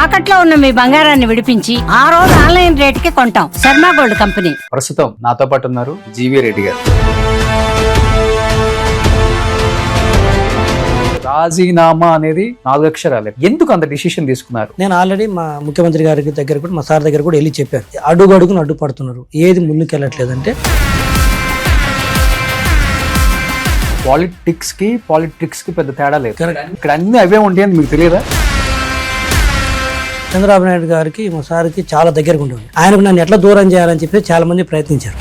తాకట్లో ఉన్న మీ బంగారాన్ని విడిపించి ఆ రోజు ఆన్లైన్ రేటుకి కొంటాం. Sharma gold company. ప్రస్తుతం నాతో పాటు ఉన్నారు జీవీ రెడ్డి గారు. రాజీనామా అనేది 4 అక్షరాలే. ఎందుకు అంత డిసిషన్ తీసుకున్నారు? నేను ఆల్రెడీ మా ముఖ్యమంత్రి గారి దగ్గర కూడా, మా సార్ దగ్గర కూడా వెళ్ళి చెప్పాను. అడుగును అడ్డుపడుతున్నారు, ఏది ముందుకెళ్ళట్లేదంటే. పాలిటిక్స్ కి పెద్ద తేడా లేదు. ఇక్కడ అన్ని అవే ఉంటాయని మీకు తెలియదా? చంద్రబాబు నాయుడు గారికి, మా సార్కి చాలా దగ్గరగా ఉంటుంది. ఆయనకు నన్ను ఎట్లా దూరం చేయాలని చెప్పి చాలా మంది ప్రయత్నించారు.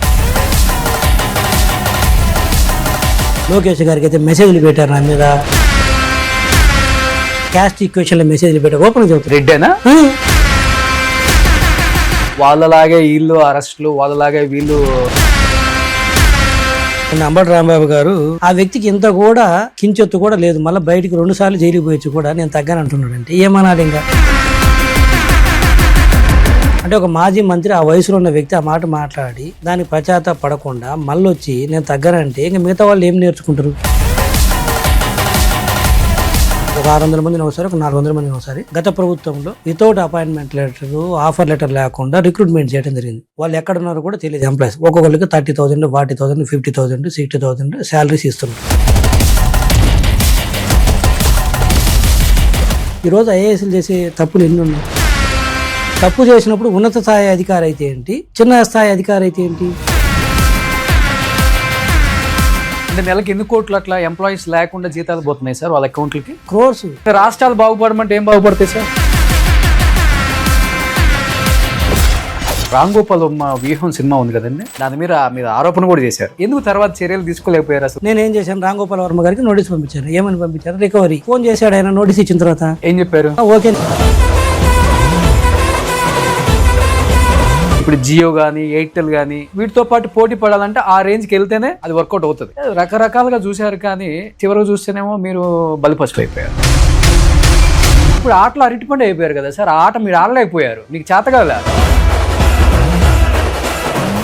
లోకేష్ గారికి అయితే మెసేజ్లు పెట్టారు నా మీద, క్యాస్ట్ ఈక్వేషన్లో మెసేజ్లు పెట్టారు. ఓపెన్ చెబుతారు. రెడ్డేనా? వాళ్ళలాగే వీళ్ళు అరెస్టులు, వాళ్ళలాగే వీళ్ళు. అంబటి రాంబాబు గారు ఆ వ్యక్తికి ఇంత కూడా కించెత్తు కూడా లేదు. మళ్ళీ బయటికి 2 సార్లు జైలుకి పోయొచ్చు కూడా నేను తగ్గాను అంటున్నాడు. అంటే ఏమనాలి ఇంకా? అంటే ఒక మాజీ మంత్రి, ఆ వయసులో ఉన్న వ్యక్తి ఆ మాట మాట్లాడి దానికి పశ్చాత్తాప పడకుండా మళ్ళీ వచ్చి నేను తగ్గానంటే ఇంకా మిగతా వాళ్ళు ఏం నేర్చుకుంటారు? ఒక 600 మందిని ఒకసారి, ఒక 400 మందిని ఒకసారి గత ప్రభుత్వంలో without appointment letter, offer letter లేకుండా రిక్రూట్మెంట్ చేయడం జరిగింది. వాళ్ళు ఎక్కడ ఉన్నారో కూడా తెలియదు. ఎంప్లాయీస్ ఒక్కొక్కరికి 30,000, 40,000, 50,000, 60,000 శాలరీస్ ఇస్తున్నారు. ఈరోజు ఐఏఎస్లు చేసే తప్పులు ఎన్ని ఉన్నాయి? తప్పు చేసినప్పుడు ఉన్నత స్థాయి అధికారి అయితే ఏంటి, చిన్న స్థాయి అధికారి అయితే ఏంటి? అంటే నెలకి ఎన్ని కోట్లు అట్లా ఎంప్లాయీస్ లేకుండా జీతాలు పోతున్నాయి సార్ వాళ్ళ అకౌంట్లకి? క్రోర్స్. రాష్ట్రాలు బాగుపడమంటే ఏం బాగుపడతాయి సార్? రామ్ గోపాల్ వ్యూహం సినిమా ఉంది కదండి, దాని మీద ఆరోపణ కూడా చేశారు. ఎందుకు తర్వాత చర్యలు తీసుకోలేకపోయారు అసలు? నేనేం చేశాను, రామ్ గోపాల్ వర్మ గారికి నోటీస్ పంపించాను. ఏమని పంపించారు? రికవరీ. ఫోన్ చేశాడు ఆయన. నోటీస్ ఇచ్చిన తర్వాత ఏం చెప్పారు? ఓకే. ఇప్పుడు జియో గానీ, ఎయిర్టెల్ గానీ వీటితో పాటు పోటీ పడాలంటే ఆ రేంజ్కి వెళ్తేనే అది వర్కౌట్ అవుతుంది. రకరకాలుగా చూశారు కానీ చివరికి చూస్తేనేమో మీరు బలిపశువు అయిపోయారు. ఇప్పుడు ఆటలో అరటిపండు అయిపోయారు కదా సార్. ఆ ఆట మీరు ఆడలేకపోయారు, మీకు చేత కదా.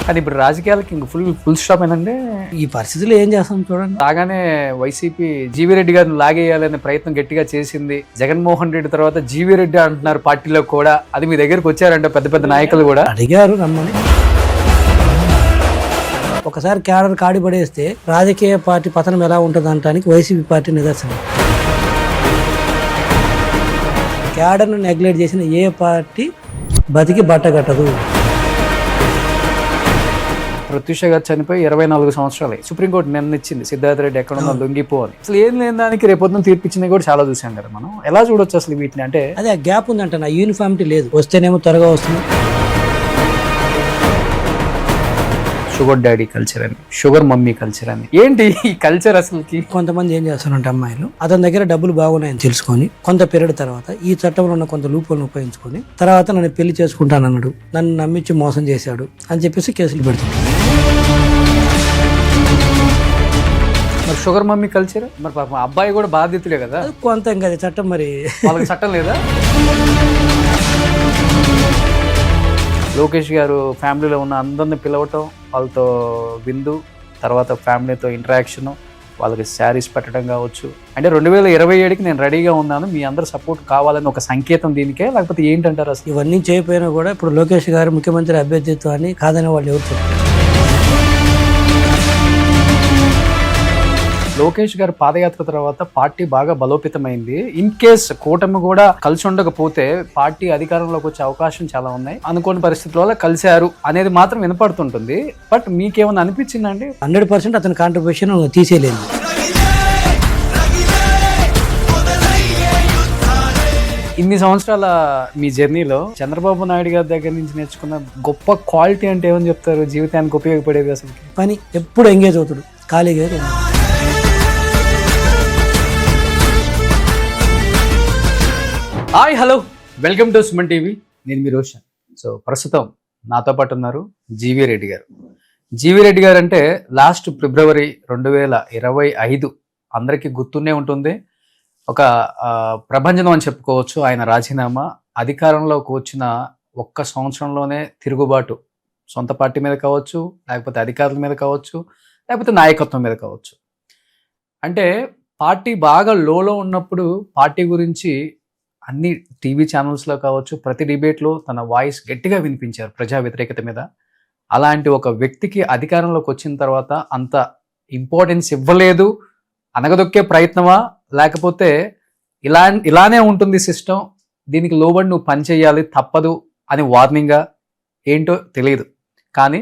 కానీ ఇప్పుడు రాజకీయాలకి ఇంక ఫుల్ స్టాప్ అయినండి. ఈ పరిస్థితుల్లో ఏం చేస్తాం చూడండి. లాగానే వైసీపీ జీవీ రెడ్డి గారిని లాగేయాలనే ప్రయత్నం గట్టిగా చేసింది. జగన్మోహన్ రెడ్డి తర్వాత జీవీ రెడ్డి అంటున్నారు పార్టీలో కూడా. అది మీ దగ్గరకు వచ్చారంటే పెద్ద పెద్ద నాయకులు కూడా అడిగారు రమ్మని. ఒకసారి క్యాడర్ కాడి పడేస్తే రాజకీయ పార్టీ పతనం ఎలా ఉంటుంది అనడానికి వైసీపీ పార్టీ నిదర్శనం. క్యాడర్ను నెగ్లెక్ట్ చేసిన ఏ పార్టీ బతికి బట్టగట్టదు. ప్రత్యూష గారు చనిపోయి 24 సంవత్సరాలు. సుప్రీంకోర్టు నిన్న ఇచ్చింది సిద్ధార్థ రెడ్డి ఎక్కడ ఉన్నా లొంగిపో అని. అసలు ఏం లేని దానికి రేపొద్దున తీర్పిచ్చింది కూడా చాలా చూసాం కదా మనం. ఎలా చూడొచ్చు అసలు వీటిని? అంటే అదే ఆ గ్యాప్ ఉందంట, నా యూనిఫామిటీ లేదు. వస్తేనేమో త్వరగా వస్తుంది. షుగర్ డాడీ కల్చర్ అని, షుగర్ మమ్మీ కల్చర్ అని. ఏంటి ఈ కల్చర్ అసలుకి? కొంతమంది ఏం చేస్తారంటే అమ్మాయిలు అతని దగ్గర డబ్బులు బాగున్నాయని తెలుసుకొని కొంత పీరియడ్ తర్వాత ఈ చట్టంలో ఉన్న కొంత లూపులను ఉపయోగించుకొని తర్వాత నన్ను పెళ్లి చేసుకుంటానన్నాడు, నన్ను నమ్మించి మోసం చేశాడు అని చెప్పేసి కేసులు పెడుతుంది. మరి షుగర్ మమ్మీ కల్చర్ మరి పాపం అబ్బాయి కూడా బాధ్యతలే కదా. కొంత ఇంకా చట్టం మరి వాళ్ళకి చట్టం లేదా? లోకేష్ గారు ఫ్యామిలీలో ఉన్న అందరిని పిలవటం, వాళ్ళతో విందు, తర్వాత ఫ్యామిలీతో ఇంటరాక్షన్, వాళ్ళకి శారీస్ పెట్టడం కావచ్చు. అంటే 2027కి నేను రెడీగా ఉన్నాను, మీ అందరు సపోర్ట్ కావాలని ఒక సంకేతం దీనికే, లేకపోతే ఏంటంటారు అసలు? ఇవన్నీ చేయకపోయినా కూడా ఇప్పుడు లోకేష్ గారు ముఖ్యమంత్రి అభ్యర్థిత్వాన్ని కాదనే వాళ్ళు ఎవరు చెప్పారు? లోకేష్ గారు పాదయాత్ర తర్వాత పార్టీ బాగా బలోపేతమైంది. ఇన్ కేస్ కూటమి కూడా కలిసి ఉండకపోతే పార్టీ అధికారంలోకి వచ్చే అవకాశం చాలా ఉన్నాయి. అనుకోని పరిస్థితుల కలిశారు అనేది మాత్రం వినపడుతుంటుంది. బట్ మీకేమన్నా అనిపించిందండి? 100% అతని కాంట్రిబ్యూషన్ తీసేయలేదు. ఇన్ని సంవత్సరాల మీ జర్నీలో చంద్రబాబు నాయుడు గారి దగ్గర నుంచి నేర్చుకున్న గొప్ప క్వాలిటీ అంటే ఏమని చెప్తారు? జీవితానికి ఉపయోగపడేది అసలు పని. ఎప్పుడు ఎంగేజ్ అవుతాడు, ఖాళీగా. Hi, hello, welcome to Suman TV. నేను మీ రోషన్. సో ప్రస్తుతం నాతో పాటు ఉన్నారు జీవీ రెడ్డి గారు. జీవీ రెడ్డి గారు అంటే లాస్ట్ ఫిబ్రవరి 2025 అందరికీ గుర్తునే ఉంటుంది. ఒక ప్రభంజనం అని చెప్పుకోవచ్చు. ఆయన రాజీనామా, అధికారంలోకి వచ్చిన 1 సంవత్సరంలోనే తిరుగుబాటు, సొంత పార్టీ మీద కావచ్చు, లేకపోతే అధికారుల మీద కావచ్చు, లేకపోతే నాయకత్వం మీద కావచ్చు. అంటే పార్టీ బాగా లోలో ఉన్నప్పుడు పార్టీ గురించి అన్ని టీవీ ఛానల్స్లో కావచ్చు, ప్రతి డిబేట్లో తన వాయిస్ గట్టిగా వినిపించారు ప్రజా వ్యతిరేకత మీద. అలాంటి ఒక వ్యక్తికి అధికారంలోకి వచ్చిన తర్వాత అంత ఇంపార్టెన్స్ ఇవ్వలేదు, అనగదొక్కే ప్రయత్నమా, లేకపోతే ఇలానే ఉంటుంది సిస్టమ్, దీనికి లోబడి నువ్వు పని చేయాలి తప్పదు అని వార్నింగా ఏంటో తెలియదు. కానీ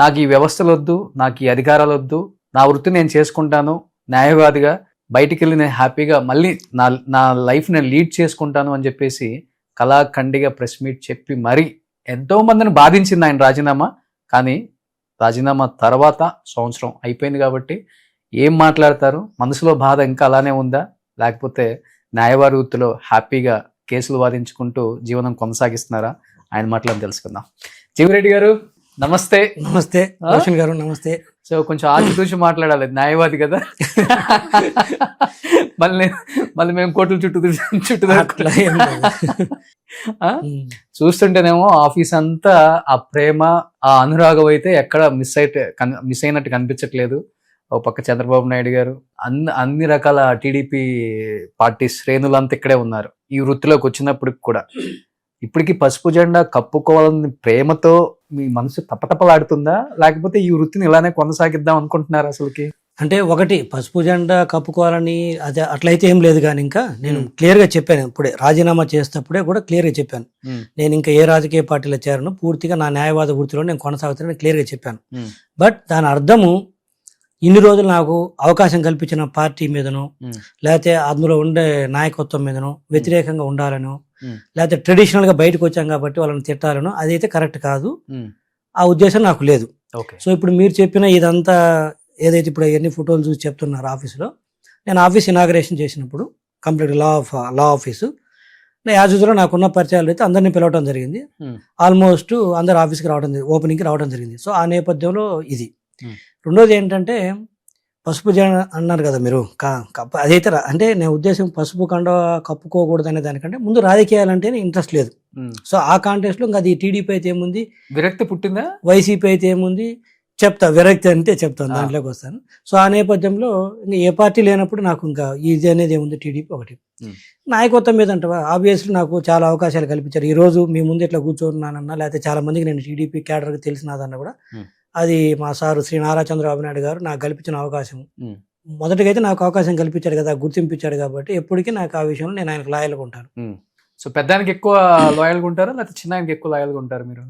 నాకు ఈ వ్యవస్థలు వద్దు, నాకు ఈ అధికారాలు వద్దు, నా వృత్తి నేను చేసుకుంటాను, న్యాయవాదిగా బయటికి వెళ్ళి నేను హ్యాపీగా మళ్ళీ నా లైఫ్ నేను లీడ్ చేసుకుంటాను అని చెప్పేసి కళాఖండిగా ప్రెస్ మీట్ చెప్పి మరీ ఎంతో మందిని బాధించింది ఆయన రాజీనామా. కానీ రాజీనామా తర్వాత సంవత్సరం అయిపోయింది కాబట్టి ఏం మాట్లాడతారు? మనసులో బాధ ఇంకా అలానే ఉందా, లేకపోతే న్యాయవాది వృత్తిలో హ్యాపీగా కేసులు వాదించుకుంటూ జీవనం కొనసాగిస్తున్నారా? ఆయన మాటలను తెలుసుకుందాం. జీవిరెడ్డి గారు నమస్తే. నమస్తే రోషన్ గారు. నమస్తే. సో కొంచెం ఆచితూచి మాట్లాడాలి, న్యాయవాది కదా. మళ్ళీ మేము కోర్టుల చుట్టూ చూస్తుంటేనేమో ఆఫీస్ అంతా ఆ ప్రేమ, ఆ అనురాగం అయితే ఎక్కడ మిస్ అయినట్టు కనిపించట్లేదు. ఒక పక్క చంద్రబాబు నాయుడు గారు, అన్ని రకాల టీడీపీ పార్టీ శ్రేణులంతా ఇక్కడే ఉన్నారు. ఈ వృత్తిలోకి వచ్చినప్పటికి కూడా ఇప్పటికీ పసుపు జెండా కప్పుకోవాలని ప్రేమతో మీ మనసు తప్పతప్పలాడుతుందా, లేకపోతే ఈ వృత్తిని ఇలానే కొనసాగిద్దాం అనుకుంటున్నారు అసలుకి? అంటే ఒకటి, పసుపు జెండా కప్పుకోవాలని అదే అట్లయితే ఏం లేదు. కానీ ఇంకా నేను క్లియర్గా చెప్పాను, ఇప్పుడే రాజీనామా చేసేటప్పుడే కూడా క్లియర్గా చెప్పాను, నేను ఇంకా ఏ రాజకీయ పార్టీలో చేరను, పూర్తిగా నా న్యాయవాద వృత్తిలో నేను కొనసాగుతానని క్లియర్గా చెప్పాను. బట్ దాని అర్థము ఇన్ని రోజులు నాకు అవకాశం కల్పించిన పార్టీ మీదనో, లేకపోతే అందులో ఉండే నాయకత్వం మీదనో వ్యతిరేకంగా ఉండాలనో, లేకపోతే ట్రెడిషనల్ గా బయటకు వచ్చాం కాబట్టి వాళ్ళని తిట్టాలనో అదైతే కరెక్ట్ కాదు. ఆ ఉద్దేశం నాకు లేదు. సో ఇప్పుడు మీరు చెప్పిన ఇదంతా ఏదైతే ఇప్పుడు ఎన్ని ఫోటోలు చూసి చెప్తున్నారు ఆఫీసులో, నేను ఆఫీస్ ఇనాగరేషన్ చేసినప్పుడు కంప్లీట్ లా ఆఫీసు యాజ్ యూజువల్ నాకున్న పరిచయాలు అయితే అందరినీ పిలవడం జరిగింది. ఆల్మోస్ట్ అందరు ఆఫీస్కి రావడం జరిగింది, ఓపెనింగ్కి రావడం జరిగింది. సో ఆ నేపథ్యంలో ఇది. రెండోది ఏంటంటే పసుపు జెండా అన్నారు కదా మీరు, అదైతే అంటే నేను ఉద్దేశం పసుపు కండ కప్పుకోకూడదు అనే దానికంటే ముందు రాజకీయాలంటే ఇంట్రెస్ట్ లేదు. సో ఆ కాంటెస్ట్ లో ఇంకా అది టీడీపీ అయితే ఏముంది, విరక్తి పుట్టిందా, వైసీపీ అయితే ఏముంది చెప్తా, విరక్తి అంటే చెప్తాను, దాంట్లోకి వస్తాను. సో ఆ నేపథ్యంలో ఇంకా ఏ పార్టీ లేనప్పుడు నాకు ఇంకా ఇది అనేది ఏముంది, టీడీపీ ఒకటి. నాయకత్వం మీద అంటే ఆబ్వియస్లీ నాకు చాలా అవకాశాలు కల్పించారు. ఈ రోజు మీ ముందు ఇట్లా కూర్చోన్నానన్నా, లేకపోతే చాలా మందికి నేను టీడీపీ క్యాడర్కి తెలిసినదన్నా కూడా అది మా సారు శ్రీ నారా చంద్రబాబు నాయుడు గారు నాకు కల్పించిన అవకాశం. మొదటిగా అయితే నాకు అవకాశం కల్పించాడు కదా, గుర్తింపించాడు కాబట్టి ఎప్పటికీ నాకు ఆ విషయంలో నేను ఆయనకు లాయల్గా ఉంటాను. సో పెద్దానికి ఎక్కువ లాయల్గా ఉంటారా, లేకపోతే చిన్నానికి ఎక్కువ లాయల్గా ఉంటారు మీరు?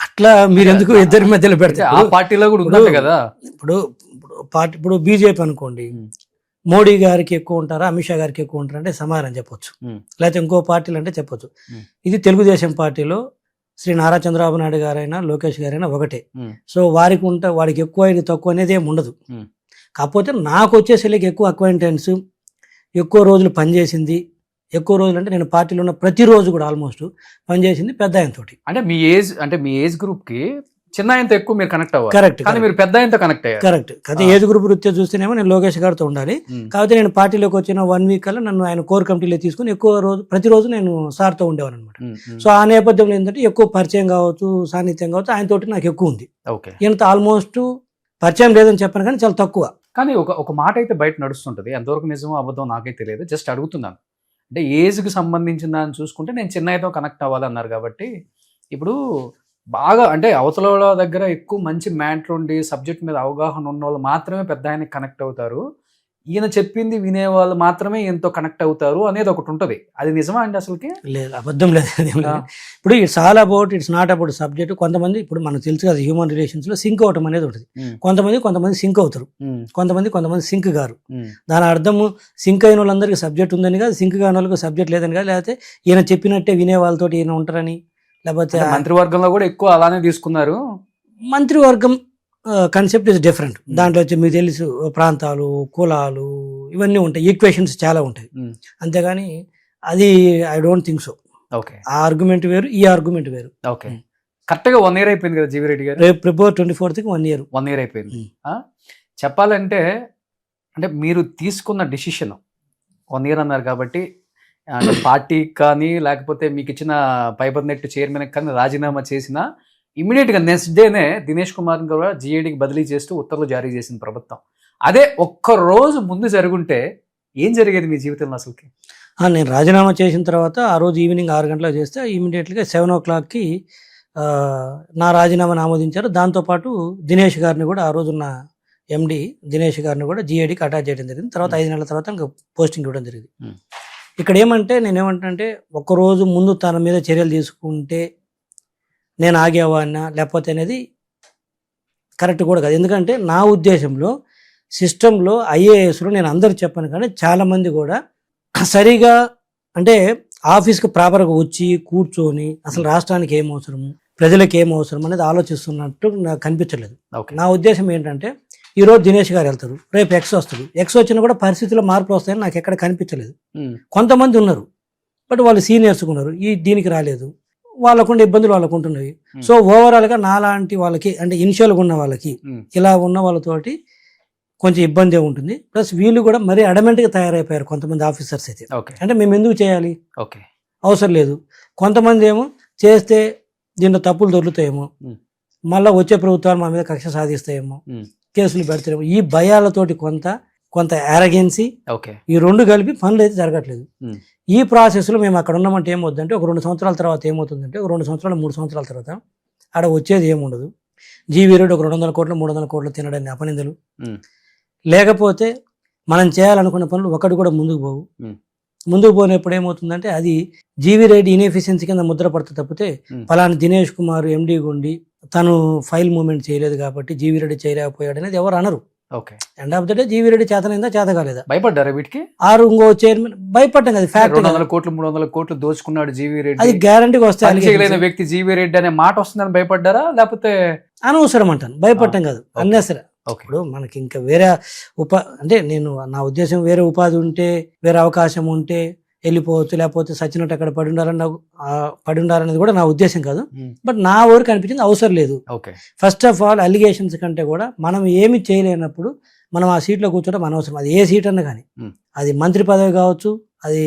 అట్లా మీరు ఎందుకు ఇద్దరి మధ్యలో పెడితే ఆ పార్టీలో కూడా ఉంటుంది కదా. ఇప్పుడు బీజేపీ అనుకోండి, మోడీ గారికి ఎక్కువ ఉంటారా, అమిత్ షా గారికి ఎక్కువ ఉంటారా అంటే సమాధానం చెప్పొచ్చు, లేకపోతే ఇంకో పార్టీలు అంటే చెప్పొచ్చు. ఇది తెలుగుదేశం పార్టీలో శ్రీ నారా చంద్రబాబు నాయుడు గారైనా లోకేష్ గారైనా ఒకటే. సో వాడికి ఎక్కువ ఇది తక్కువ అనేది ఏమి ఉండదు. కాకపోతే నాకు వచ్చేసరికి ఎక్కువ అక్వైంటెన్స్, ఎక్కువ రోజులు పనిచేసింది, ఎక్కువ రోజులు అంటే నేను పార్టీలో ఉన్న ప్రతిరోజు కూడా ఆల్మోస్ట్ పనిచేసింది పెద్ద ఆయనతోటి. అంటే మీ ఏజ్ గ్రూప్ కి చిన్న ఆయనతో ఎక్కువ మీరు కనెక్ట్ అవ్వాలి. కరెక్ట్. కానీ మీరు పెద్ద ఆయనతో కనెక్ట్ అయ్యారు. కరెక్ట్. అదే ఏజ్ గ్రూప్ వృత్తి చూస్తేనేమో నేను లోకేష్ గారితో ఉండాలి. కాకపోతే నేను పార్టీలోకి వచ్చిన 1 వీక్ కల్లా నన్ను ఆయన కోర్ కమిటీలో తీసుకుని ఎక్కువ రోజు ప్రతిరోజు నేను సార్తో ఉండేవాను అనమాట. సో ఆ నేపథ్యంలో ఏంటంటే ఎక్కువ పరిచయం కావచ్చు, సాన్నిధ్యం కావచ్చు, ఆయనతోటి నాకు ఎక్కువ ఉంది. ఈయనతో ఆల్మోస్ట్ పరిచయం లేదని చెప్పాను కానీ చాలా తక్కువ. కానీ ఒక మాట అయితే బయట నడుస్తుంటది, ఎంతవరకు నిజమో అబద్ధం నాకైతే తెలియదు, జస్ట్ అడుగుతున్నాను. అంటే ఏజ్కి సంబంధించిన దాన్ని చూసుకుంటే నేను చిన్నయ్యతో కనెక్ట్ అవ్వాలన్నారు కాబట్టి, ఇప్పుడు బాగా అంటే అవతల వాళ్ళ దగ్గర ఎక్కువ మంచి మ్యాటర్ ఉండి సబ్జెక్ట్ మీద అవగాహన ఉన్న వాళ్ళు మాత్రమే పెద్ద ఆయనకి కనెక్ట్ అవుతారు, ఈయన చెప్పింది వినేవాళ్ళు మాత్రమే ఎంతో కనెక్ట్ అవుతారు అనేది ఒకటి ఉంటుంది. అది నిజమా అండి అసలుకి? లేదు, అబద్ధం లేదు. ఇప్పుడు it's all about, it's not about subject. కొంతమంది ఇప్పుడు మనకు తెలుసు కదా, హ్యూమన్ రిలేషన్స్ లో సింక్ అవటం అనేది ఉంటుంది. కొంతమంది సింక్ అవుతారు, కొంతమంది సింక్ గారు. దాని అర్థము సింక్ అయిన వాళ్ళందరికీ సబ్జెక్ట్ ఉందని కాదు, సింక్ కాని వాళ్ళకి సబ్జెక్ట్ లేదని కాదు, లేకపోతే ఈయన చెప్పినట్టే వినే వాళ్ళతో ఈయన ఉంటారని. లేకపోతే మంత్రివర్గంలో కూడా ఎక్కువ అలానే తీసుకున్నారు. మంత్రివర్గం కాన్సెప్ట్ ఇస్ డిఫరెంట్. దాంట్లో వచ్చి మీకు తెలుసు ప్రాంతాలు, కులాలు ఇవన్నీ ఉంటాయి, ఈక్వేషన్స్ చాలా ఉంటాయి. అంతేగాని అది ఐ డోంట్ థింక్ సో. ఆ ఆర్గ్యుమెంట్ వేరు, ఈ ఆర్గ్యుమెంట్ వేరు. కరెక్ట్ గా 1 year అయిపోయింది కదా జీవిరెడ్డి గారు, రేపు February 24th 1 year అయిపోయింది. చెప్పాలంటే అంటే మీరు తీసుకున్న డిసిషన్ 1 year అన్నారు కాబట్టి, పార్టీ కానీ లేకపోతే మీకు ఇచ్చిన ఫైబర్ నెట్ చైర్మన్ కానీ రాజీనామా చేసిన ఇమీడియట్గా నెక్స్ట్ డేనే దినేష్ కుమార్ కూడా జిఏడికి బదిలీ చేస్తూ ఉత్తర్వులు జారీ చేసింది ప్రభుత్వం. అదే ఒక్క రోజు ముందు జరుగుంటే ఏం జరిగేది మీ జీవితంలో అసలుకి? నేను రాజీనామా చేసిన తర్వాత ఆ రోజు ఈవినింగ్ 6 గంటలకు చేస్తే ఇమీడియట్గా 7 o'clockకి నా రాజీనామాను ఆమోదించారు. దాంతోపాటు దినేష్ గారిని కూడా ఆ రోజున్న ఎండి దినేష్ గారిని కూడా జీఏడీకి అటాచ్ చేయడం జరిగింది. తర్వాత 5 నెలల తర్వాత ఇంకా పోస్టింగ్ ఇవ్వడం జరిగింది. ఇక్కడ నేనేమంటే ఒక్కరోజు ముందు తన మీద చర్యలు తీసుకుంటే నేను ఆగేవాడినా లేకపోతే అనేది కరెక్ట్ కూడా కాదు. ఎందుకంటే నా ఉద్దేశంలో సిస్టంలో ఐఏఎస్లో నేను అందరికి చెప్పాను, కానీ చాలామంది కూడా సరిగా అంటే ఆఫీస్కి ప్రాపర్గా వచ్చి కూర్చొని అసలు రాష్ట్రానికి ఏం అవసరము, ప్రజలకు ఏం అవసరం అనేది ఆలోచిస్తున్నట్టు నాకు కనిపించలేదు. నా ఉద్దేశం ఏంటంటే ఈరోజు దినేష్ గారు వెళ్తారు, రేపు ఎక్స్ వస్తుంది, ఎక్స్ వచ్చినా కూడా పరిస్థితుల్లో మార్పులు వస్తాయని నాకు ఎక్కడ కనిపించలేదు. కొంతమంది ఉన్నారు, బట్ వాళ్ళు సీనియర్స్ ఉన్నారు, దీనికి రాలేదు, వాళ్ళకుండా ఇబ్బందులు వాళ్ళకు ఉంటున్నాయి. సో ఓవరాల్గా నాలాంటి వాళ్ళకి అంటే ఇనిషియల్గా ఉన్న వాళ్ళకి ఇలా ఉన్న వాళ్ళతోటి కొంచెం ఇబ్బంది ఉంటుంది. ప్లస్ వీళ్ళు కూడా మరీ అడమెంట్గా తయారైపోయారు కొంతమంది ఆఫీసర్స్ అయితే. అంటే మేము ఎందుకు చేయాలి, అవసరం లేదు. కొంతమంది ఏమో చేస్తే దీంట్లో తప్పులు దొరుకుతాయేమో, మళ్ళీ వచ్చే ప్రభుత్వాలు మా మీద కక్ష సాధిస్తాయేమో, కేసులు పెడతారేమో, ఈ భయాలతోటి కొంత యారగెన్సీ, ఈ రెండు కలిపి పనులు అయితే జరగట్లేదు. ఈ ప్రాసెస్లో మేము అక్కడ ఉన్నామంటే ఏమవుతుందంటే ఒక 2 సంవత్సరాల తర్వాత ఏమవుతుందంటే ఒక 2 సంవత్సరాలు 3 సంవత్సరాల తర్వాత ఆడ వచ్చేది ఏముండదు. జీవీ రెడ్డి ఒక 200 కోట్లు 300 కోట్లు తినడాన్ని అపనిందలు, లేకపోతే మనం చేయాలనుకున్న పనులు ఒకటి కూడా ముందుకు పోవు. ముందుకు పోయినప్పుడు ఏమవుతుందంటే అది జీవీ రెడ్డి ఇన్ఎఫిషియన్సీ కింద ముద్ర పడుతుంది తప్పితే ఫలానా దినేష్ కుమార్ ఎండి గుండి తను ఫైల్ మూవ్మెంట్ చేయలేదు కాబట్టి జీవీ రెడ్డి చేయలేకపోయాడు అనేది ఎవరు అనరు. End of the day G V Reddy చేతనైందా చేత కాలేదా, భయపడ్డారా వీటికి? ఆరు ఇంకో చైర్మన్ భయపడ్డాం కదా, ఫ్యాక్ట్ 200 కోట్లు 300 కోట్లు దోచుకున్నాడు జీవీ రెడ్డి, అది గ్యారంటీగా వస్తాయి. వ్యక్తి జీవీ రెడ్డి అనే మాట వస్తుందని భయపడ్డారా, లేకపోతే అనవసరం అంటాను, భయపడటం కాదు, అన్నెసరి. ఇప్పుడు మనకి ఇంకా వేరే అంటే నేను నా ఉద్దేశం వేరే ఉపాధి ఉంటే వేరే అవకాశం ఉంటే వెళ్ళిపోవచ్చు, లేకపోతే సచ్చినట్టు అక్కడ పడి ఉండాలనేది కూడా నా ఉద్దేశం కాదు. బట్ నా ఊరికి అనిపించింది అవసరం లేదు. ఫస్ట్ ఆఫ్ ఆల్ అలిగేషన్స్ కంటే కూడా మనం ఏమి చేయలేనప్పుడు మనం ఆ సీట్లో కూర్చోవడం అనవసరం. అది ఏ సీట్ అన్నా కానీ, అది మంత్రి పదవి కావచ్చు, అది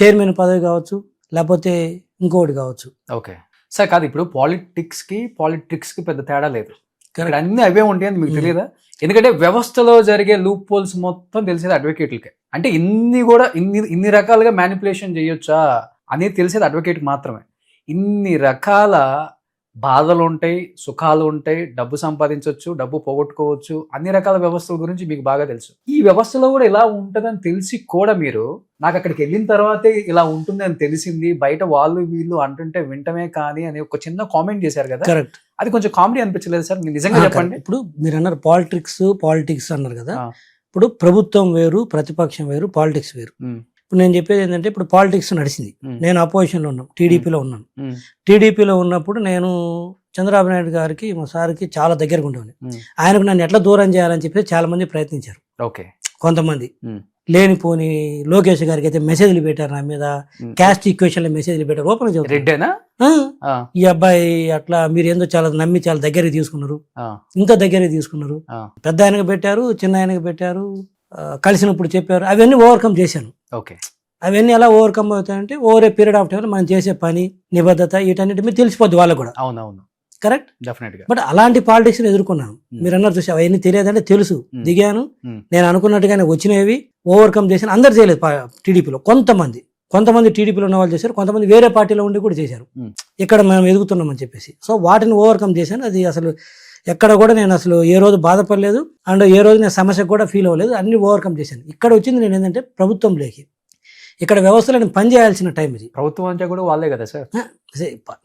చైర్మన్ పదవి కావచ్చు, లేకపోతే ఇంకొకటి కావచ్చు. ఓకే సార్, కాదు ఇప్పుడు పాలిటిక్స్ కి పెద్ద తేడా లేదు, అన్ని అవే ఉంటాయని మీకు తెలియదా? ఎందుకంటే వ్యవస్థలో జరిగే లూప్ హోల్స్ మొత్తం తెలిసేది అడ్వకేట్లకే. అంటే ఇన్ని రకాలుగా మ్యానిపులేషన్ చేయొచ్చా అనేది తెలిసేది అడ్వకేట్ మాత్రమే. ఇన్ని రకాల బాధలు ఉంటాయి, సుఖాలు ఉంటాయి, డబ్బు సంపాదించవచ్చు, డబ్బు పోగొట్టుకోవచ్చు, అన్ని రకాల వ్యవస్థల గురించి మీకు బాగా తెలుసు. ఈ వ్యవస్థలో కూడా ఇలా ఉంటుందని తెలిసి కూడా మీరు నాకు అక్కడికి వెళ్ళిన తర్వాతే ఇలా ఉంటుంది అని తెలిసింది, బయట వాళ్ళు వీళ్ళు అంటుంటే వింటమే కానీ అని ఒక చిన్న కామెంట్ చేశారు కదా, కరెక్ట్. అది కొంచెం కామెడీ అనిపించలేదు సార్? నిజంగా చెప్పండి. ఇప్పుడు మీరు అన్నారు పాలిటిక్స్ అన్నారు కదా, ఇప్పుడు ప్రభుత్వం వేరు, ప్రతిపక్షం వేరు, పాలిటిక్స్ వేరు. ఇప్పుడు నేను చెప్పేది ఏంటంటే ఇప్పుడు పాలిటిక్స్ నడిచింది, నేను అపోజిషన్లో ఉన్నాను, టీడీపీలో ఉన్నాను. టీడీపీలో ఉన్నప్పుడు నేను చంద్రబాబు నాయుడు గారికి మా సార్కి చాలా దగ్గరగా ఉండేవాడిని. ఆయనకు నన్ను ఎట్లా దూరం చేయాలని చెప్పి చాలా మంది ప్రయత్నించారు. కొంతమంది లేనిపోని లోకేష్ గారికి అయితే మెసేజ్లు పెట్టారు నా మీద, క్యాస్ట్ ఈక్వేషన్ లో మెసేజ్లు పెట్టారు. ఓపెన్ చెప్తారు, ఈ అబ్బాయి అట్లా మీరు ఏందో చాలా నమ్మి చాలా దగ్గరికి తీసుకున్నారు, ఇంత దగ్గరికి తీసుకున్నారు, పెద్ద ఆయనకు పెట్టారు, చిన్న ఆయనకు పెట్టారు, కలిసినప్పుడు చెప్పారు. అవన్నీ ఓవర్కమ్ చేశాను. అవన్నీ ఎలా ఓవర్కమ్ అవుతాయంటే over a period of time మనం చేసే పని, నిబద్ధత, వీటన్నిటి మీద తెలిసిపోద్ది వాళ్ళకు కూడా. కరెక్ట్. బట్ అలాంటి పాలిటిక్స్ ఎదుర్కొన్నాను. మీరు అన్నారు చూసి అవన్నీ తెలియదంటే తెలుసు, దిగాను, నేను అనుకున్నట్టుగానే వచ్చినవి ఓవర్కమ్ చేశాను. అందరు చేయలేదు టీడీపీలో, కొంతమంది టీడీపీలో ఉన్న వాళ్ళు చేశారు, కొంతమంది వేరే పార్టీలో ఉండి కూడా చేశారు, ఇక్కడ మనం ఎదుగుతున్నామని చెప్పేసి. సో వాటిని ఓవర్కమ్ చేశాను. అది అసలు ఎక్కడ కూడా నేను అసలు ఏ రోజు బాధపడలేదు, అండ్ ఏ రోజు నేను సమస్య కూడా ఫీల్ అవ్వలేదు, అన్ని ఓవర్కమ్ చేశాను. ఇక్కడ వచ్చింది నేను ఏంటంటే ప్రభుత్వంలోకి, ఇక్కడ వ్యవస్థలో నేను పని చేయాల్సిన టైం ఇది. ప్రభుత్వం అంటే కూడా వాళ్ళే కదా సార్,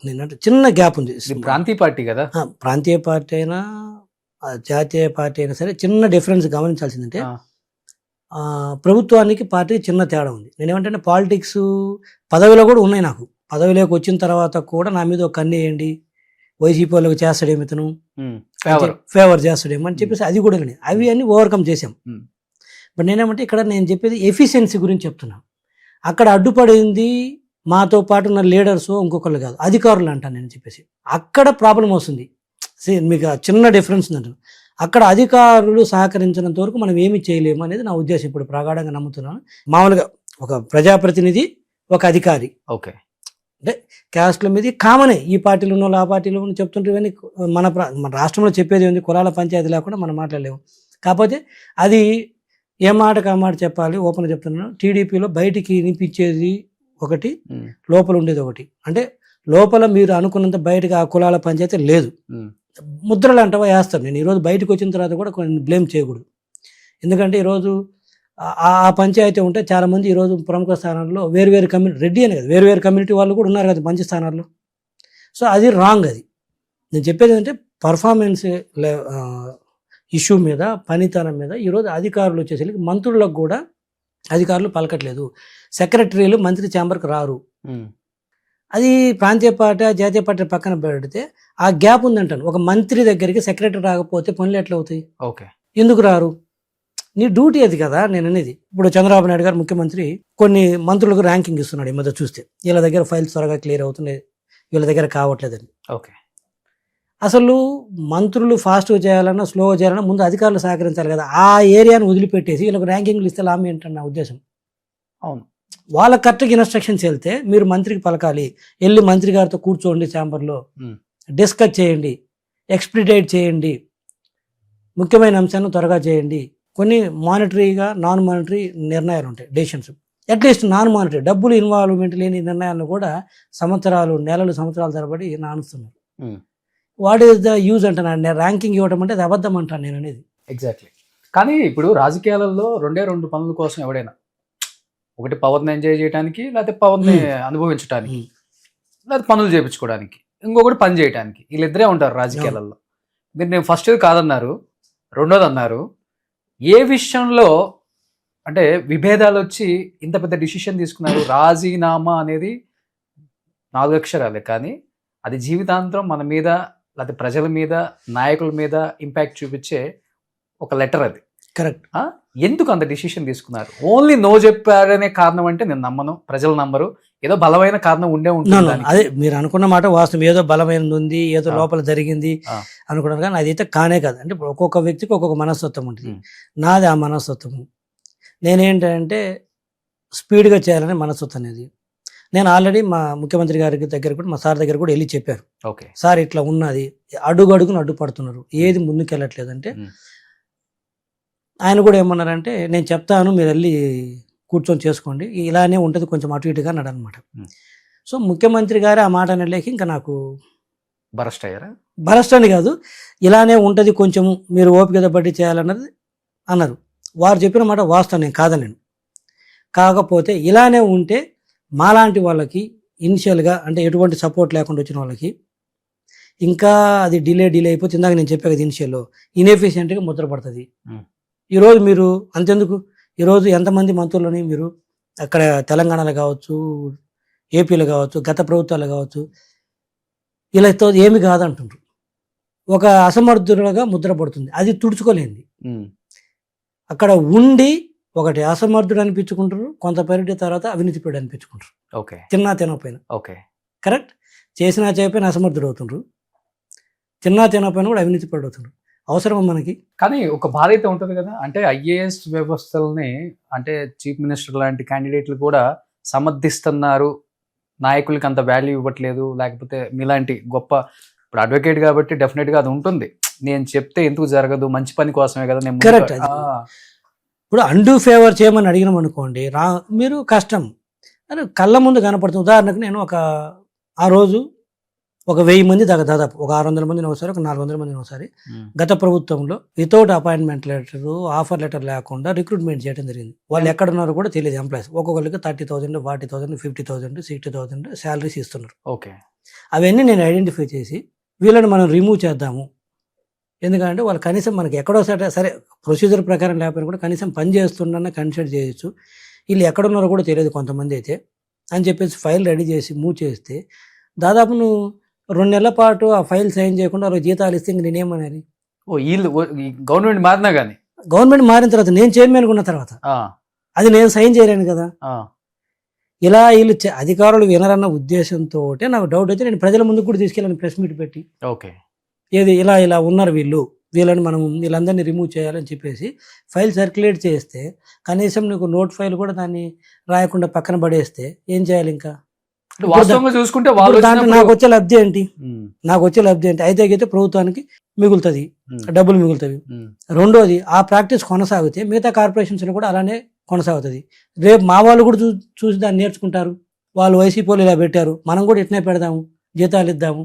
నేనంటే చిన్న గ్యాప్ ఉంది. ప్రాంతీయ పార్టీ కదా, ప్రాంతీయ పార్టీ అయినా జాతీయ పార్టీ అయినా సరే చిన్న డిఫరెన్స్ గమనించాల్సిందంటే ప్రభుత్వానికి పార్టీకి చిన్న తేడా ఉంది. నేనేమంటే పాలిటిక్స్ పదవిలో కూడా ఉన్నాయి, నాకు పదవిలోకి వచ్చిన తర్వాత కూడా నా మీద ఒక కన్ను వేయండి, వైసీపీ వాళ్ళకి చేస్తాడేమో ఇతను, ఫేవర్ చేస్తాడేమో అని చెప్పేసి అది కూడా లేదు. అవి అన్ని ఓవర్కమ్ చేసాం. బట్ నేనేమంటే ఇక్కడ నేను చెప్పేది ఎఫిషియన్సీ గురించి చెప్తున్నాను. అక్కడ అడ్డుపడింది మాతో పాటు ఉన్న లీడర్స్ ఇంకొకళ్ళు కాదు, అధికారులు అంటాను నేను చెప్పేసి. అక్కడ ప్రాబ్లం వస్తుంది. మీకు చిన్న డిఫరెన్స్ ఉందంట. అక్కడ అధికారులు సహకరించినంత వరకు మనం ఏమి చేయలేము అనేది నా ఉద్దేశం. ఇప్పుడు ప్రగాఢంగా నమ్ముతున్నాను. మామూలుగా ఒక ప్రజాప్రతినిధి, ఒక అధికారి, అంటే క్యాస్ట్ల మీద కామనే, ఈ పార్టీలు ఉన్న వాళ్ళు ఆ పార్టీలో ఉన్న చెప్తుంటే ఇవన్నీ మన రాష్ట్రంలో చెప్పేది ఉంది, కులాల పంచాయతీ లేకుండా మనం మాట్లాడలేము. కాకపోతే అది ఏ మాటకు ఆ మాట చెప్పాలి, ఓపెన్ చెప్తున్నాను. టీడీపీలో బయటికి వినిపించేది ఒకటి, ఉమ్, లోపల ఉండేది ఒకటి. అంటే లోపల మీరు అనుకున్నంత బయటకు ఆ కులాల పంచాయతీ లేదు. ఉమ్, ముద్రలు అంటవా వేస్తాను నేను. ఈరోజు బయటకు వచ్చిన తర్వాత కూడా కొన్ని బ్లేమ్ చేయకూడదు. ఎందుకంటే ఈరోజు ఆ పంచాయతీ ఉంటే చాలామంది ఈరోజు ప్రముఖ స్థానాల్లో వేరు కమ్యూనిటీ, రెడ్డి అని కదా, వేరు కమ్యూనిటీ వాళ్ళు కూడా ఉన్నారు కదా మంచి స్థానాల్లో. సో అది రాంగ్. అది నేను చెప్పేది ఏంటంటే పర్ఫార్మెన్స్ ఇష్యూ మీద, పనితనం మీద ఈరోజు అధికారులు వచ్చేసరికి మంత్రులకు కూడా అధికారులు పలకట్లేదు. సెక్రటరీలు మంత్రి ఛాంబర్కి రారు. ఉమ్, అది ప్రాంతీయ పార్టీ జాతీయ పార్టీ పక్కన పెడితే ఆ గ్యాప్ ఉందంటాను. ఒక మంత్రి దగ్గరికి సెక్రటరీ రాకపోతే పనులు ఎట్లా అవుతాయి? ఓకే. ఎందుకు రారు? నీ డ్యూటీ అది కదా నేను అనేది. ఇప్పుడు చంద్రబాబు నాయుడు గారు ముఖ్యమంత్రి కొన్ని మంత్రులకు ర్యాంకింగ్ ఇస్తున్నాడు ఈ మధ్య చూస్తే. వీళ్ళ దగ్గర ఫైల్స్ త్వరగా క్లియర్ అవుతున్నాయి, వీళ్ళ దగ్గర కావట్లేదని. ఓకే. అసలు మంత్రులు ఫాస్ట్గా చేయాలన్నా స్లోగా చేయాలన్నా ముందు అధికారులు సహకరించాలి కదా. ఆ ఏరియాను వదిలిపెట్టేసి వీళ్ళకి ర్యాంకింగ్లు ఇస్తే లాభం ఏంటన్న నా ఉద్దేశం. అవును. వాళ్ళ కరెక్ట్గా ఇన్స్ట్రక్షన్స్ వెళ్తే మీరు మంత్రికి పలకాలి, వెళ్ళి మంత్రి గారితో కూర్చోండి, ఛాంబర్లో డిస్కస్ చేయండి, ఎక్స్ప్లిటేట్ చేయండి, ముఖ్యమైన అంశాలను త్వరగా చేయండి. కొన్ని మానిటరీగా నాన్ మానిటరీ నిర్ణయాలు ఉంటాయి, డెసిషన్స్. అట్లీస్ట్ నాన్ మానిటరీ డబ్బులు ఇన్వాల్వ్మెంట్ లేని నిర్ణయాలను కూడా సంవత్సరాలు సంవత్సరాల తరబడి నానుస్తున్నారు. వాట్ ఈస్ ద యూజ్ అంటున్నాను నేను. ర్యాంకింగ్ ఇవ్వడం అంటే అది అబద్ధం అంటాను నేను అనేది. ఎగ్జాక్ట్లీ. కానీ ఇప్పుడు రాజకీయాలలో రెండు పనుల కోసం ఎవడైనా, ఒకటి పవర్ని ఎంజాయ్ చేయడానికి, లేకపోతే పవర్ని అనుభవించడానికి, లేకపోతే పనులు చేయించుకోవడానికి, ఇంకొకటి పని చేయడానికి. వీళ్ళిద్దరే ఉంటారు రాజకీయాలలో. మీరు నేను ఫస్ట్ కాదన్నారు, రెండోది అన్నారు. ఏ విషయంలో అంటే విభేదాలు వచ్చి ఇంత పెద్ద డిసిషన్ తీసుకున్నారు? రాజీనామా అనేది 4 అక్షరాలే, కానీ అది జీవితాంతం మన మీద, లేకపోతే ప్రజల మీద, నాయకుల మీద ఇంపాక్ట్ చూపించే ఒక లెటర్ అది. కరెక్ట్. ఎందుకు అంత డిసిషన్ తీసుకున్నారు? ఓన్లీ నో చెప్పారనే కారణం అంటే నేను నమ్మను, ప్రజలు నమ్మరు. ఏదో బలమైన కారణం ఉండే ఉంటుంది. అదే మీరు అనుకున్న మాట వాస్తవం. ఏదో బలమైనది ఉంది, ఏదో లోపల జరిగింది అనుకున్నాను, కానీ అదైతే కానే కాదు. అంటే ఒక్కొక్క వ్యక్తికి ఒక్కొక్క మనస్తత్వం ఉంటుంది. నాది ఆ మనస్తత్వము. నేనేంటంటే స్పీడ్గా చేయాలనే మనస్తత్వం అనేది. నేను ఆల్రెడీ మా ముఖ్యమంత్రి గారి దగ్గర కూడా, మా సార్ దగ్గర కూడా వెళ్ళి చెప్పారు. ఓకే సార్ ఇట్లా ఉన్నది, అడుగును అడ్డుపడుతున్నారు, ఏది ముందుకు వెళ్ళట్లేదంటే ఆయన కూడా ఏమన్నారంటే, నేను చెప్తాను మీరు వెళ్ళి కూర్చొని చేసుకోండి, ఇలానే ఉంటుంది, కొంచెం అటు ఇటుగా అన్నాడు అనమాట. సో ముఖ్యమంత్రి గారు ఆ మాట అనలేక ఇంకా నాకు బరస్ట్ అయ్యారా? బరస్ట్ అని కాదు, ఇలానే ఉంటుంది, కొంచెం మీరు ఓపిక బట్టి చేయాలన్నది అన్నారు. వారు చెప్పిన మాట వాస్తవం, నేను కాదలేను. కాకపోతే ఇలానే ఉంటే మాలాంటి వాళ్ళకి ఇనిషియల్గా అంటే ఎటువంటి సపోర్ట్ లేకుండా వచ్చిన వాళ్ళకి ఇంకా అది డిలే అయిపోతే, ఇందాక నేను చెప్పే కదా ఇనిషియల్లో ఇన్ఎఫిషియెంట్గా ముద్ర పడుతుంది. ఈరోజు మీరు అంతెందుకు, ఈరోజు ఎంతమంది మంత్రులని మీరు అక్కడ తెలంగాణలో కావచ్చు, ఏపీలో కావచ్చు, గత ప్రభుత్వాలు కావచ్చు, వీళ్ళతో ఏమి కాదంటుండ్రు. ఒక అసమర్థులుగా ముద్ర పడుతుంది, అది తుడుచుకోలేంది. అక్కడ ఉండి ఒకటి అసమర్థుడు అనిపించుకుంటారు, కొంత పరిధి తర్వాత అవినీతిపరుడు అనిపించుకుంటారు. ఓకే. తినకపోయినా. ఓకే. కరెక్ట్. చేసినా చేయకపోయినా అసమర్థుడు అవుతుండ్రు, తినకపోయినా కూడా అవినీతిపరుడు అవుతుండ్రు. అవసరమా మనకి? కానీ ఒక బాధ అయితే ఉంటుంది కదా. అంటే ఐఏఎస్ వ్యవస్థల్ని, అంటే చీఫ్ మినిస్టర్ లాంటి క్యాండిడేట్లు కూడా సమర్థిస్తున్నారు, నాయకులకి అంత వాల్యూ ఇవ్వట్లేదు, లేకపోతే మీలాంటి గొప్ప, ఇప్పుడు అడ్వకేట్ కాబట్టి డెఫినెట్గా అది ఉంటుంది. నేను చెప్తే ఎందుకు జరగదు, మంచి పని కోసమే కదా నేను. కరెక్ట్. ఇప్పుడు అండూ ఫేవర్ చేయమని అడిగినాం అనుకోండి, మీరు కష్టం అని కళ్ళ ముందు కనపడుతుంది. ఉదాహరణకు నేను ఆ రోజు ఒక 1000 మంది దాదాపు ఒక 600 మందిని ఒకసారి, ఒక 400 మందిని ఒకసారి గత ప్రభుత్వంలో without appointment letter, offer letter లేకుండా రిక్రూట్మెంట్ చేయడం జరిగింది. వాళ్ళు ఎక్కడున్నారో కూడా తెలియదు. ఎంప్లాయీస్ ఒక్కొక్కరికి 30,000, 40,000, 50,000, 60,000 శాలరీస్ ఇస్తున్నారు. ఓకే. అవన్నీ నేను ఐడెంటిఫై చేసి వీళ్ళని మనం రిమూవ్ చేద్దాము. ఎందుకంటే వాళ్ళు కనీసం మనకి ఎక్కడో సరే ప్రొసీజర్ ప్రకారం లేకపోయినా కూడా కనీసం పని చేస్తుండన్న కన్సిడర్ చేయొచ్చు, వీళ్ళు ఎక్కడున్నారో కూడా తెలియదు కొంతమంది అయితే అని చెప్పేసి ఫైల్ రెడీ చేసి మూవ్ చేస్తే, దాదాపు నువ్వు 2 నెలల పాటు ఆ ఫైల్ సైన్ చేయకుండా వాళ్ళు జీతాలు ఇస్తే ఇంక నేనేమనాలి? వీళ్ళు గవర్నమెంట్ మారినా కానీ, గవర్నమెంట్ మారిన తర్వాత నేను చైర్మన్ ఉన్న తర్వాత అది నేను సైన్ చేయలేను కదా. ఇలా వీళ్ళు అధికారులు వినరన్న ఉద్దేశంతో నాకు డౌట్ అయితే నేను ప్రజల ముందుకు కూడా తీసుకెళ్ళాను, ప్రెస్ మీట్ పెట్టి. ఓకే. ఏది ఇలా ఉన్నారు వీళ్ళని మనం వీళ్ళందరినీ రిమూవ్ చేయాలని చెప్పేసి ఫైల్ సర్క్యులేట్ చేస్తే, కనీసం నీకు నోట్ ఫైల్ కూడా దాన్ని రాయకుండా పక్కన పడేస్తే ఏం చేయాలి? ఇంకా చూసుకుంటే నాకు వచ్చే లబ్ధి ఏంటి? అయితే ప్రభుత్వానికి మిగులుతుంది, డబ్బులు మిగులుతుంది. రెండోది ఆ ప్రాక్టీస్ కొనసాగితే మిగతా కార్పొరేషన్స్లో కూడా అలానే కొనసాగుతుంది. రేపు మా వాళ్ళు కూడా చూసి దాన్ని నేర్చుకుంటారు. వాళ్ళు వైసీపీ వాళ్ళు ఇలా పెట్టారు, మనం కూడా ఇట్నే పెడదాము, జీతాలు ఇద్దాము,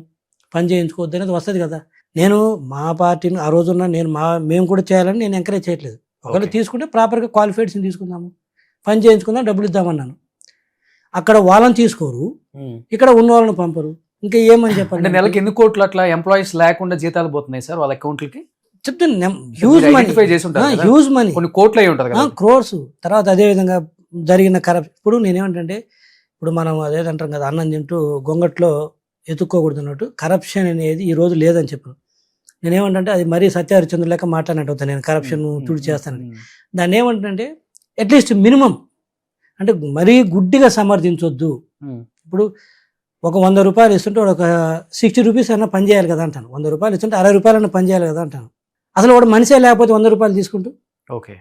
పని చేయించుకోవద్దు అనేది వస్తుంది కదా. నేను మా పార్టీని ఆ రోజున మేము కూడా చేయాలని నేను ఎంకరేజ్ చేయట్లేదు. ఒకవేళ తీసుకుంటే ప్రాపర్గా క్వాలిఫైడ్స్ని తీసుకుందాము, పని చేయించుకుందాం, డబ్బులు ఇద్దామన్నాను. అక్కడ వాళ్ళని తీసుకోరు, ఇక్కడ ఉన్న వాళ్ళని పంపరు. ఇంకా ఏమని చెప్పండి. నెలకి ఎన్ని కోట్లు అట్లా ఎంప్లాయీస్ లేకుండా జీతాలు పోతున్నాయి సార్ వాళ్ళ అకౌంట్లకి? చెప్తాను, హ్యూజ్ మనీ, కొన్ని కోట్లు అయి ఉంటుంది కదా, క్రోర్స్. తర్వాత అదే విధంగా జరిగిన కరప్షన్. ఇప్పుడు నేనేమంటే, ఇప్పుడు మనం అదేదంటాం కదా, అన్నం తింటూ గొంగట్లో ఎత్తుక్కోకూడదు అన్నట్టు కరప్షన్ అనేది ఈ రోజు లేదని చెప్పాను. నేనేమంటే అది మరీ సత్యహరిచంద్ర లెక్క మాట్లాడినట్టు అవుతాను నేను, కరప్షన్ తుడి చేస్తానని. దాన్ని ఏమంటే అట్లీస్ట్ మినిమం అంటే మరీ గుడ్డిగా సమర్థించొద్దు. ఇప్పుడు ఒక 100 రూపాయలు ఇస్తుంటే ఒక 60 రూపీస్ అయినా పని చేయాలి కదా అంటాను. 100 రూపాయలు ఇస్తుంటే 60 రూపాయలన్నా పని చేయాలి కదా అంటాను. అసలు వాడు మనిషే లేకపోతే 100 రూపాయలు తీసుకుంటూ, ఓకే,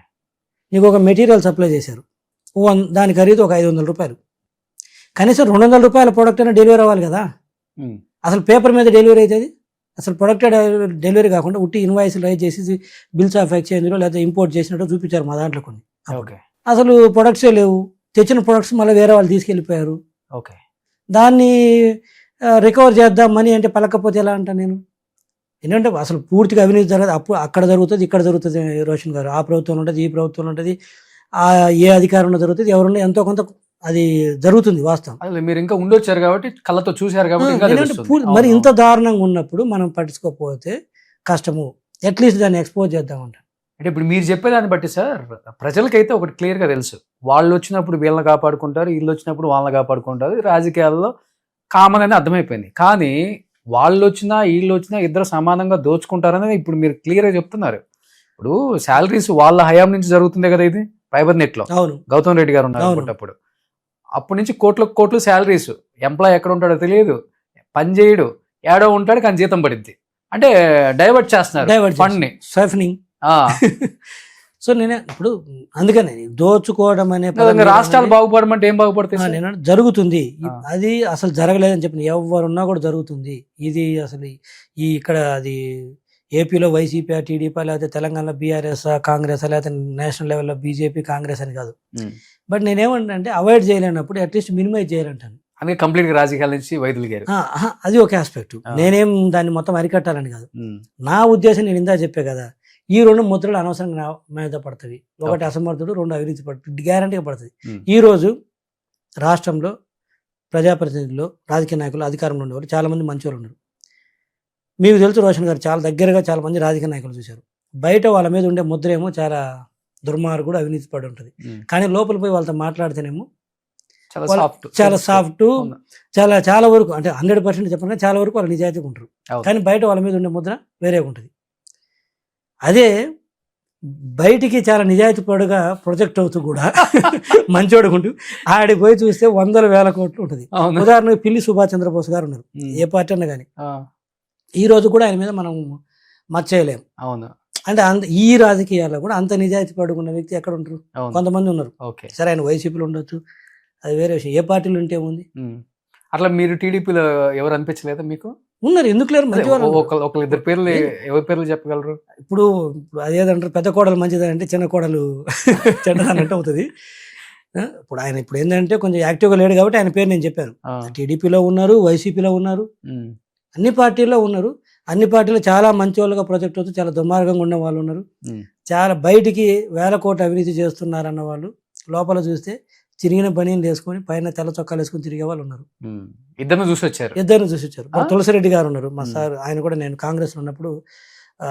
నీకు ఒక మెటీరియల్ సప్లై చేశారు, దాని ఖరీదు ఒక 500 రూపాయలు, కనీసం 200 రూపాయల ప్రోడక్ట్ అయినా డెలివరీ అవ్వాలి కదా. అసలు పేపర్ మీద డెలివరీ అవుతుంది, అసలు ప్రొడక్ట్ డెలివరీ కాకుండా ఉట్టి ఇన్వాయిస్లు రైజ్ చేసి బిల్స్ ఆఫ్ ఎక్స్చేంజ్లో లేదా ఇంపోర్ట్ చేసినట్టు చూపించారు మా దాంట్లో కొన్ని. అసలు ప్రొడక్ట్సే లేవు, తెచ్చిన ప్రొడక్ట్స్ మళ్ళీ వేరే వాళ్ళు తీసుకెళ్ళిపోయారు. ఓకే, దాన్ని రికవర్ చేద్దాం మనీ అంటే పలకపోతే ఎలా అంటాను నేను. ఎందుకంటే అసలు పూర్తిగా అవినీతి జరగదు. అప్పుడు అక్కడ జరుగుతుంది, ఇక్కడ జరుగుతుంది రోషన్ గారు. ఆ ప్రభుత్వం ఉంటుంది, ఈ ప్రభుత్వం ఉంటుంది, ఏ అధికారంలో జరుగుతుంది, ఎవరున్నా ఎంతో కొంత అది జరుగుతుంది వాస్తవం. మీరు ఇంకా ఉండొచ్చారు కాబట్టి, కళ్ళతో చూశారు కాబట్టి. మరి ఇంత దారుణంగా ఉన్నప్పుడు మనం పట్టించుకోకపోతే కష్టము. అట్లీస్ట్ దాన్ని ఎక్స్పోజ్ చేద్దామంట. అంటే ఇప్పుడు మీరు చెప్పేదాన్ని బట్టి సార్, ప్రజలకైతే ఒకటి క్లియర్గా తెలుసు, వాళ్ళు వచ్చినప్పుడు వీళ్ళని కాపాడుకుంటారు, వీళ్ళు వచ్చినప్పుడు వాళ్ళని కాపాడుకుంటారు, రాజకీయాల్లో కామన్ అని అర్థమైపోయింది. కానీ వాళ్ళు వచ్చినా వీళ్ళు వచ్చినా ఇద్దరు సమానంగా దోచుకుంటారనేది ఇప్పుడు మీరు క్లియర్గా చెప్తున్నారు. ఇప్పుడు శాలరీస్ వాళ్ళ హయాం నుంచి జరుగుతుంది కదా, ఇది ఫైబర్ నెట్ లో గౌతమ్ రెడ్డి గారు ఉన్నారు అప్పటి నుంచి కోట్లు శాలరీస్. ఎంప్లాయ్ ఎక్కడ ఉంటాడో తెలియదు, పని చేయడు, ఏడో ఉంటాడు కానీ జీతం పడింది. అంటే డైవర్ట్ చేస్తున్నారు ఫండ్ ని. సో నేనే ఇప్పుడు అందుకనే దోచుకోవడం అనే రాష్ట్రాలు బాగుపడమంటే ఏం బాగుపడతాయి నేను జరుగుతుంది. అది అసలు జరగలేదని చెప్పిన ఎవరున్నా కూడా జరుగుతుంది. ఇది అసలు ఇక్కడ అది ఏపీలో వైసీపీ, టీడీపీ, లేకపోతే తెలంగాణలో బీఆర్ఎస్, కాంగ్రెస్, లేకపోతే నేషనల్ లెవెల్లో బీజేపీ, కాంగ్రెస్ అని కాదు. బట్ నేనేమంటే అవాయిడ్ చేయలేనప్పుడు అట్లీస్ట్ మినిమైజ్ చేయాలంటాను. అందుకే కంప్లీట్ గా రాజకీయాల నుంచి వైదొలిగారు. అది ఒక ఆస్పెక్ట్. నేనేం దాన్ని మొత్తం అరికట్టాలని కాదు. నా ఉద్దేశం నేను ఇందా చెప్పే కదా, ఈ 2 ముద్రలు అనవసరంగా మీద పడుతుంది. ఒకటి అసమర్థుడు, 2 అవినీతి పడుతుంది, గ్యారంటీగా పడుతుంది. ఈ రోజు రాష్ట్రంలో ప్రజాప్రతినిధులు, రాజకీయ నాయకులు, అధికారంలో ఉండేవాళ్ళు చాలా మంది మంచివాళ్ళు ఉన్నారు. మీకు తెలుసు, రోషన్ గారు చాలా దగ్గరగా చాలా మంది రాజకీయ నాయకులు చూశారు. బయట వాళ్ళ మీద ఉండే ముద్ర ఏమో చాలా దుర్మార్గుడు, అవినీతి పడి ఉంటుంది. కానీ లోపల పోయి వాళ్ళతో మాట్లాడితేనేమో చాలా సాఫ్ట్, చాలా వరకు అంటే 100% చెప్పినా చాలా వరకు వాళ్ళు నిజాయితీగా ఉంటారు. కానీ బయట వాళ్ళ మీద ఉండే ముద్ర వేరేగా ఉంటుంది. అదే బయటికి చాలా నిజాయితీ పడుగా ప్రొజెక్ట్ అవుతూ కూడా మంచోడుకుంటూ ఆడికి పోయి చూస్తే 100,000 కోట్లు ఉంటుంది. ఉదాహరణకు పిల్లి సుభాష్ చంద్రబోస్ గారు ఉన్నారు, ఏ పార్టీ అన్నా కానీ. ఈ రోజు కూడా ఆయన మీద మనం మర్చేయలేము. అంటే ఈ రాజకీయాల్లో కూడా అంత నిజాయితీ పడుకున్న వ్యక్తి ఎక్కడ ఉంటారు? కొంతమంది ఉన్నారు. సరే, ఆయన వైసీపీలో ఉండొచ్చు, అది వేరే విషయం. ఏ పార్టీలు ఉంటే ఏముంది. అట్లా మీరు టీడీపీలో ఎవరు అనిపించలేదా మీకు? ఉన్నారు, ఎందుకు లేరు? ఇద్దరు పేర్లు, ఎవరి పేర్లు చెప్పగలరు? ఇప్పుడు అదేదంటారు, పెద్ద కోడలు మంచిదంటే చిన్న కోడలు చెడ్డదన్నట్టు అవుతుంది. ఇప్పుడు ఆయన ఇప్పుడు ఏంటంటే కొంచెం యాక్టివ్గా లేడు కాబట్టి ఆయన పేరు నేను చెప్పాను. టీడీపీలో ఉన్నారు, వైసీపీలో ఉన్నారు, అన్ని పార్టీల్లో ఉన్నారు. అన్ని పార్టీలు చాలా మంచి వాళ్ళుగా ప్రొజెక్ట్ అవుతూ చాలా దుర్మార్గంగా ఉన్న వాళ్ళు ఉన్నారు. చాలా బయటికి 1,000 కోట్ల అవినీతి చేస్తున్నారన్న వాళ్ళు లోపల చూస్తే చిరిగిన బనీలు వేసుకొని పైన తెల్ల చొక్కాలు వేసుకొని తిరిగే వాళ్ళు ఉన్నారు. ఇద్దరిని చూసి వచ్చారు. తులసిరెడ్డి గారు ఉన్నారు, మా సార్. ఆయన కూడా నేను కాంగ్రెస్లో ఉన్నప్పుడు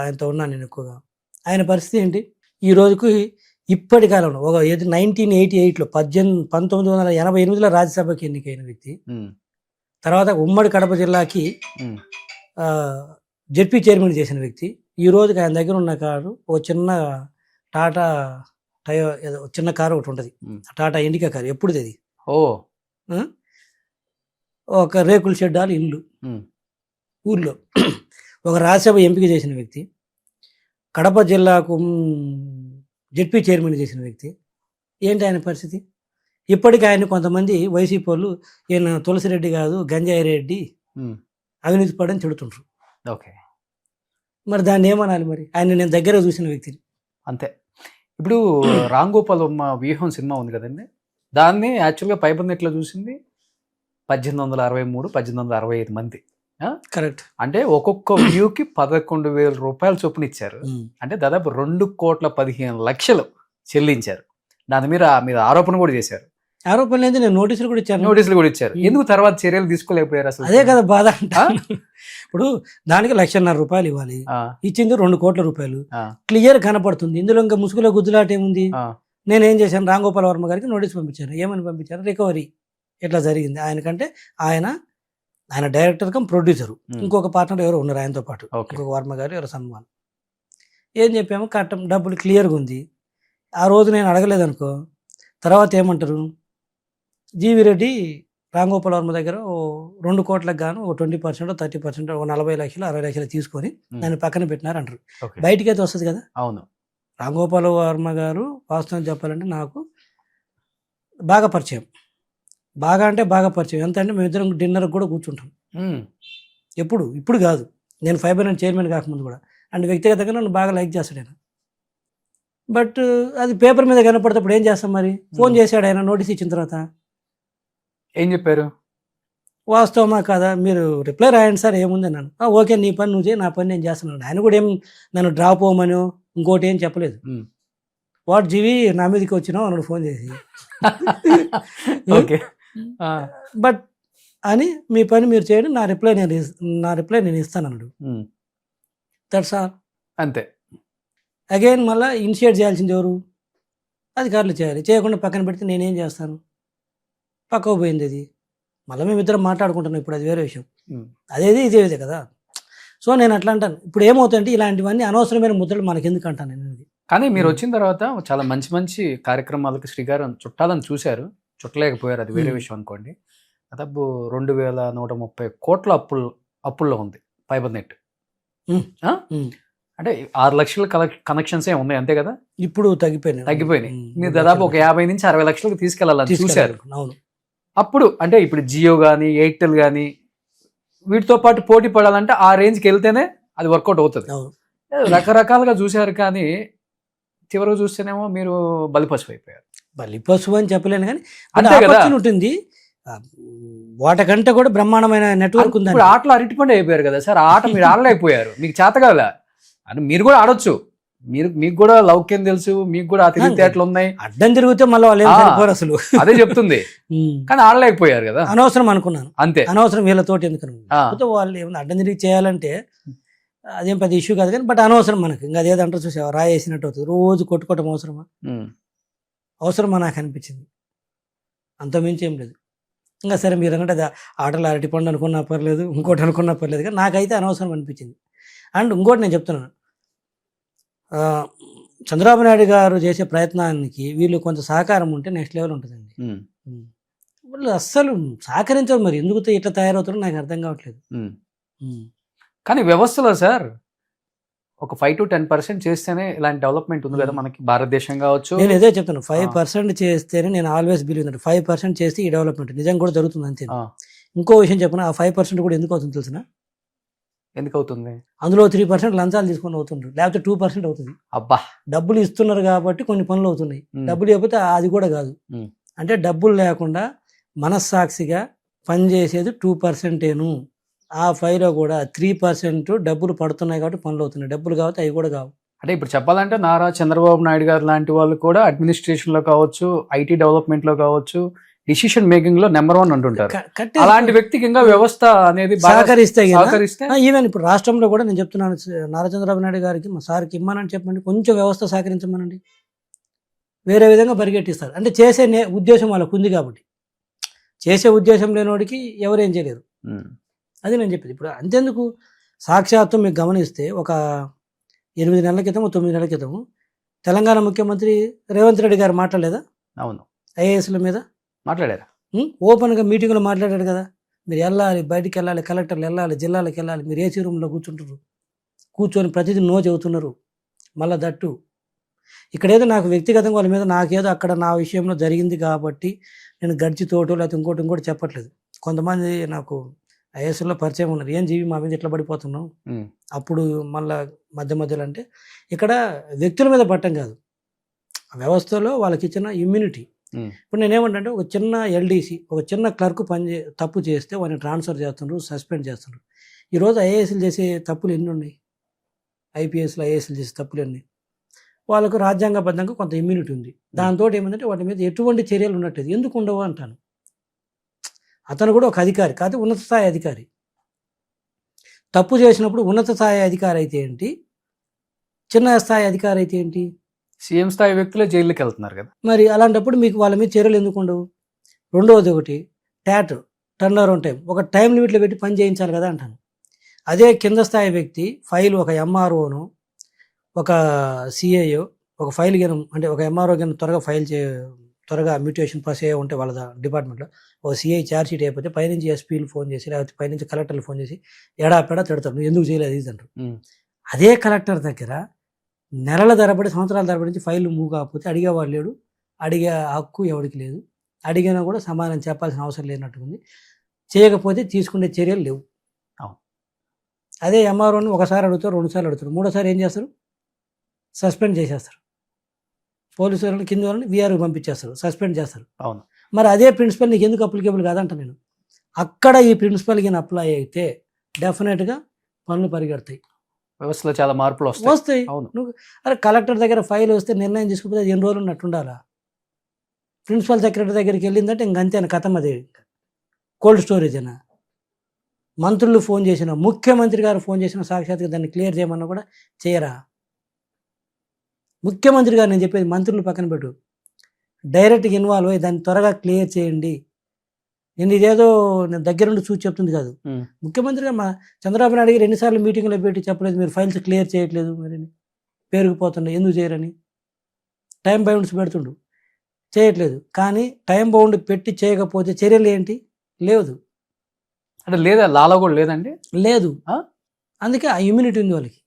ఆయనతో ఉన్నాను నేను ఎక్కువగా. ఆయన పరిస్థితి ఏంటి ఈ రోజుకు? ఇప్పటి కాలంలో 1988లో 1988లో రాజ్యసభకి ఎన్నికైన వ్యక్తి, తర్వాత ఉమ్మడి కడప జిల్లాకి జెడ్పీ చైర్మన్ చేసిన వ్యక్తి. ఈ రోజుకి ఆయన దగ్గర ఉన్న కారు ఓ చిన్న టాటా ఏదో చిన్న కారు ఒకటి ఉంటుంది, టాటా ఇండికా కారు. ఎప్పుడుది అది? ఒక రేకుల షెడ్డాలు ఇల్లు ఊర్లో. ఒక రాజ్యసభ ఎంపిక చేసిన వ్యక్తి, కడప జిల్లాకు జెడ్పీ చైర్మన్ చేసిన వ్యక్తి. ఏంటి ఆయన పరిస్థితి? ఇప్పటికీ ఆయన కొంతమంది వైసీపీ వాళ్ళు ఈయన తులసిరెడ్డి కాదు గంజాయి రెడ్డి, అవినీతి పడని తిడుతుంటారు. మరి దాన్ని ఏమనాలి మరి? ఆయన నేను దగ్గర చూసిన వ్యక్తిని. అంతే. ఇప్పుడు రామ్ గోపాల్ వర్మ వ్యూహం సినిమా ఉంది కదండి, దాన్ని యాక్చువల్గా పైబందెట్లో చూసింది 1863, 1865 మంది. కరెక్ట్. అంటే ఒక్కొక్క వ్యూకి 11,000 రూపాయల చొప్పున ఇచ్చారు. అంటే దాదాపు 2,15,00,000 చెల్లించారు. దాని మీద ఆరోపణ కూడా చేశారు. ఆరోపణ లేదు, నేను నోటీసులు కూడా ఇచ్చాను. నోటీసులు కూడా ఇచ్చారు. ఎందుకు తర్వాత చర్యలు తీసుకోలేకపోయారు అసలు? అదే కదా బాధ అంట. ఇప్పుడు దానికి 1,50,000 రూపాయలు ఇవ్వాలి, ఇచ్చింది 2 కోట్ల రూపాయలు. క్లియర్ కనపడుతుంది. ఇందులో ఇంకా ముసుగులో గుద్దులాట ఏముంది? నేనేం చేశాను, రామ్ గోపాల్ వర్మ గారికి నోటీస్ పంపించాను. ఏమని పంపించారు? రికవరీ ఎట్లా జరిగింది. ఆయనకంటే ఆయన డైరెక్టర్ కమ్ ప్రొడ్యూసరు, ఇంకొక పార్ట్నర్ ఎవరో ఉన్నారు ఆయనతో పాటు, ఇంకొక వర్మ గారు ఎవరో సన్మాన్. ఏం చెప్పాము, కట్టం డబ్బులు క్లియర్గా ఉంది. ఆ రోజు నేను అడగలేదనుకో, తర్వాత ఏమంటారు, జీవి రెడ్డి రామ్ గోపాల్ వర్మ దగ్గర 2 కోట్లకు గాను 20%, 30%, 40 లక్షలు 60 లక్షలు తీసుకొని దాన్ని పక్కన పెట్టినారు అంటారు. బయటికి అయితే వస్తుంది కదా. అవును. రామ్ గోపాల్ వర్మ గారు వాస్తవం చెప్పాలంటే నాకు బాగా పరిచయం. బాగా అంటే బాగా పరిచయం. ఎంత అంటే మేమిద్దరం డిన్నర్కి కూడా కూర్చుంటాం. ఇప్పుడు కాదు, నేను ఫైబర్ అండ్ చైర్మన్ కాకముందు కూడా. అండ్ వ్యక్తిగతంగా నన్ను బాగా లైక్ చేస్తాడు ఆయన. బట్ అది పేపర్ మీద కనపడేటప్పుడు ఏం చేస్తాం మరి? ఫోన్ చేశాడు ఆయన నోటీస్ ఇచ్చిన తర్వాత. ఏం చెప్పారు? వాస్తవమా కాదా మీరు రిప్లై రాయండి సార్, ఏముంది అన్నాను. ఓకే, నీ పని నువ్వు చేయి, నా పని నేను చేస్తున్నాను. ఆయన కూడా ఏం నన్ను డ్రాప్ అవ్వమని ఇంకోటి ఏం చెప్పలేదు. వాట్ జీవి నా మీదకి వచ్చినావు అన్నాడు ఫోన్ చేసి. ఓకే. బట్ అని మీ పని మీరు చేయండి, నా రిప్లై నేను ఇస్తాను అన్నాడు. That's all. అంతే. అగైన్ మళ్ళీ ఇనిషియేట్ చేయాల్సింది ఎవరు? అధికారులు చేయాలి. చేయకుండా పక్కన పెడితే నేనేం చేస్తాను? పక్కకు పోయింది అది. మళ్ళీ మేమిద్దరం మాట్లాడుకుంటున్నాం, ఇప్పుడు అది వేరే విషయం. అదేది ఇదే కదా. సో నేను అట్లా అంటాను. ఇప్పుడు ఏమవుతుందంటే ఇలాంటివన్నీ అనవసరమైన ముద్రలు మనకి ఎందుకు అంటాను నేను. కానీ మీరు వచ్చిన తర్వాత చాలా మంచి మంచి కార్యక్రమాలకు శ్రీకారం చుట్టాలని చూశారు, చుట్టలేకపోయారు, అది వేరే విషయం అనుకోండి. దాదాపు 2,130 కోట్ల అప్పుల్లో ఉంది ఫైబర్ నెట్. అంటే 6 లక్షల కనెక్షన్సే ఉన్నాయి అంతే కదా. ఇప్పుడు తగ్గిపోయినాయి. మీరు దాదాపు ఒక 50 నుంచి 60 లక్షలకు తీసుకెళ్లాలని చూశారు. అవును. అప్పుడు అంటే ఇప్పుడు జియో కానీ ఎయిర్టెల్ కానీ వీటితో పాటు పోటీ పడాలంటే ఆ రేంజ్కి వెళ్తేనే అది వర్కౌట్ అవుతుంది. రకరకాలుగా చూశారు, కానీ చివరికి చూస్తేనేమో మీరు బలిపశువు అయిపోయారు. బలిపశువు అని చెప్పలేను, కానీ అంటే ఉంటుంది. వాటికంటే కూడా బ్రహ్మాండమైన నెట్వర్క్ ఉంది. ఇప్పుడు ఆటలో అరటిపండు అయిపోయారు కదా సార్. ఆ ఆట మీరు ఆడలేకపోయారు, మీకు చేత కదా అని. మీరు కూడా ఆడొచ్చు, మీకు కూడా లౌక్యం తెలుసు, మీకు కూడా ఆ తెలివితేటలు ఉన్నాయి. అడ్డం తిరిగితే మళ్ళీ వాళ్ళు అసలు అదే చెప్తుంది. కానీ ఆడలేకపోయారు కదా. అనవసరం అనుకున్నాను అంతే. అనవసరం వీళ్ళతోటి ఎందుకు వాళ్ళు ఏమన్నా అడ్డం తిరిగి చేయాలంటే అదేం పెద్ద ఇష్యూ కాదు, కానీ బట్ అనవసరం మనకి. ఇంకా అదేదంటారు చూసావా, రాయేసినట్టు అవుతుంది. రోజు కొట్టుకోవటం అవసరమా నాకు అనిపించింది. అంత మించి ఏం లేదు. ఇంకా సరే మీరు అన్నట్టు అది ఆటలు అరటిపండు అనుకున్నా పర్లేదు, ఇంకోటి అనుకున్నా పర్లేదు, కానీ నాకైతే అనవసరం అనిపించింది. అండ్ ఇంకోటి నేను చెప్తున్నాను, చంద్రబాబు నాయుడు గారు చేసే ప్రయత్నానికి వీళ్ళు కొంత సహకారం ఉంటే నెక్స్ట్ లెవెల్ ఉంటుందండి. వాళ్ళు అస్సలు సహకరించరు, మరి ఎందుకు ఇట్లా తయారవుతారో నాకు అర్థం కావట్లేదు. కానీ వ్యవస్థలో సార్ ఒక 5 to 10% చేస్తేనే ఇలాంటి డెవలప్మెంట్ ఉంది కదా మనకి, భారతదేశం కావచ్చు. నేను ఇదే చెప్తాను, 5% చేస్తేనే. నేను ఆల్వేస్ బిలీవ్ దట్ 5% చేస్తే ఈ డెవలప్మెంట్ నిజంగా కూడా జరుగుతుంది అంతే. ఇంకో విషయం చెప్పిన, ఆ 5% కూడా ఎందుకు అవుతుంది తెలిసిన? ఎందుకు అవుతుంది? అందులో 3% లంచాలు తీసుకొని అవుతుండ్రు, లేకపోతే 2% అవుతుంది. అబ్బా, డబ్బులు ఇస్తున్నారు కాబట్టి కొన్ని పనులు అవుతున్నాయి. డబ్బులు లేకపోతే అది కూడా కాదు. అంటే డబ్బులు లేకుండా మనస్సాక్షిగా పనిచేసేది 2%. ఆ 5లో కూడా 3% డబ్బులు పడుతున్నాయి కాబట్టి పనులు అవుతున్నాయి. డబ్బులు కాబట్టి అవి కూడా కావు. అంటే ఇప్పుడు చెప్పాలంటే నారా చంద్రబాబు నాయుడు గారు లాంటి వాళ్ళు కూడా అడ్మినిస్ట్రేషన్ లో కావచ్చు, ఐటీ డెవలప్మెంట్ లో కావచ్చు, డిసిషన్ మేకింగ్ లో నెంబర్ 1 అంటుంటారు. అలాంటి వ్యక్తికి ఇంకా వ్యవస్థ అనేది సహకరిస్తే ఈవెన్ ఇప్పుడు రాష్ట్రంలో కూడా నేను చెప్తున్నాను, నారా చంద్రబాబు నాయుడు గారికి మా సార్కి ఇమ్మనని చెప్పండి, కొంచెం వ్యవస్థ సహకరించమనండి. వేరే విధంగా పరిగెట్టిస్తారు. అంటే చేసే ఉద్దేశం వాళ్ళకు ఉంది కాబట్టి. చేసే ఉద్దేశం లేనివాడికి ఎవరేం చేయలేరు. అది నేను చెప్పేది. ఇప్పుడు అంతేందుకు, సాక్షాత్తు మీకు గమనిస్తే ఒక 8 నెలల క్రితం 9 నెలల క్రితం తెలంగాణ ముఖ్యమంత్రి రేవంత్ రెడ్డి గారు మాట్లాడలేదా? అవును, ఐఏఎస్ల మీద మాట్లాడారు. ఓపెన్గా మీటింగ్లో మాట్లాడారు కదా. మీరు వెళ్ళాలి, బయటికి వెళ్ళాలి, కలెక్టర్లు వెళ్ళాలి, జిల్లాలకు వెళ్ళాలి, మీరు ఏసీ రూమ్లో కూర్చొని ప్రతిదీ నో చెబుతున్నారు. మళ్ళీ దట్టు ఇక్కడేదో నాకు వ్యక్తిగతంగా వాళ్ళ మీద నాకేదో అక్కడ నా విషయంలో జరిగింది కాబట్టి నేను గడిచితోటో లేకపోతే ఇంకోటి చెప్పట్లేదు. కొంతమంది నాకు ఐఏఎస్లో పరిచయం ఉన్నారు, ఏం జీవి మా మీద ఎట్లా పడిపోతున్నావు. ఉమ్, అప్పుడు మళ్ళా మధ్యలో అంటే ఇక్కడ వ్యక్తుల మీద పట్టం కాదు, ఆ వ్యవస్థలో వాళ్ళకి ఇచ్చిన ఇమ్యూనిటీ. ఉమ్, ఇప్పుడు నేనేమంటే ఒక చిన్న ఎల్డీసీ, ఒక చిన్న క్లర్క్ తప్పు చేస్తే వాడిని ట్రాన్స్ఫర్ చేస్తున్నారు, సస్పెండ్ చేస్తున్నారు. ఈరోజు ఐఏఎస్లు చేసే తప్పులు ఎన్ని ఉన్నాయి, ఐపీఎస్లు ఐఏఎస్లు చేసే తప్పులు ఎన్ని. వాళ్ళకు రాజ్యాంగబద్ధంగా కొంత ఇమ్యూనిటీ ఉంది. దాంతో ఏమంటే వాటి మీద ఎటువంటి చర్యలు ఉన్నట్టు ఎందుకు ఉండవు అంటాను. అతను కూడా ఒక అధికారి కాదు, ఉన్నత స్థాయి అధికారి. తప్పు చేసినప్పుడు ఉన్నత స్థాయి అధికారి అయితే ఏంటి, చిన్న స్థాయి అధికారి అయితే ఏంటి? సీఎం స్థాయి వ్యక్తులే జైలుకి వెళ్తున్నారు కదా. మరి అలాంటప్పుడు మీకు వాళ్ళ మీద చర్యలు ఎందుకు ఉండవు? రెండవది ఒకటి టర్న్ అరౌండ్ టైం, ఒక టైం లిమిట్లో పెట్టి పని చేయించాలి కదా అంటాను. అదే కింద స్థాయి వ్యక్తి ఫైల్, ఒక ఎంఆర్ఓను, ఒక సిఐఓ ఒక ఫైల్ గినం అంటే ఒక ఎంఆర్ఓ గినం త్వరగా మ్యూటేషన్ ప్రాసెస్ ఏ ఉంటే వాళ్ళ డిపార్ట్మెంట్లో ఒక సిఐ ఛార్జ్ షీట్ అయిపోతే పైనుంచి ఎస్పీలు ఫోన్ చేసి లేకపోతే పైనుంచి కలెక్టర్లు ఫోన్ చేసి ఎడాపెడా తిడతారు, నువ్వు ఎందుకు చేయలేదు ఇది అంటారు. అదే కలెక్టర్ దగ్గర నెలల తరబడి సంవత్సరాల తరబడి నుంచి ఫైల్ మూవ్ కాకపోతే అడిగేవాడు లేడు, అడిగే హక్కు ఎవరికి లేదు, అడిగినా కూడా సమాధానం చెప్పాల్సిన అవసరం లేనట్టుంది. చేయకపోతే తీసుకునే చర్యలు లేవు. అదే ఎంఆర్ఓని ఒకసారి అడుగుతారు, రెండుసార్లు అడుగుతారు, మూడోసారి ఏం చేస్తారు? సస్పెండ్ చేసేస్తారు. పోలీసు వాళ్ళని కింద వాళ్ళని వీఆర్కి పంపించేస్తారు, సస్పెండ్ చేస్తారు. అవును. మరి అదే ప్రిన్సిపల్ నీకు ఎందుకు అప్లికేబుల్ కాదంట నేను. అక్కడ ఈ ప్రిన్సిపల్ కింద అప్లై అయితే డెఫినెట్గా పనులు పరిగెడతాయి, వ్యవస్థలో చాలా మార్పులు వస్తాయి. అవును. నువ్వు అరే కలెక్టర్ దగ్గర ఫైల్ వస్తే నిర్ణయం తీసుకుపోతే అది ఎన్ని రోజులు ఉన్నట్టు ఉండాలా? ప్రిన్సిపల్ సెక్రటరీ దగ్గరికి వెళ్ళిందంటే ఇంకంతేనా కథం, అది కోల్డ్ స్టోరేజ్ అయినా. మంత్రులు ఫోన్ చేసిన, ముఖ్యమంత్రి గారు ఫోన్ చేసిన సాక్షాత్గా దాన్ని క్లియర్ చేయమన్నా కూడా చేయరా? ముఖ్యమంత్రి గారు, నేను చెప్పేది మంత్రులు పక్కన పెట్టు, డైరెక్ట్గా ఇన్వాల్వ్ అయ్యి దాన్ని త్వరగా క్లియర్ చేయండి. నేను ఇదేదో నేను దగ్గరుండి చూసి చెప్తుంది కాదు. ముఖ్యమంత్రిగా మా చంద్రబాబు నాయుడు గారు ఎన్నిసార్లు మీటింగ్లో పెట్టి చెప్పలేదు మీరు ఫైల్స్ క్లియర్ చేయట్లేదు, మరి పేరుకుపోతుండే ఎందుకు చేయరని. టైం బౌండ్స్ పెడుతుండు, చేయట్లేదు. కానీ టైం బౌండ్ పెట్టి చేయకపోతే చర్యలు ఏంటి? లేదు అంటే లేదా లాలో కూడా లేదండి, లేదు. అందుకే ఆ ఇమ్యూనిటీ ఉంది వాళ్ళకి.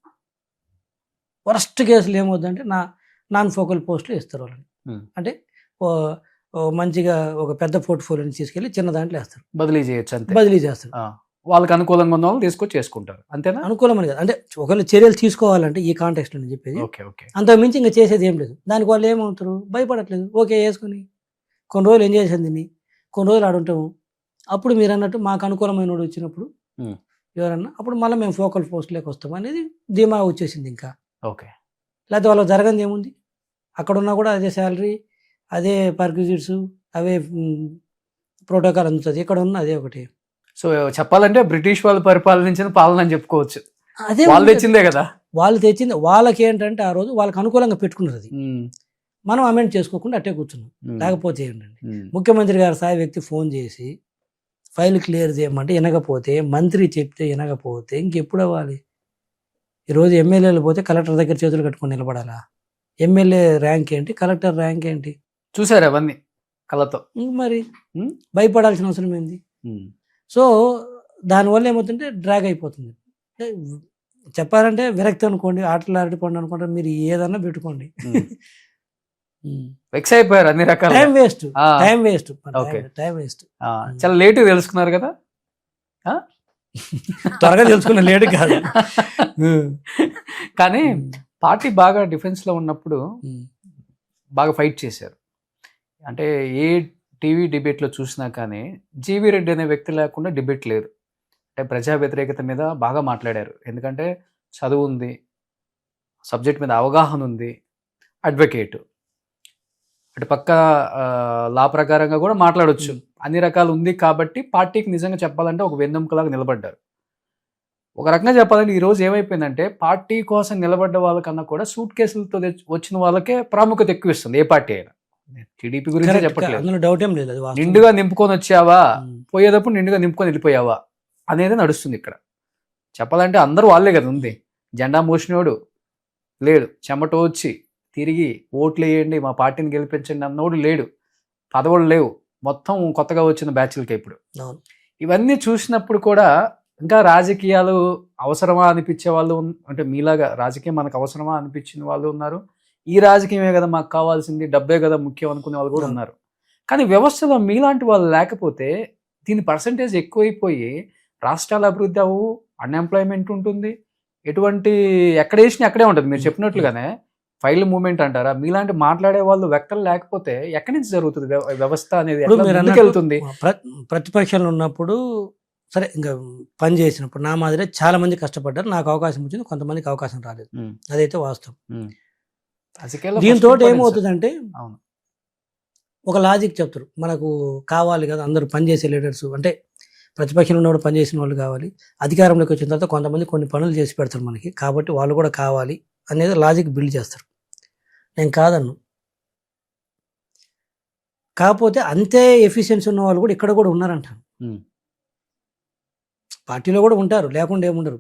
వరస్ట్ కేసులు ఏమవుతుందంటే నాన్ ఫోకల్ పోస్టులు ఇస్తారు వాళ్ళని. అంటే మంచిగా ఒక పెద్ద పోర్ట్ఫోలియోని తీసుకెళ్ళి చిన్న దాంట్లో వేస్తారు, బదిలీ చేయొచ్చు, అంతే. బదిలీ చేస్తారు. వాళ్ళకి అనుకూలంగా ఉన్న వాళ్ళు తీసుకొచ్చి చేసుకుంటారు, అంతేనా? అనుకూలమని కాదు, అంటే ఒకవేళ చర్యలు తీసుకోవాలంటే ఈ కాంటెక్స్ట్ అని చెప్పేది. అంతకు మించి ఇంకా చేసేది ఏం లేదు. దానికి వాళ్ళు ఏమవుతారు? భయపడట్లేదు. ఓకే వేసుకొని కొన్ని రోజులు ఎంజాయ్ చేసింది దీన్ని, కొన్ని రోజులు ఆడుంటాము. అప్పుడు మీరు అన్నట్టు మాకు అనుకూలమైన వాడు వచ్చినప్పుడు ఎవరన్నా అప్పుడు మళ్ళీ మేము ఫోకల్ పోస్ట్లోకి వస్తాం అనేది ధీమా వచ్చేసింది. ఇంకా ఓకే. లేకపోతే వాళ్ళకి జరగంది ఏముంది? అక్కడ ఉన్నా కూడా అదే శాలరీ, అదే పర్క్విజిట్స్, అవే ప్రోటోకాల్ అందుతుంది. ఇక్కడ ఉన్న అదే ఒకటి. సో చెప్పాలంటే బ్రిటిష్ వాళ్ళు పరిపాలించిన పాలన అని చెప్పుకోవచ్చు. అదే వాళ్ళు తెచ్చిందే కదా, వాళ్ళు తెచ్చింది. వాళ్ళకి ఏంటంటే ఆ రోజు వాళ్ళకి అనుకూలంగా పెట్టుకున్నారు, అది మనం అమెండ్ చేసుకోకుండా అట్టే కూర్చున్నాం. లేకపోతే ఏంటంటే ముఖ్యమంత్రి గారి స్థాయి వ్యక్తి ఫోన్ చేసి ఫైల్ క్లియర్ చేయమంటే వినకపోతే, మంత్రి చెప్తే వినకపోతే ఇంకెప్పుడు అవ్వాలి? ఈరోజు ఎమ్మెల్యేలు పోతే కలెక్టర్ దగ్గర చేతులు కట్టుకొని నిలబడాలా? ఎమ్మెల్యే ర్యాంక్ ఏంటి, కలెక్టర్ ర్యాంక్ ఏంటి? చూసారు అవన్నీ కళ్ళతో. మరి భయపడాల్సిన అవసరం ఏంది? సో దానివల్ల ఏమవుతుంటే డ్రాగ్ అయిపోతుంది. చెప్పాలంటే విరక్తి అనుకోండి, ఆటలు ఆడిపోండి అనుకుంటే మీరు ఏదన్నా పెట్టుకోండి. వెక్స్ అయిపోయారు అన్ని రకాల. Time waste. చాలా లేట్ తెలుసుకున్నారు కదా. త్వరగా తెలుసుకున్న లేట్ కాదు. కానీ పార్టీ బాగా డిఫెన్స్ లో ఉన్నప్పుడు బాగా ఫైట్ చేశారు. అంటే ఏ టీవీ డిబేట్ లో చూసినా కానీ జీవీ రెడ్డి అనే వ్యక్తి లేకుండా డిబేట్ లేదు. అంటే ప్రజా వ్యతిరేకత మీద బాగా మాట్లాడారు. ఎందుకంటే చదువు ఉంది, సబ్జెక్ట్ మీద అవగాహన ఉంది, అడ్వకేట్, అటు పక్క లా ప్రకారంగా కూడా మాట్లాడవచ్చు, అన్ని రకాలు ఉంది. కాబట్టి పార్టీకి నిజంగా చెప్పాలంటే ఒక వెన్నెముకలాగా నిలబడ్డారు. ఒక రకంగా చెప్పాలంటే ఈరోజు ఏమైపోయిందంటే పార్టీ కోసం నిలబడ్డ వాళ్ళకన్నా కూడా సూట్ కేసులతో వచ్చిన వాళ్ళకే ప్రాముఖ్యత ఎక్కువ ఇస్తుంది ఏ పార్టీ అయినా. టీడీపీ గురించి చెప్పట్లేదు. నిండుగా నింపుకొని వచ్చావా, పోయేటప్పుడు నిండుగా నింపుకొని వెళ్ళిపోయావా అనేది నడుస్తుంది ఇక్కడ. చెప్పాలంటే అందరూ వాళ్ళే కదా ఉంది. జెండా మోసినోడు లేడు, చెమట వచ్చి తిరిగి ఓట్లు వేయండి మా పార్టీని గెలిపించండి అన్నోడు లేడు, పదవులు లేవు, మొత్తం కొత్తగా వచ్చిన బ్యాచ్లకి ఇప్పుడు. ఇవన్నీ చూసినప్పుడు కూడా ఇంకా రాజకీయాలు అవసరమా అనిపించే వాళ్ళు, అంటే మీలాగా రాజకీయం మనకు అవసరమా అనిపించిన వాళ్ళు ఉన్నారు. ఈ రాజకీయమే కదా మాకు కావాల్సింది, డబ్బే కదా ముఖ్యం అనుకునే వాళ్ళు కూడా ఉన్నారు. కానీ వ్యవస్థలో మీలాంటి వాళ్ళు లేకపోతే దీని పర్సంటేజ్ ఎక్కువైపోయి రాష్ట్రాల అభివృద్ధి అవ్వవు, అన్ఎంప్లాయ్మెంట్ ఉంటుంది, ఎటువంటి ఎక్కడ వేసినా అక్కడే ఉంటుంది. మీరు చెప్పినట్లుగానే ఫైల్ మూవ్మెంట్ అంటారా, మీలాంటి మాట్లాడే వాళ్ళు వ్యక్తులు లేకపోతే ఎక్కడి నుంచి జరుగుతుంది వ్యవస్థ అనేది, ఇప్పుడు ఎట్లా మీరు ముందుకు అన్నట్టు వెళ్తుంది? ప్రతిపక్షంలో ఉన్నప్పుడు సరే ఇంకా పని చేసినప్పుడు నా మాదిరే చాలా మంది కష్టపడ్డారు, నాకు అవకాశం వచ్చింది, కొంతమందికి అవకాశం రాలేదు, ఉమ్, అదైతే వాస్తవం. ఉమ్. రాజకీయాల్లో దీంతో first importance. ఏమవుతుందంటే అవును. ఒక లాజిక్ చెప్తారు, మనకు కావాలి కదా అందరూ పనిచేసే లీడర్స్, అంటే ప్రతిపక్షంలో ఉన్నవాడు పనిచేసిన వాళ్ళు కావాలి, అధికారంలోకి వచ్చిన తర్వాత కొంతమంది కొన్ని పనులు చేసి పెడతారు మనకి, కాబట్టి వాళ్ళు కూడా కావాలి అనేది లాజిక్ బిల్డ్ చేస్తారు. నేను కాదన్ను, కాకపోతే అంతే ఎఫిషియన్సీ ఉన్న వాళ్ళు కూడా ఇక్కడ కూడా ఉన్నారంటాను. ఉమ్, పార్టీలో కూడా ఉంటారు, లేకుండా ఏముండరు.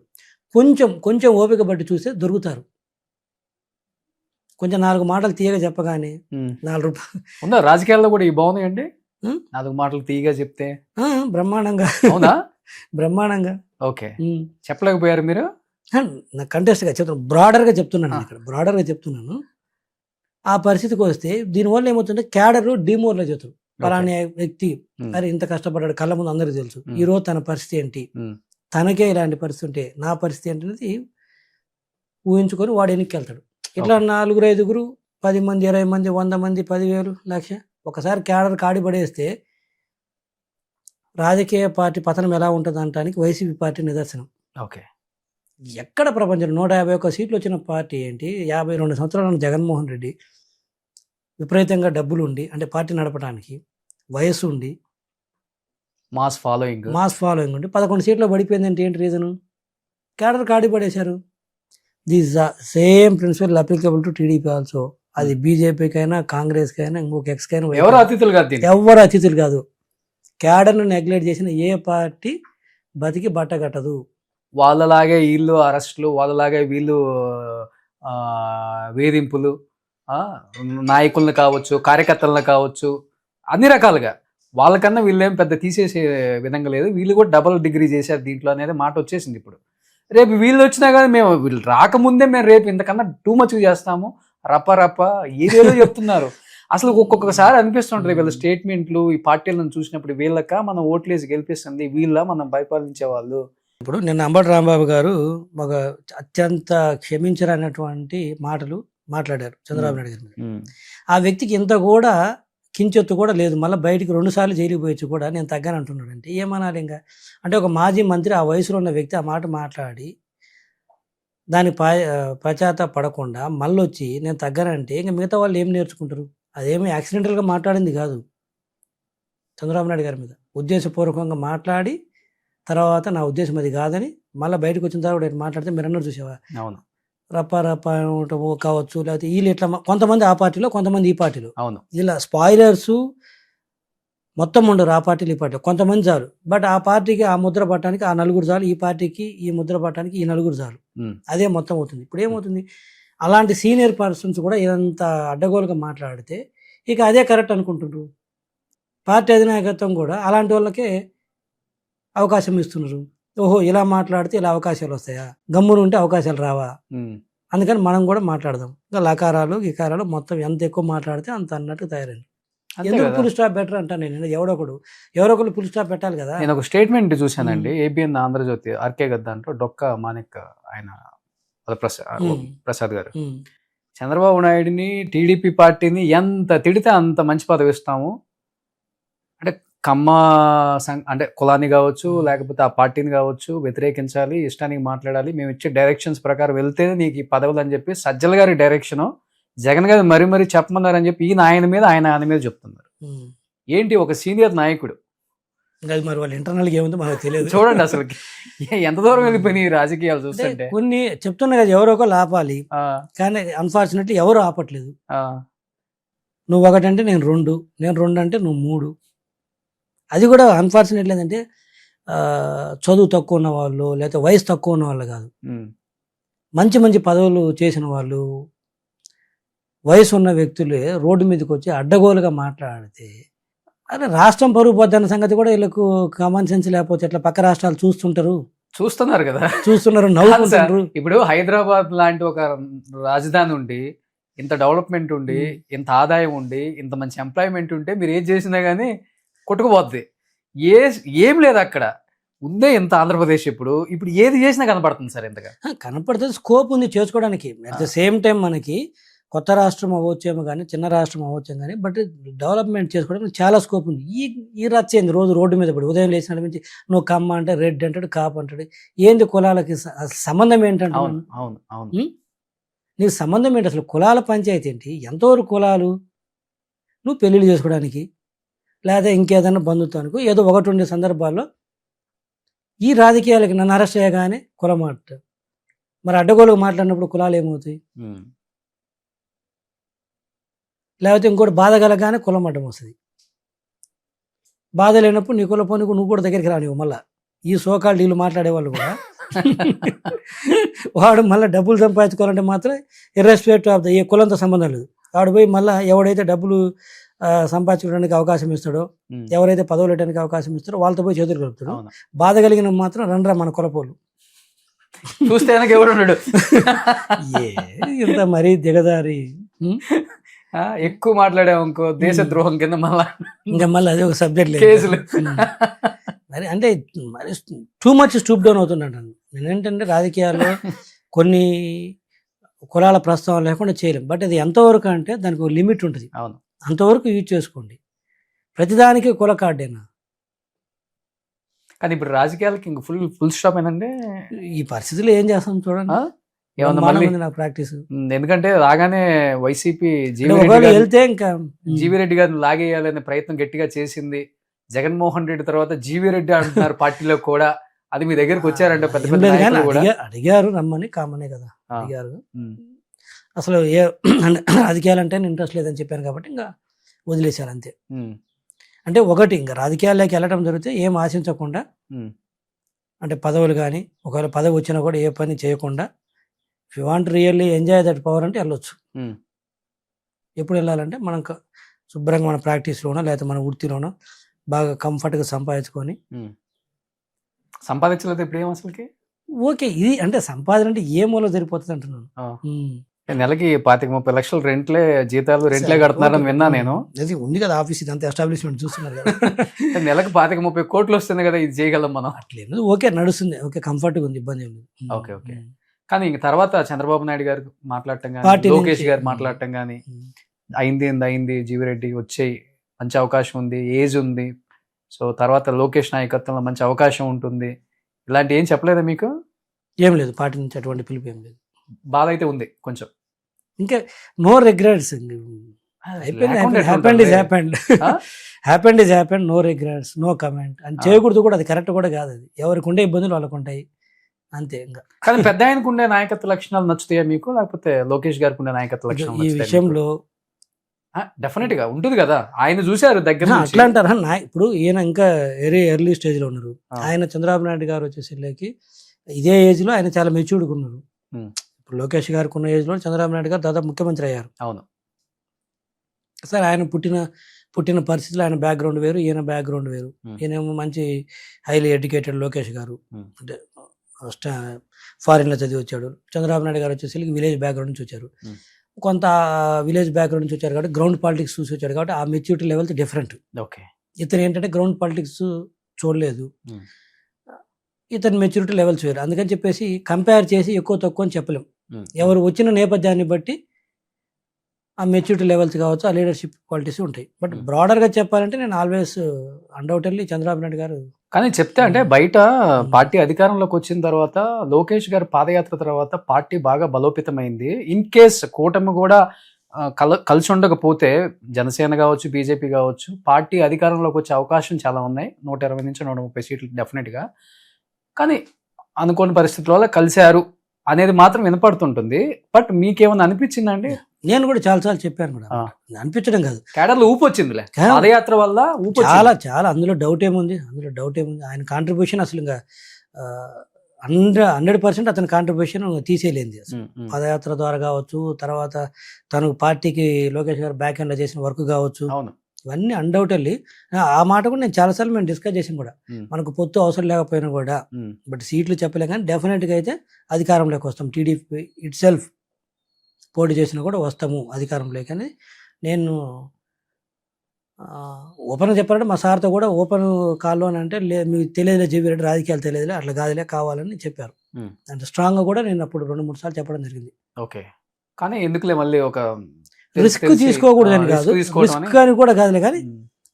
కొంచెం కొంచెం ఓపిక బట్టి చూస్తే దొరుకుతారు. కొంచెం 4 మాటలు తీయగా చెప్పగానే ఉమ్. 4 రూపాయలు ఉందా రాజకీయాల్లో కూడా ఈ బాగున్నాయండి? ఉమ్. 4 మాటలు తీయగా చెప్తే బ్రహ్మాండంగా అవునా? బ్రహ్మాండంగా. ఓకే, చెప్పలేకపోయారు మీరు? నా కంటెస్ట్గా చెప్తున్నాను, బ్రాడర్గా చెప్తున్నాను, ఇక్కడ బ్రాడర్గా చెప్తున్నాను. ఆ పరిస్థితికి వస్తే దీనివల్ల ఏమవుతుంటే క్యాడర్ డిమోరలైజ్ అవుతారు. పలానా వ్యక్తి అరే ఇంత కష్టపడ్డాడు, కళ్ళ ముందు అందరికీ తెలుసు, ఈ రోజు తన పరిస్థితి ఏంటి, తనకే ఇలాంటి పరిస్థితి ఉంటే నా పరిస్థితి ఏంటి అనేది ఊహించుకొని వాడు ఎన్నికకి వెళ్తాడు. ఇట్లా 4, 5, 10 మంది, 20 మంది, 100 మంది, 10,000, 1,00,000 ఒకసారి క్యాడర్ కాడి పడేస్తే రాజకీయ పార్టీ పతనం ఎలా ఉంటుంది అనడానికి వైసీపీ పార్టీ నిదర్శనం. ఓకే, ఎక్కడ ప్రపంచంలో 151 సీట్లు వచ్చిన పార్టీ ఏంటి? 52 సంవత్సరాలు ఉన్న జగన్మోహన్ రెడ్డి విపరీతంగా డబ్బులు ఉండి, అంటే పార్టీ నడపడానికి వయస్సు ఉండి, మాస్ ఫాలోయింగ్ ఫాలోయింగ్ ఉండి 11 సీట్లో పడిపోయిందంటే ఏంటి రీజను? క్యాడర్ కాడి పడేశారు. This same principle applicable to TDP also. అది బీజేపీకైనా, కాంగ్రెస్కైనా, ఇంకొక ఎక్స్కైనా ఎవరు అతిథులు కాదు దీనికి. ఎవరు అతిథులు కాదు. క్యాడర్ను నెగ్లెక్ట్ చేసిన ఏ పార్టీ బతికి బట్ట కట్టదు. వాళ్ళలాగే వీళ్ళు అరెస్టులు, వాళ్ళలాగే వీళ్ళు వేధింపులు, నాయకులను కావచ్చు, కార్యకర్తలను కావచ్చు, అన్ని రకాలుగా వాళ్ళకన్నా వీళ్ళేం పెద్ద తీసేసే విధంగా లేదు. వీళ్ళు కూడా డబుల్ డిగ్రీ చేశారు దీంట్లో అనేది మాట వచ్చేసింది. ఇప్పుడు రేపు వీళ్ళు వచ్చినా కానీ మేము వీళ్ళు రాకముందే మేము రేపు ఇంతకన్నా టూ మచ్ చేస్తాము, రప్ప ఏదేదో చెప్తున్నారు. అసలు ఒక్కొక్కసారి అనిపిస్తుంటుంది వీళ్ళ స్టేట్మెంట్లు ఈ పార్టీలను చూసినప్పుడు, వీళ్ళక మనం ఓట్లేసి గెలిపిస్తుంది, వీళ్ళ మనం పరిపాలించే వాళ్ళు. ఇప్పుడు నిన్న అంబటి రాంబాబు గారు ఒక అత్యంత క్షమించరనేటువంటి మాటలు మాట్లాడారు చంద్రబాబు నాయుడు గారి మీద. ఆ వ్యక్తికి ఇంత కూడా కించెత్తు కూడా లేదు, మళ్ళీ బయటికి 2 సార్లు జైలుకి పోయొచ్చు కూడా నేను తగ్గాను అంటున్నాడు. అంటే ఏమనాలి ఇంకా? అంటే ఒక మాజీ మంత్రి ఆ వయసులో ఉన్న వ్యక్తి ఆ మాట మాట్లాడి దాని పశ్చాత్తాప పడకుండా మళ్ళీ వచ్చి నేను తగ్గానంటే ఇంకా మిగతా వాళ్ళు ఏం నేర్చుకుంటారు? అదేమి యాక్సిడెంటల్గా మాట్లాడింది కాదు. చంద్రబాబు నాయుడు గారి మీద ఉద్దేశపూర్వకంగా మాట్లాడి తర్వాత నా ఉద్దేశం అది కాదని మళ్ళీ బయటకు వచ్చిన తర్వాత మాట్లాడితే మీరు అన్నారు చూసావా, అవును, రప్ప కావచ్చు, లేకపోతే వీళ్ళు ఇట్లా కొంతమంది ఆ పార్టీలో, కొంతమంది ఈ పార్టీలో, అవును, ఇలా స్పాయిలర్స్ మొత్తం ఉండరు. ఆ పార్టీలు ఈ పార్టీలో కొంతమంది చాలు, బట్ ఆ పార్టీకి ఆ ముద్ర పట్టడానికి ఆ 4 చాలు, ఈ పార్టీకి ఈ ముద్ర పట్టడానికి ఈ 4 చాలు. అదే మొత్తం అవుతుంది. ఇప్పుడు ఏమవుతుంది, అలాంటి సీనియర్ పర్సన్స్ కూడా ఇదంత అడ్డగోలుగా మాట్లాడితే ఇక అదే కరెక్ట్ అనుకుంటున్నారు. పార్టీ అధినాయకత్వం కూడా అలాంటి వాళ్ళకే అవకాశం ఇస్తున్నారు. ఓహో ఇలా మాట్లాడితే ఇలా అవకాశాలు వస్తాయా, గమ్మున ఉంటే అవకాశాలు రావా, అందుకని మనం కూడా మాట్లాడదాం. ఇంకా లకారాలు గికారాలు మొత్తం ఎంత ఎక్కువ మాట్లాడితే అంత అన్నట్టు తయారైంది. ఎందుకు ఫుల్ స్టాప్ బెటర్ అంటాను నేను. ఎవరొకరు ఫుల్ స్టాప్ పెట్టాలి కదా. నేను ఒక స్టేట్మెంట్ చూశానండి, ఏబిఎన్ ఆంధ్రజ్యోతి ఆర్కే గద్ద అంటూ డొక్క మాణిక్ ఆయన ప్రసాద్ గారు, చంద్రబాబు నాయుడిని టీడీపీ పార్టీని ఎంత తిడితే అంత మంచి పదవి ఇస్తాము, అంటే కమ్మ అంటే కులాన్ని కావచ్చు లేకపోతే ఆ పార్టీని కావచ్చు వ్యతిరేకించాలి, ఇష్టానికి మాట్లాడాలి, మేము ఇచ్చే డైరెక్షన్స్ ప్రకారం వెళ్తే నీకు ఈ పదవులు అని చెప్పి సజ్జల గారి డైరెక్షన్ జగన్ గారు మరీ చెప్పమన్నారని చెప్పి ఆయన మీద చెప్తున్నారు. ఏంటి ఒక సీనియర్ నాయకుడు, మరి వాళ్ళ ఇంటర్నల్ ఏముందో మనకు తెలియదు. చూడండి అసలు ఎంత దూరం వెళ్ళిపోయినాయి రాజకీయాలు చూస్తుంటే. కొన్ని చెప్తున్నా కదా ఎవరో ఒకరు ఆపాలి, కానీ అన్ఫార్చునేట్లీ ఎవరు ఆపట్లేదు. నువ్వు 1 అంటే నేను 2, నేను 2 అంటే నువ్వు 3. అది కూడా అన్ఫార్చునేట్లీ ఏంటంటే చదువు తక్కువ ఉన్న వాళ్ళు లేకపోతే వయసు తక్కువ ఉన్న వాళ్ళు కాదు, మంచి పదవులు చేసిన వాళ్ళు, వయసు ఉన్న వ్యక్తులే రోడ్డు మీదకి వచ్చి అడ్డగోలుగా మాట్లాడితే అరే రాష్ట్రం పరుగు పోద్దన్న సంగతి కూడా వీళ్ళకు కామన్ సెన్స్ లేకపోతే ఎట్లా పక్క రాష్ట్రాలు చూస్తున్నారు కదా, నవ్వుకుంటారు. ఇప్పుడు హైదరాబాద్ లాంటి ఒక రాజధాని ఉండి, ఇంత డెవలప్మెంట్ ఉండి, ఇంత ఆదాయం ఉండి, ఇంత మంచి ఎంప్లాయ్మెంట్ ఉంటే మీరు ఏం చేసినా కానీ కొట్టుకుపోద్ది. ఏం లేదు అక్కడ. ఉందే ఇంత ఆంధ్రప్రదేశ్ ఇప్పుడు ఏది చేసినా కనపడుతుంది సార్ ఇంతగా. కనపడుతుంది, స్కోప్ ఉంది చేసుకోవడానికి. అట్ ద సేమ్ టైం మనకి కొత్త రాష్ట్రం అవ్వచ్చేమో కానీ, చిన్న రాష్ట్రం అవ్వచ్చేమో కానీ, బట్ డెవలప్మెంట్ చేసుకోవడానికి చాలా స్కోప్ ఉంది. ఈ రచ్చేంది రోజు రోడ్డు మీద పడి ఉదయం లేచిన నుంచి నువ్వు కమ్మ అంటే రెడ్ అంటాడు, కాపు అంటాడు. ఏంది కులాలకి సంబంధం ఏంటంటే అవును అవును అవును. నీకు సంబంధం ఏంటి అసలు? కులాల పంచాయతీ ఏంటి? ఎంతవరకు కులాలు? నువ్వు పెళ్ళిళ్ళు చేసుకోవడానికి లేదా ఇంకేదైనా బంధుత్వానికి ఏదో ఒకటి ఉండే సందర్భాల్లో ఈ రాజకీయాలకి నన్ను అరెస్ట్ చేయగానే కులం మాట. మరి అడ్డగోలుగా మాట్లాడినప్పుడు కులాలు ఏమవుతాయి? లేకపోతే ఇంకోటి బాధ కలగానే కులం అడ్డం వస్తుంది. బాధ లేనప్పుడు నీ కుల పనికి నువ్వు కూడా దగ్గరికి రానివ్వు. మళ్ళీ ఈ సోకాళ్ళు వీళ్ళు మాట్లాడేవాళ్ళు కూడా వాడు మళ్ళీ డబ్బులు సంపాదించుకోవాలంటే మాత్రం ఇర్రెస్పెక్టివ్ ఆఫ్ ద ఏ కులంతో సంబంధం లేదు. వాడు పోయి మళ్ళీ ఎవడైతే డబ్బులు సంపాదించుకోవడానికి అవకాశం ఇస్తాడో, ఎవరైతే పదవులు పెట్టడానికి అవకాశం ఇస్తాడో వాళ్ళతో పోయి చేతులు కలుపుతాడు. బాధ కలిగిన మాత్రం రండ్రా మన కులపోళ్ళు చూస్తే ఎవరు ఉన్నాడు. ఇంత మరీ దిగదారి. ఎక్కువ మాట్లాడామనుకో దేశ ద్రోహం కింద మళ్ళీ అదే ఒక సబ్జెక్ట్ కేసులు. మరి అంటే మరి టూ మచ్ స్టూప్ డౌన్ అవుతున్నాడు. నేనేంటంటే రాజకీయాల్లో కొన్ని కులాల ప్రస్తావన లేకుండా చేయలేం. బట్ అది ఎంతవరకు అంటే దానికి ఒక లిమిట్ ఉంటుంది. అవును, అంతవరకు యూజ్ చేసుకోండి. ప్రతిదానికి కుల కార్డేనా? కానీ ఇప్పుడు రాజకీయాలకి ఇంక ఫుల్ స్టాప్ ఏంటంటే ఈ పరిస్థితుల్లో ఏం చేస్తాం చూడండి. నా ప్రాక్టీస్ ఎందుకంటే రాగానే వైసీపీ వెళ్తే ఇంకా జీవీ రెడ్డి గారిని లాగేయాలనే ప్రయత్నం గట్టిగా చేసింది. జగన్మోహన్ రెడ్డి తర్వాత జీవీ రెడ్డి అంటున్నారు పార్టీలో కూడా. అది మీ దగ్గరకు వచ్చారంటే పెద్ద పెద్ద అడిగారు రమ్మని, కామనే కదా అడిగారు. అసలు ఏ రాజకీయాలంటే ఇంట్రెస్ట్ లేదని చెప్పాను కాబట్టి ఇంకా వదిలేశారు అంతే. అంటే ఒకటి ఇంకా రాజకీయాల్లోకి వెళ్ళడం జరిగితే ఏం ఆశించకుండా, అంటే పదవులు కానీ ఒకవేళ పదవి వచ్చినా కూడా ఏ పని చేయకుండా, if you want really enjoy that power అంటే వెళ్ళొచ్చు. ఎప్పుడు వెళ్ళాలంటే మనం శుభ్రంగా మన ప్రాక్టీస్లోనో లేకపోతే మన వృత్తిలోనో బాగా కంఫర్ట్గా సంపాదించుకొని. సంపాదించలేదు ఇప్పుడు ఏం అసలుకి ఓకే. ఇది అంటే సంపాదన అంటే ఏ మూల సరిపోతుంది అంటున్నాను. నెలకి 25-30 లక్షలు రెంట్లే జీతాలు రెంట్లే కడుతున్నారని విన్నా నేను. అది ఉంది కదా ఆఫీస్, ఇదంతా ఎస్టాబ్లిష్మెంట్ చూస్తున్నారు కదా. నెలకు 25-30 కోట్లు వస్తుంది కదా, ఇది చేయగలం మనం. అట్లేదు, ఓకే నడుస్తుంది, ఓకే కంఫర్ట్గా ఉంది, ఇబ్బంది ఏం లేదు. Okay okay. కానీ ఇంక తర్వాత చంద్రబాబు నాయుడు గారు మాట్లాడటం కానీ, లోకేష్ గారు మాట్లాడటం కానీ, అయింది జీవీ రెడ్డి వచ్చేయి, మంచి అవకాశం ఉంది, ఏజ్ ఉంది, సో తర్వాత లోకేష్ నాయకత్వంలో మంచి అవకాశం ఉంటుంది, ఇలాంటి ఏం చెప్పలేదా మీకు? ఏం లేదు, పార్టీ నుంచి అటువంటి పిలుపు ఏం లేదు. బాధ అయితే ఉంది కొంచెం. ఇంకా no regrets. Happened is happened, no regrets, no comment అని చేయకూడదు కూడా. అది కరెక్ట్ కూడా కాదు. అది ఎవరికి ఉండే ఇబ్బందులు వాళ్ళకు ఉంటాయి అంతే. ఇంకా కానీ పెద్ద ఆయనకు ఉండే నాయకత్వ లక్షణాలు నచ్చుతాయా మీకు, లేకపోతే లోకేష్ గారికి ఉండే నాయకత్వ లక్షణాలు? ఈ విషయంలో డెఫినెట్ గా ఉంటుంది కదా, ఆయన చూశారు దగ్గర. అట్లా అంటారా? ఇప్పుడు ఈయన ఇంకా వెరీ ఎర్లీ స్టేజ్ లో ఉన్నారు. ఆయన చంద్రబాబు నాయుడు గారు వచ్చేసరికి ఇదే ఏజ్ లో ఆయన చాలా మెచ్యూర్డ్గా ఉన్నారు. ఇప్పుడు లోకేష్ గారికి ఉన్న ఏజ్ లో చంద్రబాబు నాయుడు గారు దాదాపు ముఖ్యమంత్రి అయ్యారు. అవును సార్, ఆయన పుట్టిన పరిస్థితులు, ఆయన బ్యాక్గ్రౌండ్ వేరు, ఈయన బ్యాక్గ్రౌండ్ వేరు. ఈయనేమో మంచి హైలీ ఎడ్యుకేటెడ్ లోకేష్ గారు, అంటే ఫారిన్లో చదివి వచ్చాడు. చంద్రబాబు నాయుడు గారు వచ్చేసరికి విలేజ్ బ్యాక్గ్రౌండ్ నుంచి వచ్చారు. కొంత విలేజ్ బ్యాక్గ్రౌండ్ నుంచి వచ్చారు కాబట్టి గ్రౌండ్ పాలిటిక్స్ చూసి వచ్చాడు కాబట్టి ఆ మెచ్యూరిటీ లెవెల్స్ డిఫరెంట్. ఓకే. ఇతను ఏంటంటే గ్రౌండ్ పాలిటిక్స్ చూడలేదు, ఇతని మెచ్యూరిటీ లెవెల్స్ వేరు. అందుకని చెప్పేసి కంపేర్ చేసి ఎక్కువ తక్కువ అని చెప్పలేం. ఎవరు వచ్చిన నేపథ్యాన్ని బట్టి ఆ మెచ్యూరిటీ లెవెల్స్ కావచ్చు, ఆ లీడర్షిప్ క్వాలిటీస్ ఉంటాయి. బట్ బ్రాడర్గా చెప్పాలంటే నేను ఆల్వేస్ అన్డౌటెడ్లీ చంద్రబాబు నాయుడు గారు. కానీ చెప్తే అంటే బయట పార్టీ అధికారంలోకి వచ్చిన తర్వాత లోకేష్ గారు పాదయాత్ర తర్వాత పార్టీ బాగా బలోపేతమైంది. ఇన్ కేస్ కూటమి కూడా కలిసి ఉండకపోతే జనసేన కావచ్చు, బీజేపీ కావచ్చు, పార్టీ అధికారంలోకి వచ్చే అవకాశం చాలా ఉన్నాయి. 120 నుంచి 130 సీట్లు డెఫినెట్గా. కానీ అనుకోని పరిస్థితుల్లో కలిశారు అనేది మాత్రం వినపడుతుంటుంది. బట్ మీకేమన్నా అనిపించిందండి? నేను కూడా చాలాసార్లు చెప్పాను కూడా, అనిపించడం కాదు, కేడర్లో ఊపు వచ్చిందిలే పాదయాత్ర వల్ల. చాలా చాలా అందులో డౌట్ ఏముంది, ఆయన కాంట్రిబ్యూషన్ అసలు ఇంకా 100% అతని కాంట్రిబ్యూషన్ తీసేయలేంది అసలు. పాదయాత్ర ద్వారా కావచ్చు, తర్వాత తను పార్టీకి లోకేష్ గారు బ్యాక్ ఎండ్లో చేసిన వర్క్ కావచ్చు, ఇవన్నీ అన్డౌటెడ్లీ. ఆ మాట కూడా నేను చాలాసార్లు మేము డిస్కస్ చేసాం కూడా. మనకు పొత్తు అవసరం లేకపోయినా కూడా, బట్ సీట్లు చెప్పలేం కానీ డెఫినెట్గా అయితే అధికారంలోకి వస్తాం. టీడీపీ ఇట్ సెల్ఫ్ పోటీ చేసినా కూడా వస్తాము అధికారంలోకి అని నేను ఓపెన్ చెప్పాలంటే మా సార్తో కూడా ఓపెన్ కాల్లో అంటే మీకు తెలియదులే జీవీ రెడ్డి రాజకీయాలు తెలియదులే అట్లా కాదులే కావాలని చెప్పారు. అంటే స్ట్రాంగ్గా కూడా నేను అప్పుడు 2-3 సార్లు చెప్పడం జరిగింది. ఓకే, కానీ ఎందుకులే మళ్ళీ ఒక రిస్క్ తీసుకోకూడదని కాదు, రిస్క్ అని కూడా కాదులే, కానీ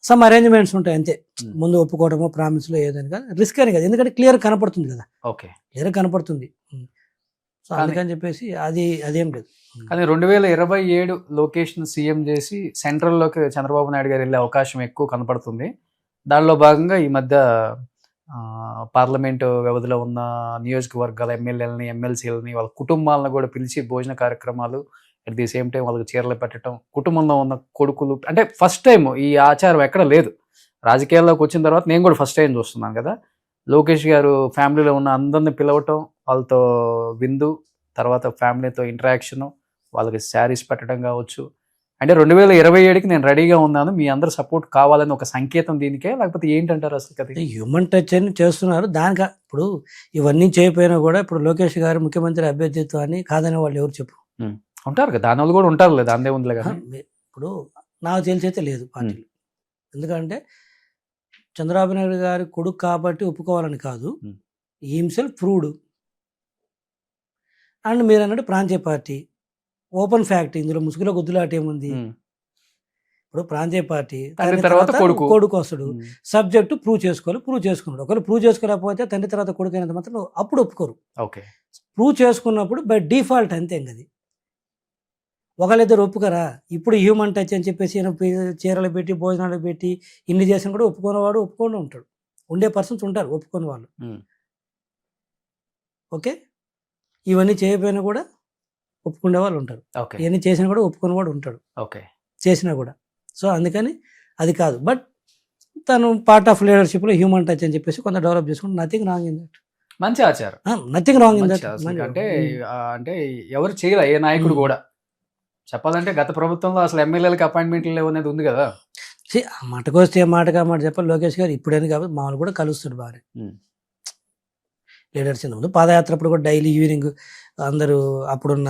సమ్ అరేంజ్మెంట్స్ ఉంటాయి అంతే. ముందు ఒప్పుకోవడమో ప్రామిస్లో ఏదని కాదు, రిస్క్ అని కాదు, ఎందుకంటే క్లియర్ కనపడుతుంది కదా. ఓకే, క్లియర్ కనపడుతుంది. సో అందుకని చెప్పేసి అదేం లేదు. కానీ 2027 లొకేషన్ సీఎం చేసి సెంట్రల్లోకి చంద్రబాబు నాయుడు గారు వెళ్ళే అవకాశం ఎక్కువ కనపడుతుంది. దానిలో భాగంగా ఈ మధ్య పార్లమెంటు వ్యవధిలో ఉన్న నియోజకవర్గాల ఎమ్మెల్యేలని, ఎమ్మెల్సీలని, వాళ్ళ కుటుంబాలను కూడా పిలిచి భోజన కార్యక్రమాలు, అట్ ది సేమ్ టైం వాళ్ళకి చీరలు పెట్టడం, కుటుంబంలో ఉన్న కొడుకులు, అంటే ఫస్ట్ టైం ఈ ఆచారం ఎక్కడ లేదు. రాజకీయాల్లోకి వచ్చిన తర్వాత నేను కూడా ఫస్ట్ టైం చూస్తున్నాను కదా. లోకేష్ గారు ఫ్యామిలీలో ఉన్న అందరిని పిలవటం, వాళ్ళతో విందు, తర్వాత ఫ్యామిలీతో ఇంటరాక్షను, వాళ్ళకి శారీస్ పెట్టడం కావచ్చు. అంటే 2027కి నేను రెడీగా ఉన్నాను, మీ అందరూ సపోర్ట్ కావాలని ఒక సంకేతం దీనికే, లేకపోతే ఏంటంటారు అసలు కదా? హ్యూమన్ టచ్ అని చేస్తున్నారు. దానికి ఇప్పుడు ఇవన్నీ చేయకపోయినా కూడా ఇప్పుడు లోకేష్ గారు ముఖ్యమంత్రి అభ్యర్థిత్వాన్ని కాదని వాళ్ళు ఎవరు చెప్పు ఉంటారు కదా, దాని వాళ్ళు కూడా ఉంటారు లేదా, అందే ఉందిలే కదా. ఇప్పుడు నాకు తెలిసైతే లేదు పార్టీలు. ఎందుకంటే చంద్రబాబు నాయుడు గారి కొడుకు కాబట్టి ఒప్పుకోవాలని కాదు, హిమ్సెల్ఫ్ ప్రూవ్డ్. అండ్ మీరు అన్నట్టు ప్రాంతీయ పార్టీ ఓపెన్ ఫ్యాక్ట్, ఇందులో ముసుగులో గుద్దులాట ఏముంది. ఇప్పుడు ప్రాంతీయ పార్టీ తర్వాత కొడుకు వస్తాడు, సబ్జెక్టు ప్రూవ్ చేసుకున్నాడు. ఒకవేళ ప్రూవ్ చేసుకోలేకపోతే తండ్రి తర్వాత కొడుకు అయినంత మాత్రం అప్పుడు ఒప్పుకోరు. ఓకే, ప్రూవ్ చేసుకున్నప్పుడు బై డిఫాల్ట్ అంతే. అది ఒకళ్ళిద్దరు ఒప్పుకరా. ఇప్పుడు హ్యూమన్ టచ్ అని చెప్పేసి చీరలు పెట్టి భోజనాలు పెట్టి ఇన్ని చేసిన కూడా ఒప్పుకునేవాడు ఒప్పుకొని ఉంటాడు. ఉండే పర్సన్స్ ఉంటారు ఒప్పుకునే వాళ్ళు. ఓకే, ఇవన్నీ చేయకపోయినా కూడా ఒప్పుకునే వాళ్ళు ఉంటారు. ఇవన్నీ చేసినా కూడా ఒప్పుకునేవాడు ఉంటాడు. ఓకే, చేసినా కూడా. సో అందుకని అది కాదు. బట్ తను పార్ట్ ఆఫ్ లీడర్షిప్లో హ్యూమన్ టచ్ అని చెప్పేసి కొంత డెవలప్ చేసుకుంటే నథింగ్ రాంగ్ ఇన్ దట్. మంచి ఆచారం, నథింగ్ రాంగ్ ఇన్ దట్. అంటే ఎవరు చేయలే, ఏ నాయకుడు కూడా. చెప్పాలంటే గత ప్రభుత్వంలో అసలు ఎమ్మెల్యేలకు అపాయింట్మెంట్లు లేవు అనేది ఉంది కదా. మాటకు వస్తే మాటగా మాట చెప్పాలి. లోకేష్ గారు ఇప్పుడేది కాబట్టి మామూలు కూడా కలుస్తాడు బాగా లీడర్స్. ముందు పాదయాత్ర అప్పుడు కూడా డైలీ ఈవినింగ్ అందరూ అప్పుడున్న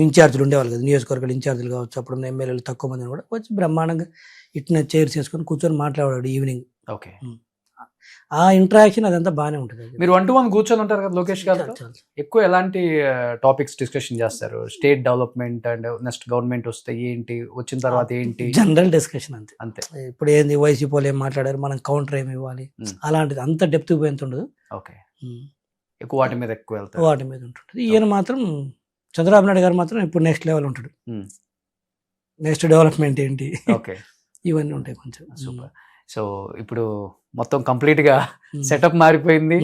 ఇన్ఛార్జీలు ఉండేవాళ్ళు కదా, నియోజకవర్గాలు ఇన్ఛార్జీలు కావచ్చు, అప్పుడున్న ఎమ్మెల్యేలు తక్కువ మందిని కూడా వచ్చి బ్రహ్మాండంగా ఇట్లా చైర్స్ చేసుకొని కూర్చొని మాట్లాడాడు ఈవినింగ్. ఓకే, ఆ ఇంటరాక్షన్ అదంతా బాగానే ఉంటుంది. మీరు 1-to-1 కూర్చొని ఉంటారు కదా లోకేష్ గారు, ఎక్కువ ఎలాంటి టాపిక్స్ డిస్కషన్ చేస్తారు? State development and next government వస్తే ఏంటి, వచ్చిన తర్వాత ఏంటి, జనరల్ డిస్కషన్ అంతే. అంతే. ఇప్పుడు ఏంది వైసీపీ వాళ్ళు ఏం మాట్లాడారు, మనం కౌంటర్ ఏమి ఇవ్వాలి, అలాంటిది అంత డెప్త్ పోయేంత ఉండదు. ఓకే, ఎక్కువ వాటి మీద ఎక్కువ వెళ్తారు, వాటి మీద ఉంటుంది. ఈయన మాత్రం చంద్రబాబు నాయుడు గారు మాత్రం ఇప్పుడు నెక్స్ట్ లెవెల్ ఉంటాడు. నెక్స్ట్ డెవలప్మెంట్ ఏంటి, ఓకే, ఇవన్నీ ఉంటాయి కొంచెం. సూపర్. సో ఇప్పుడు మొత్తం కంప్లీట్గా సెటప్ మారిపోయింది,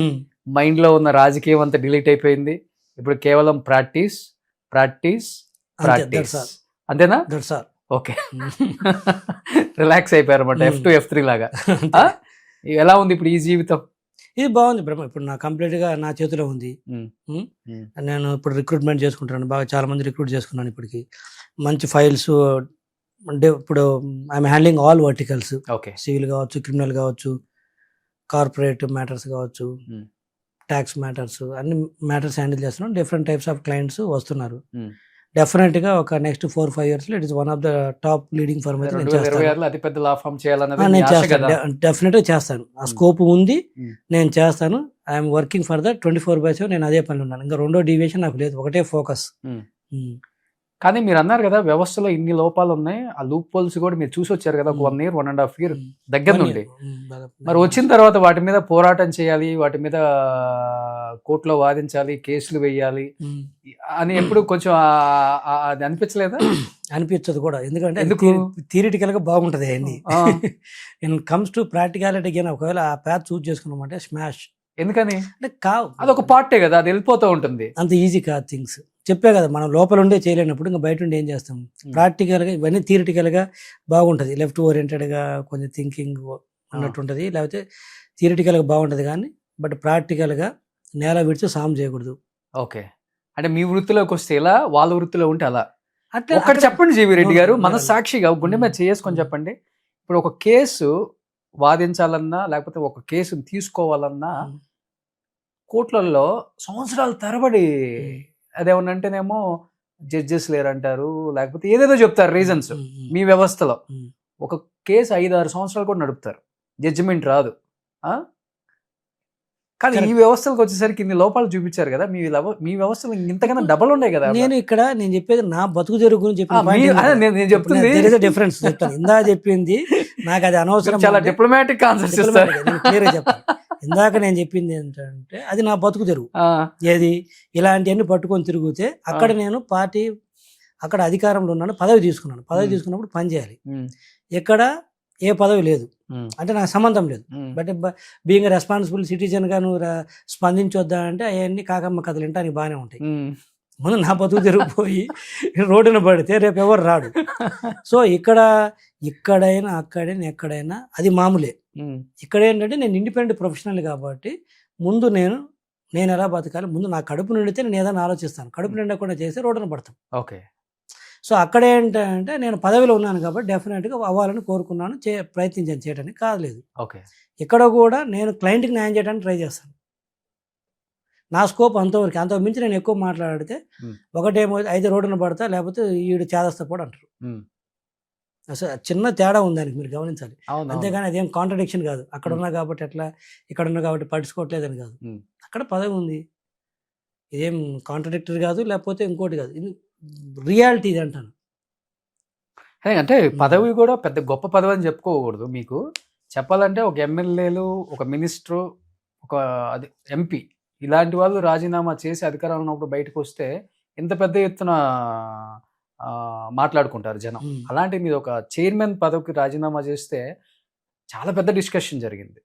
మైండ్లో ఉన్న రాజకీయం అంతా డిలీట్ అయిపోయింది. ఇప్పుడు కేవలం ప్రాక్టీస్ ప్రాక్టీస్ ప్రాక్టీస్, అంతేనా? ఓకే, రిలాక్స్ అయిపోయారు అన్నమాట, F2 F3 లాగా. ఎలా ఉంది ఇప్పుడు ఈ జీవితం? ఇది బాగుంది బ్రహ్మ. ఇప్పుడు నా కంప్లీట్గా నా చేతిలో ఉంది. నేను ఇప్పుడు రిక్రూట్మెంట్ చేసుకుంటున్నాను, బాగా చాలా మంది రిక్రూట్ చేసుకున్నాను ఇప్పటికి. మంచి ఫైల్స్ అంటే ఇప్పుడు I'm handling all verticals, civil కావచ్చు, క్రిమినల్ కావచ్చు, కార్పొరేట్ మ్యాటర్స్ కావచ్చు, ట్యాక్స్ మ్యాటర్స్, అన్ని మ్యాటర్స్ హ్యాండిల్ చేస్తున్నాం. డిఫరెంట్ టైప్స్ ఆఫ్ క్లయింట్స్ వస్తున్నారు. డెఫినెట్గా ఒక next 4-5 years it is one of the top leading firm అయితే నేను చేస్తాను. డెఫినెట్గా చేస్తాను. ఆ స్కోప్ ఉంది, నేను చేస్తాను. I'm working for the 24/7. నేను అదే పని ఉన్నాను. ఇంకా రెండో డీవియేషన్ నాకు లేదు, ఒకటే ఫోకస్. కానీ మీరు అన్నారు కదా వ్యవస్థలో ఇన్ని లోపాలు ఉన్నాయి, ఆ లూప్ హోల్స్ కూడా మీరు చూసి వచ్చారు కదా, 1 year 1.5 year దగ్గర నుండి. మరి వచ్చిన తర్వాత వాటి మీద పోరాటం చేయాలి, వాటి మీద కోర్టులో వాదించాలి, కేసులు వేయాలి అని ఎప్పుడు కొంచెం అది అనిపించలేదా? అనిపించదు కూడా, ఎందుకంటే థియరిటికల్ గా బాగుంటది అన్ని. ఇన్ కమ్స్ టు ప్రాక్టికాలిటీ ఒకవేళ ఆ ప్యాత్ చూస్ చేసుకున్నామంటే స్మాష్. ఎందుకని అంటే కావు, అదొక పార్టే కదా, అది వెళ్ళిపోతూ ఉంటుంది. అంత ఈజీ కాదు థింగ్స్. చెప్పే కదా, మనం లోపల ఉండే చేయలేనప్పుడు ఇంకా బయట ఉండి ఏం చేస్తాం. ప్రాక్టికల్గా ఇవన్నీ థియరిటికల్గా బాగుంటుంది, లెఫ్ట్ ఓరియంటెడ్గా కొంచెం థింకింగ్ అన్నట్టు ఉంటుంది, లేకపోతే థియరిటికల్గా బాగుంటుంది. కానీ బట్ ప్రాక్టికల్గా నేల విడిచి సాము చేయకూడదు. ఓకే, అంటే మీ వృత్తిలోకి వస్తే ఇలా, వాళ్ళ వృత్తిలో ఉంటే అలా. అట్లా ఒకటి చెప్పండి జీవీ రెడ్డి గారు, మనస్సాక్షిగా గుండె మీద చేసుకొని చెప్పండి. ఇప్పుడు ఒక కేసు వాదించాలన్నా, లేకపోతే ఒక కేసును తీసుకోవాలన్నా కోర్టులలో సంవత్సరాల తరబడి, అదేమన్నంటేనేమో జడ్జెస్ లేరంటారు, లేకపోతే ఏదేదో చెప్తారు రీజన్స్. మీ వ్యవస్థలో ఒక కేసు 5-6 సంవత్సరాలు కూడా నడుపుతారు, జడ్జిమెంట్ రాదు. కానీ ఈ వ్యవస్థలకు వచ్చేసరికి ఇన్ని లోపాలు చూపించారు కదా, మీ వ్యవస్థలు ఇంతకన్నా డబల్ ఉన్నాయి కదా. నేను చెప్పేది నా బతుకు తెరుగు గురించి నేను చెప్తుంది డిఫరెన్స్ చెప్తాను. ఇందా చెప్పింది నాకు అది అనవసరం, చాలా డిప్లొమాటిక్ ఆన్సర్స్ ఇస్తారు. క్లియర్ చెప్పాను. ఇందాక నేను చెప్పింది ఏంటంటే అది నా బతుకు తెరుగు. ఏది ఇలాంటివన్నీ పట్టుకొని తిరిగితే అక్కడ నేను పార్టీ అక్కడ అధికారంలో ఉన్నాను, పదవి తీసుకున్నాను. పదవి తీసుకున్నప్పుడు పని చేయాలి. ఎక్కడ ఏ పదవి లేదు అంటే నాకు సంబంధం లేదు. బట్ బీయింగ్ రెస్పాన్సిబుల్ సిటిజన్ గా నువ్వు స్పందించొద్దా అంటే అవన్నీ కాకమ్మ కథలు వింటానికి బాగానే ఉంటాయి. ముందు నా బతుకు తిరిగిపోయి రోడ్డున పడితే రేపు ఎవరు రాడు. సో ఇక్కడైనా అక్కడైనా ఎక్కడైనా అది మామూలే. ఇక్కడ ఏంటంటే నేను ఇండిపెండెంట్ ప్రొఫెషనల్ కాబట్టి ముందు నేను ఎలా బతకాలి, ముందు నా కడుపు నిండితే నేను ఏదైనా ఆలోచిస్తాను. కడుపు నిండకుండా చేస్తే రోడ్డున పడతాం. ఓకే. సో అక్కడ ఏంటంటే నేను పదవిలో ఉన్నాను కాబట్టి డెఫినెట్గా అవ్వాలని కోరుకున్నాను, ప్రయత్నించాను చేయడానికి, కాలేదు. ఓకే. ఇక్కడ కూడా నేను క్లయింట్కి న్యాయం చేయడానికి ట్రై చేస్తాను. నా స్కోప్ అంతవరకు, అంతకు మించి నేను ఎక్కువ మాట్లాడితే ఒకటేమో అయితే రోడ్డున పడతా, లేకపోతే ఈడు చేదస్తపోడు అంటారు. అసలు చిన్న తేడా ఉంది దానికి, మీరు గమనించాలి. అంతేగాని అదేం కాంట్రడిక్షన్ కాదు. అక్కడ ఉన్నా కాబట్టి ఎట్లా, ఇక్కడ ఉన్నా కాబట్టి పట్టించుకోవట్లేదని కాదు. అక్కడ పదవి ఉంది, ఇదేం కాంట్రడిక్టరీ కాదు, లేకపోతే ఇంకోటి కాదు, ఇది రియాలిటీ ఇది అంటాను. అంటే పదవి కూడా పెద్ద గొప్ప పదవి అని చెప్పుకోకూడదు. మీకు చెప్పాలంటే ఒక ఎమ్మెల్యేలు, ఒక మినిస్టరు, ఒక ఎంపీ ఇలాంటి వాళ్ళు రాజీనామా చేసి అధికారంలో ఉన్నప్పుడు బయటకు వస్తే ఇంత పెద్ద ఎత్తున మాట్లాడుకుంటారు జనం. అలాంటి మీద ఒక చైర్మన్ పదవికి రాజీనామా చేస్తే చాలా పెద్ద డిస్కషన్ జరిగింది.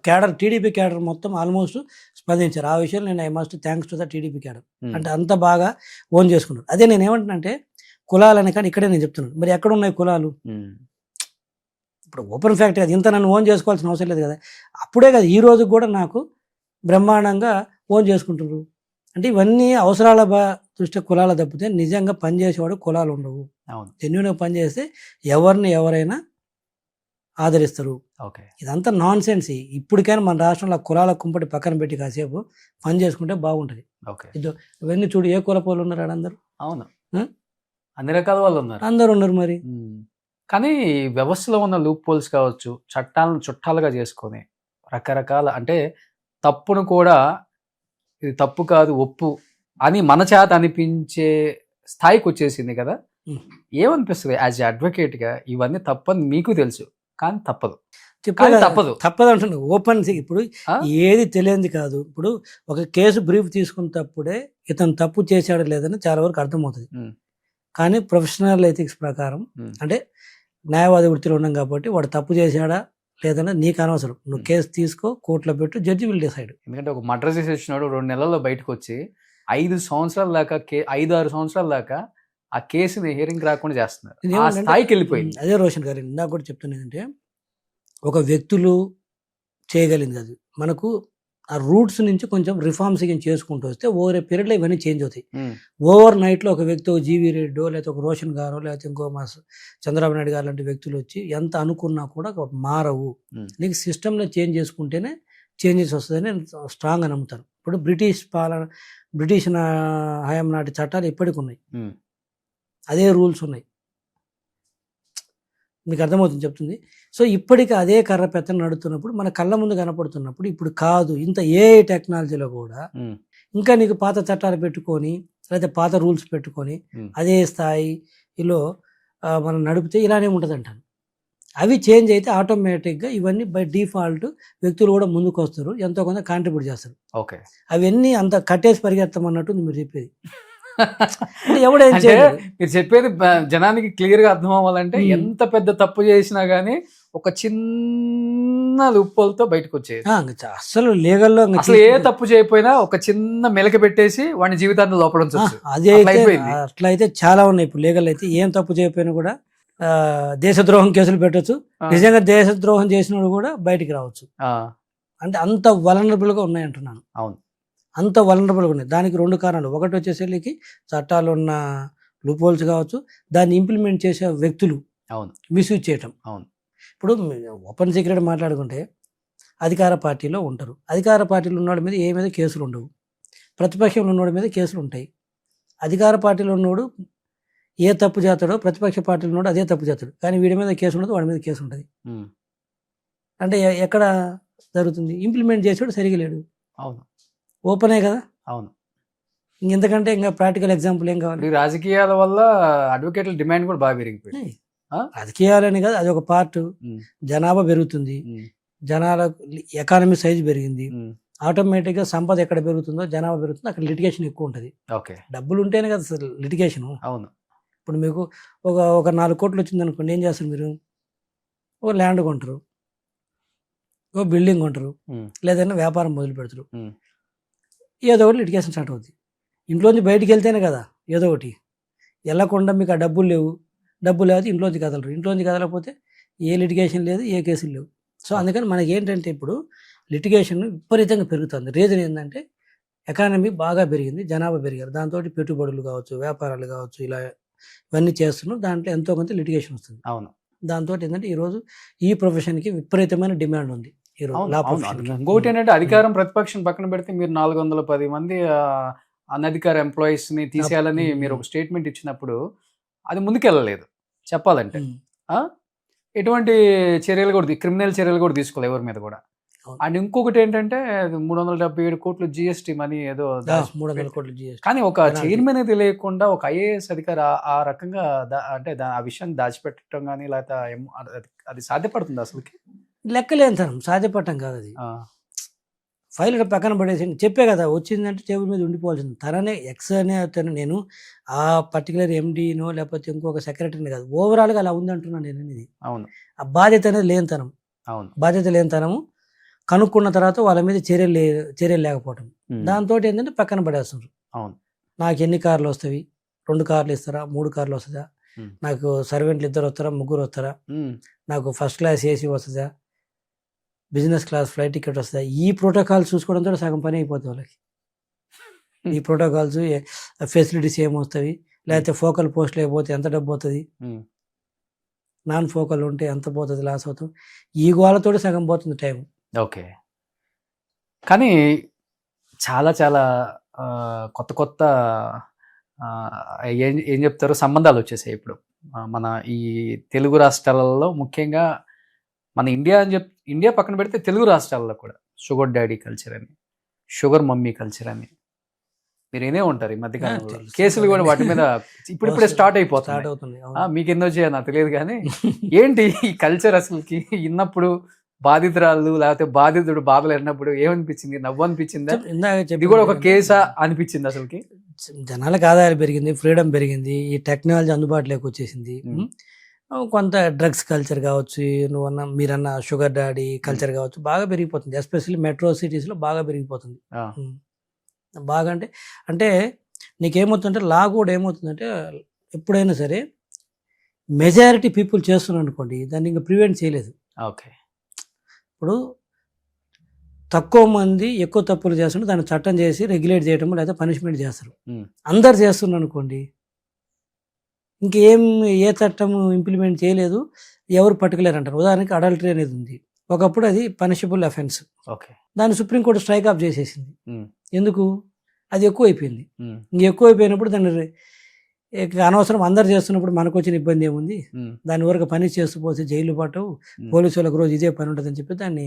క్యాడర్, టీడీపీ క్యాడర్ మొత్తం ఆల్మోస్ట్ స్పందించారు. ఆ విషయంలో నేను I must thanks to the TDP cadre. అంటే అంత బాగా ఓన్ చేసుకున్నారు. అదే నేను ఏమంటున్నానంటే కులాలని, కానీ ఇక్కడే నేను చెప్తున్నాను, మరి ఎక్కడ ఉన్నాయి కులాలు? ఇప్పుడు ఓపెన్ ఫ్యాక్ట్ కదా, ఇంత నన్ను ఓన్ చేసుకోవాల్సిన అవసరం లేదు కదా. అప్పుడే కదా ఈ రోజు కూడా నాకు బ్రహ్మాండంగా ఓన్ చేసుకుంటున్నారు. అంటే ఇవన్నీ అవసరాల దృష్టి కులాల తప్పితే నిజంగా పనిచేసేవాడు కులాలు ఉండవు. జెన్యూన్గా పనిచేస్తే ఎవరైనా ఆదరిస్తారు. ఇదంతా నాన్ సెన్స్. ఇప్పటికైనా మన రాష్ట్రంలో కులాల కుంపటి పక్కన పెట్టి కాసేపు పని చేసుకుంటే బాగుంటది. ఇవన్నీ చూడు, ఏ కుల పోలు ఉన్నారు అందరూ. అవును, అన్ని రకాల వాళ్ళు ఉన్నారు, అందరు ఉన్నారు. మరి కానీ వ్యవస్థలో ఉన్న లూప్ పోల్స్ కావచ్చు, చట్టాలను చుట్టాలుగా చేసుకొని రకరకాల, అంటే తప్పును కూడా ఇది తప్పు కాదు ఒప్పు అని మన చేత అనిపించే స్థాయికి వచ్చేసింది కదా. ఏమనిపిస్తుంది యాజ్ అడ్వకేట్ గా? ఇవన్నీ తప్పని మీకు తెలుసు, కానీ తప్పదు అంటున్నాను. ఓపెన్ ఇప్పుడు ఏది తెలియంది కాదు. ఇప్పుడు ఒక కేసు బ్రీఫ్ తీసుకున్నప్పుడే ఇతను తప్పు చేశాడు లేదని చాలా వరకు అర్థమవుతుంది. కానీ ప్రొఫెషనల్ ఎథిక్స్ ప్రకారం, అంటే న్యాయవాది వృత్తిలో ఉన్నాం కాబట్టి వాడు తప్పు చేశాడా లేదన్నా నీకు అనవసరం. నువ్వు కేసు తీసుకో, కోర్టులో పెట్టు, జడ్జి విల్ డిసైడ్. ఎందుకంటే ఒక మర్డర్ చేసి వచ్చినాడు 2 నెలల్లో బయటకు వచ్చి 5 సంవత్సరాల దాకా 5-6 సంవత్సరాల దాకా ఆ కేసుని హియరింగ్ రాకుండా చేస్తున్నారు. ఆ స్థాయికి వెళ్ళిపోయింది. అదే రోషన్ గారు ఇందాక కూడా చెప్తున్నాను ఏంటంటే, ఒక వ్యక్తులు చేయగలిగింది అది మనకు ఆ రూట్స్ నుంచి కొంచెం రిఫార్మ్స్ చేసుకుంటూ వస్తే ఓవర్ ఏ పీరియడ్లో ఇవన్నీ చేంజ్ అవుతాయి. ఓవర్ నైట్లో ఒక వ్యక్తి, ఒక జీవీ రెడ్డో లేకపోతే ఒక రోషన్ గారో లేకపోతే ఇంకో మా చంద్రబాబు నాయుడు గారు లాంటి వ్యక్తులు వచ్చి ఎంత అనుకున్నా కూడా మారవు. నీకు సిస్టంలో చేంజ్ చేసుకుంటేనే చేంజెస్ వస్తుందని నేను స్ట్రాంగ్గా నమ్ముతాను. ఇప్పుడు బ్రిటిష్ హయాం నాటి చట్టాలు ఇప్పటికి ఉన్నాయి, అదే రూల్స్ ఉన్నాయి. మీకు అర్థమవుతుంది చెప్తుంది. సో ఇప్పటికీ అదే కర్ర పెత్తన నడుతున్నప్పుడు మన కళ్ళ ముందు కనపడుతున్నప్పుడు, ఇప్పుడు కాదు ఇంత ఏఐ టెక్నాలజీలో కూడా ఇంకా నీకు పాత చట్టాలు పెట్టుకొని లేకపోతే పాత రూల్స్ పెట్టుకొని అదే స్థాయిలో మనం నడిపితే ఇలానే ఉంటుంది అంటాను. అవి చేంజ్ అయితే ఆటోమేటిక్గా ఇవన్నీ బై డిఫాల్ట్ వ్యక్తులు కూడా ముందుకు వస్తారు, ఎంతో కొంత కాంట్రిబ్యూట్ చేస్తారు. అవన్నీ అంత కట్టేసి పరిగెత్తమన్నట్టు మీరు చెప్పేది. మీరు చెప్పేది జనానికి క్లియర్ గా అర్థం అవ్వాలంటే ఎంత పెద్ద తప్పు చేసినా గానీ ఒక చిన్న లూప్పోల్తో బయటకు వచ్చేది. అసలు లీగల్లో అసలు ఏ తప్పు చేయకపోయినా ఒక చిన్న మెలక పెట్టేసి వాడి జీవితాన్ని లోపల ఉంచొచ్చు. అదే అట్లయితే చాలా ఉన్నాయి. ఇప్పుడు లీగల్ అయితే ఏం తప్పు చేయకపోయినా కూడా దేశద్రోహం కేసులు పెట్టచ్చు. నిజంగా దేశద్రోహం చేసినోడు కూడా బయటికి రావచ్చు. అంటే అంత వలనరబుల్ గా ఉన్నాయి అంటున్నాను. అవును, అంత వలనరబుల్గా ఉన్నాయి. దానికి 2 కారణాలు. ఒకటి వచ్చేసరికి చట్టాలు ఉన్న లూప్హోల్స్ కావచ్చు, దాన్ని ఇంప్లిమెంట్ చేసే వ్యక్తులు మిస్యూజ్ చేయటం. ఇప్పుడు ఓపెన్ సీక్రెట్ మాట్లాడుకుంటే అధికార పార్టీలో ఉంటారు. అధికార పార్టీలో ఉన్నవాడి మీద ఏ మీద కేసులు ఉండవు, ప్రతిపక్షంలో ఉన్నవాడి మీద కేసులు ఉంటాయి. అధికార పార్టీలో ఉన్నోడు ఏ తప్పు చేస్తాడో ప్రతిపక్ష పార్టీలో ఉన్నోడు అదే తప్పు చేస్తాడు, కానీ వీడి మీద కేసు ఉండదు, వాడి మీద కేసు ఉంటుంది. ఉమ్. అంటే ఎక్కడ జరుగుతుంది? ఇంప్లిమెంట్ చేసాడు సరిగా లేడు, అవును ఓపెనే కదా. అవును. ఇంకెంతకంటే ఇంకా ప్రాక్టికల్ ఎగ్జాంపుల్ ఏం కావాలి? ఈ రాజకీయాల వల్ల అడ్వకేట్ల డిమాండ్ కూడా బాగా పెరిగిపోయింది. రాజకీయాలని కాదు, అది ఒక పార్ట్. ఉమ్. జనాభా పెరుగుతుంది, ఉమ్. జనాల ఎకానమీ సైజ్ పెరిగింది, ఉమ్. ఆటోమేటిక్గా సంపద ఎక్కడ పెరుగుతుందో జనాభా పెరుగుతుందో అక్కడ లిటిగేషన్ ఎక్కువ ఉంటుంది. ఓకే. డబ్బులు ఉంటేనే కదా సార్ లిటిగేషన్. అవును. ఇప్పుడు మీకు ఒక 4 కోట్లు వచ్చింది అనుకోండి, ఏం చేస్తారు మీరు? ఓ ల్యాండ్ కొంటారు, ఓ బిల్డింగ్ కొంటారు, ఉమ్. లేదన్నా వ్యాపారం మొదలు పెడతారు. ఉమ్. ఏదో ఒకటి లిటిగేషన్ స్టార్ట్ అవుతుంది. ఇంట్లోంచి బయటికి వెళ్తేనే కదా ఏదో ఒకటి. వెళ్ళకుండా మీకు ఆ డబ్బులు లేవు, డబ్బులు లేకపోతే ఇంట్లోంచి కదలరు, ఇంట్లోంచి కదలకపోతే ఏ లిటిగేషన్ లేదు, ఏ కేసులు లేవు. సో అందుకని మనకి ఏంటంటే ఇప్పుడు లిటిగేషన్ విపరీతంగా పెరుగుతుంది. రీజన్ ఏంటంటే ఎకానమీ బాగా పెరిగింది, జనాభా పెరిగారు, దాంతో పెట్టుబడులు కావచ్చు, వ్యాపారాలు కావచ్చు, ఇలా ఇవన్నీ చేస్తున్నాం, దాంట్లో ఎంతో కొంత లిటిగేషన్ వస్తుంది. అవును. దాంతో ఏంటంటే ఈరోజు ఈ ప్రొఫెషన్కి విపరీతమైన డిమాండ్ ఉంది ఈరోజు అవును, లా అవును. ప్రొఫెషన్కి. ఇంకోటి ఏంటంటే అధికారం ప్రతిపక్షం పక్కన పెడితే మీరు 410 మంది అనధికార ఎంప్లాయీస్ ని తీసేయాలని మీరు ఒక స్టేట్మెంట్ ఇచ్చినప్పుడు అది ముందుకెళ్ళలేదు చెప్పాలంటే. ఎటువంటి చర్యలు కూడా క్రిమినల్ చర్యలు కూడా తీసుకోలేదు ఎవరి మీద కూడా. అవును. అండ్ ఇంకొకటి ఏంటంటే 377 కోట్లు జిఎస్టీ మనీ ఏదో 300 కోట్లు GST. కానీ ఒక Penalty. చైర్మన్ అది లేకుండా ఒక ఐఏఎస్ అధికారి ఆ రకంగా అంటే ఆ విషయాన్ని దాచిపెట్టడం కానీ లేకపోతే అది సాధ్యపడుతుంది అసలుకి? లెక్కలేంతనం సాధ్యపడటం కాదు అది. ఫైల్ పక్కన పడేసి చెప్పే కదా, వచ్చిందంటే టేబుల్ మీద ఉండిపోవాల్సింది. తననే ఎక్స్ అనే అతను, నేను ఆ పర్టికులర్ ఎండీనో లేకపోతే ఇంకొక సెక్రటరీని కాదు, ఓవరాల్గా అలా ఉందంటున్నాను నేను అనేది. అవును. ఆ బాధ్యత అనేది లేనితనం. అవును. బాధ్యత లేనితనము కనుక్కున్న తర్వాత వాళ్ళ మీద చర్యలు లేకపోవటం, దాంతో ఏంటంటే పక్కన పడేస్తున్నారు. అవును. నాకు ఎన్ని కార్లు వస్తాయి, 2 కార్లు ఇస్తారా, 3 కార్లు వస్తుందా, నాకు సర్వెంట్లు 2 వస్తారా, 3 వస్తారా, నాకు ఫస్ట్ క్లాస్ ఏసీ వస్తుందా, బిజినెస్ క్లాస్ ఫ్లైట్ టికెట్ వస్తుందా, ఈ ప్రోటోకాల్స్ చూసుకోవడంతో సగం పని అయిపోతుంది వాళ్ళకి. ఈ ప్రోటోకాల్స్ ఫెసిలిటీస్ ఏమొస్తాయి, లేకపోతే ఫోకల్ పోస్టులు అయిపోతే ఎంత డబ్బు అవుతుంది, నాన్ ఫోకల్ ఉంటే ఎంత పోతుంది, లాస్ అవుతుంది, ఈ గోళ్ళతో సగం పోతుంది టైం. ఓకే. కానీ చాలా చాలా కొత్త కొత్త ఏం చెప్తారు సంబంధాలు వచ్చేసాయి ఇప్పుడు మన ఈ తెలుగు రాష్ట్రాలలో. ముఖ్యంగా మన ఇండియా పక్కన పెడితే తెలుగు రాష్ట్రాల్లో కూడా షుగర్ డాడీ కల్చర్ అని, షుగర్ మమ్మీ కల్చర్ అని మీరు ఏనే ఉంటారు. ఈ మధ్యకాలంలో కేసులు కూడా వాటి మీద ఇప్పుడిప్పుడే స్టార్ట్ అయిపోతుంది. మీకు ఎన్నో వచ్చాయో నాకు తెలియదు కానీ ఏంటి ఈ కల్చర్ అసలుకి? ఇన్నప్పుడు బాధితురాలు లేకపోతే బాధితుడు బాధలు ఎన్నప్పుడు ఏమనిపించింది? నవ్వు అనిపించిందా? ఇది కూడా ఒక కేసా అనిపించింది అసలుకి? జనాలకు ఆదాయాలు పెరిగింది, ఫ్రీడమ్ పెరిగింది, ఈ టెక్నాలజీ అందుబాటులోకి వచ్చేసింది. కొంత డ్రగ్స్ కల్చర్ కావచ్చు, మీరన్న షుగర్ డాడీ కల్చర్ కావచ్చు, బాగా పెరిగిపోతుంది. ఎస్పెషల్లీ మెట్రో సిటీస్లో బాగా పెరిగిపోతుంది. బాగా అంటే నీకేమవుతుందంటే లా కూడా ఏమవుతుందంటే ఎప్పుడైనా సరే మెజారిటీ పీపుల్ చేస్తున్నారు అనుకోండి, దాన్ని ఇంకా ప్రివెంట్ చేయలేదు. ఓకే. ఇప్పుడు తక్కువ మంది ఎక్కువ తప్పులు చేస్తుంటే దాన్ని చట్టం చేసి రెగ్యులేట్ చేయటం లేదా పనిష్మెంట్ చేస్తారు. అందరు చేస్తున్నారు అనుకోండి, ఇంకేం ఏ చట్టం ఇంప్లిమెంట్ చేయలేదు, ఎవరు పర్టికులర్ అంటారు. ఉదాహరణకి అడల్టరీ అనేది ఉంది, ఒకప్పుడు అది పనిషబుల్ అఫెన్స్. ఓకే. దాన్ని సుప్రీంకోర్టు స్ట్రైక్ ఆఫ్ చేసేసింది. ఎందుకు? అది ఎక్కువ అయిపోయింది. ఎక్కువ అయిపోయినప్పుడు దాన్ని అనవసరం అందరు చేస్తున్నప్పుడు మనకు వచ్చిన ఇబ్బంది ఏముంది, దాని వరకు పని చేస్తూ పోతే జైలు పాటు పోలీసు వాళ్ళకు రోజు ఇదే పని ఉంటుంది అని చెప్పి దాన్ని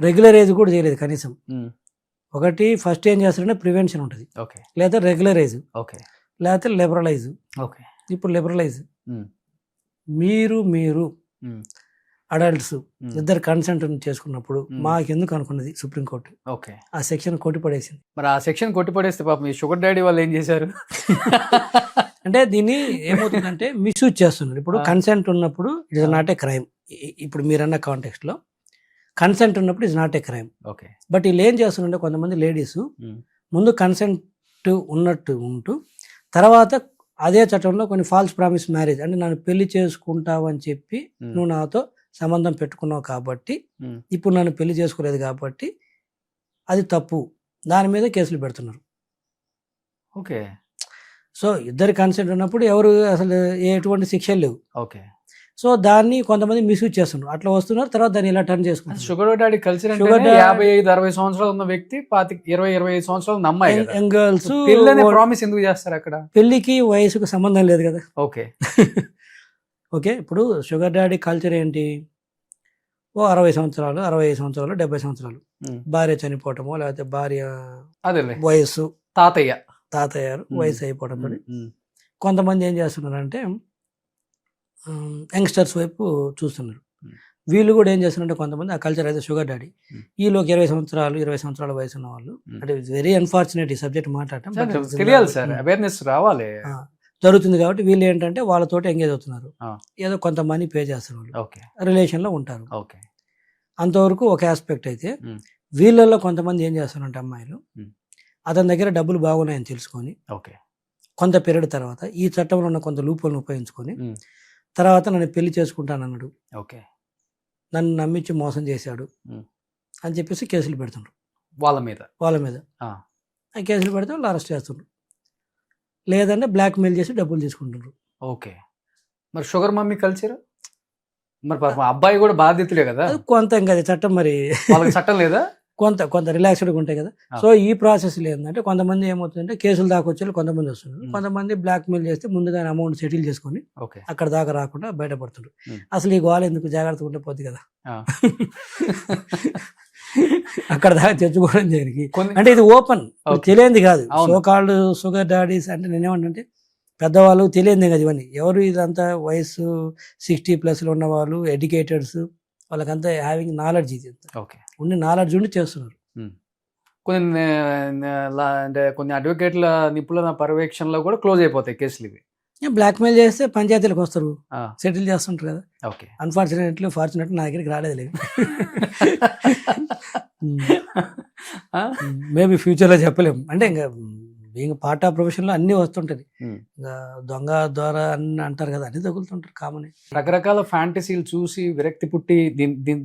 రెగ్యులరైజ్ కూడా చేయలేదు కనీసం. ఒకటి ఫస్ట్ ఏం చేస్తారంటే ప్రివెన్షన్ ఉంటుంది, లేదా రెగ్యులరైజ్, లేకపోతే లిబరలైజ్. ఇప్పుడు లిబరలైజ్, మీరు అడల్ట్స్ ఇద్దరు కన్సెంట్ చేసుకున్నప్పుడు మాకెందుకు అనుకున్నది సుప్రీంకోర్టు. ఆ సెక్షన్ కొట్టిపడేసింది. మరి ఆ సెక్షన్ కొట్టిపడేస్తే పాపం ఈ షుగర్ డాడీ వాళ్ళు ఏం చేశారు అంటే దీన్ని ఏమవుతుందంటే మిస్యూజ్ చేస్తున్నారు. ఇప్పుడు కన్సెంట్ ఉన్నప్పుడు it is not a crime. ఇప్పుడు మీరన్న కాంటెక్స్ట్ లో కన్సెంట్ ఉన్నప్పుడు is not a crime. But వీళ్ళు ఏం చేస్తున్నారంటే కొంతమంది లేడీస్ ముందు కన్సెంట్ ఉన్నట్టు ఉంటూ తర్వాత అదే చట్టంలో కొన్ని ఫాల్స్ ప్రామిస్ మ్యారేజ్, అంటే నన్ను పెళ్లి చేసుకుంటావు అని చెప్పి నువ్వు నాతో సంబంధం పెట్టుకున్నావు కాబట్టి ఇప్పుడు నన్ను పెళ్లి చేసుకోలేదు కాబట్టి అది తప్పు, దాని మీద కేసులు పెడుతున్నారు. ఓకే. సో ఇద్దరు కన్సెంట్ ఉన్నప్పుడు ఎవరు అసలు ఎటువంటి శిక్షలు లేవు. ఓకే. సో దాన్ని కొంతమంది మిస్యూజ్ చేస్తున్నారు, అట్లా వస్తున్నారు, తర్వాత దాన్ని ఇలా టర్న్ చేసుకుంటారు. షుగర్ డాడీ కల్చర్ అంటే Sugar daddy- 55-60 సంవత్సరాలు ఉన్న వ్యక్తి 25 సంవత్సరాలు నమ్మాయి యంగ్ గర్ల్స్ పిల్లని ప్రామిస్ ఎందుకు చేస్తారు అక్కడ? పెళ్లికి వయసుకు సంబంధం లేదు కదా. ఓకే ఓకే, ఇప్పుడు షుగర్ డాడీ కల్చర్ ఏంటి, ఓ 60 సంవత్సరాలు 65 సంవత్సరాలు 70 సంవత్సరాలు భార్య చనిపోవటమో లేకపోతే భార్య అదేలే వయస్సు తాతయ్య తాతయ్య వయసు అయిపోవటంతో కొంతమంది ఏం చేస్తున్నారంటే యంగ్స్టర్స్ వైపు చూస్తున్నారు. వీళ్ళు కూడా ఏం చేస్తున్నారంటే కొంతమంది ఆ కల్చర్ అయితే షుగర్ డాడీ ఈలోకి 20 సంవత్సరాలు 20 సంవత్సరాల వయసు ఉన్న వాళ్ళు, అంటే వెరీ అన్ఫార్చునేట్ ఈ సబ్జెక్ట్ మాట్లాడటం, తెలియాలి సార్, అవేర్నెస్ రావాలి. జరుగుతుంది కాబట్టి వీళ్ళు ఏంటంటే వాళ్ళతోటి ఎంగేజ్ అవుతున్నారు, ఆ. ఏదో కొంత మనీ పే చేస్తున్నారు, ఓకే రిలేషన్లో ఉంటారు. ఓకే అంతవరకు ఒక ఆస్పెక్ట్ అయితే మ్. వీళ్ళల్లో కొంతమంది ఏం చేస్తారంటే అమ్మాయిలు మ్. అతని దగ్గర డబ్బులు బాగున్నాయని తెలుసుకొని ఓకే కొంత పీరియడ్ తర్వాత ఈ చట్టంలో ఉన్న కొంత లూపోలను ఉపయోగించుకొని మ్. తర్వాత నన్ను పెళ్లి చేసుకుంటానన్నాడు, ఓకే నన్ను నమ్మించి మోసం చేశాడు మ్. అని చెప్పేసి కేసులు పెడుతుండ్రు వాళ్ళ మీద. వాళ్ళ మీద. ఆ. ఆ కేసులు పెడితే వాళ్ళు అరెస్ట్ చేస్తుండ్రు, లేదంటే బ్లాక్మెయిల్ చేసి డబ్బులు తీసుకుంటుండ్రు. ఓకే, మరి షుగర్ మమ్మీ కల్చర్ మరి పాపం అబ్బాయి కూడా బాధితుడే కదా, అది కొంత ఇంకా అది చట్టం మరి వాళ్ళకి చట్టం లేదా? కొంత రిలాక్స్డ్గా ఉంటాయి కదా. ఆ. సో ఈ ప్రాసెస్లో ఏంటంటే కొంతమంది ఏమవుతుందంటే కేసులు దాకా వచ్చే వాళ్ళు కొంతమంది వస్తున్నారు, కొంతమంది బ్లాక్మెయిల్ చేస్తే ముందుగానే అమౌంట్ సెటిల్ చేసుకొని ఓకే అక్కడ దాకా రాకుండా బయటపడుతుండ్రు. మ్. అసలు ఈ గోళ ఎందుకు, జాగ్రత్తగా ఉంటే పోద్ది కదా. ఆ. అక్కడ దాకా తెచ్చుకోవడం దేనికి కొన్ని అంటే ఇది ఓపెన్ Okay. తెలియంది కాదు. అవును. సో కాల్డ్ షుగర్ డాడీస్ అంటే నేనేమంటే పెద్దవాళ్ళు తెలియంది కదా ఇవన్నీ. ఎవరు ఇదంతా వయసు 60+ ఉన్న వాళ్ళు, ఎడ్యుకేటెడ్స్, వాళ్ళకంతా హ్యావింగ్ నాలెడ్జ్, ఇది ఓకే ఉండి నాలెడ్జ్ ఉండి చేస్తున్నారు. కొన్ని అంటే కొన్ని అడ్వకేట్ల నిపుణుల పర్యవేక్షణలో కూడా క్లోజ్ అయిపోతాయి కేసులు ఇవి. బ్లాక్మెయిల్ చేస్తే పంచాయతీలకు వస్తారు, ఆ, సెటిల్ చేస్తుంటారు కదా. ఓకే ఫార్చునేట్లీ నా దగ్గరికి రాలేదు లేదు. ఆ? మేబీ ఫ్యూచర్లో చెప్పలేము, అంటే ఇంకా బీయింగ్ పార్ట్ ఆఫ్ ప్రొఫెషన్లో అన్నీ వస్తుంటుంది. ఉమ్. ఇంకా దొంగ ద్వారా అన్ని అంటారు కదా, అన్ని తగులుతుంటారు కామన్. రకరకాల ఫ్యాంటసీలు చూసి విరక్తి పుట్టి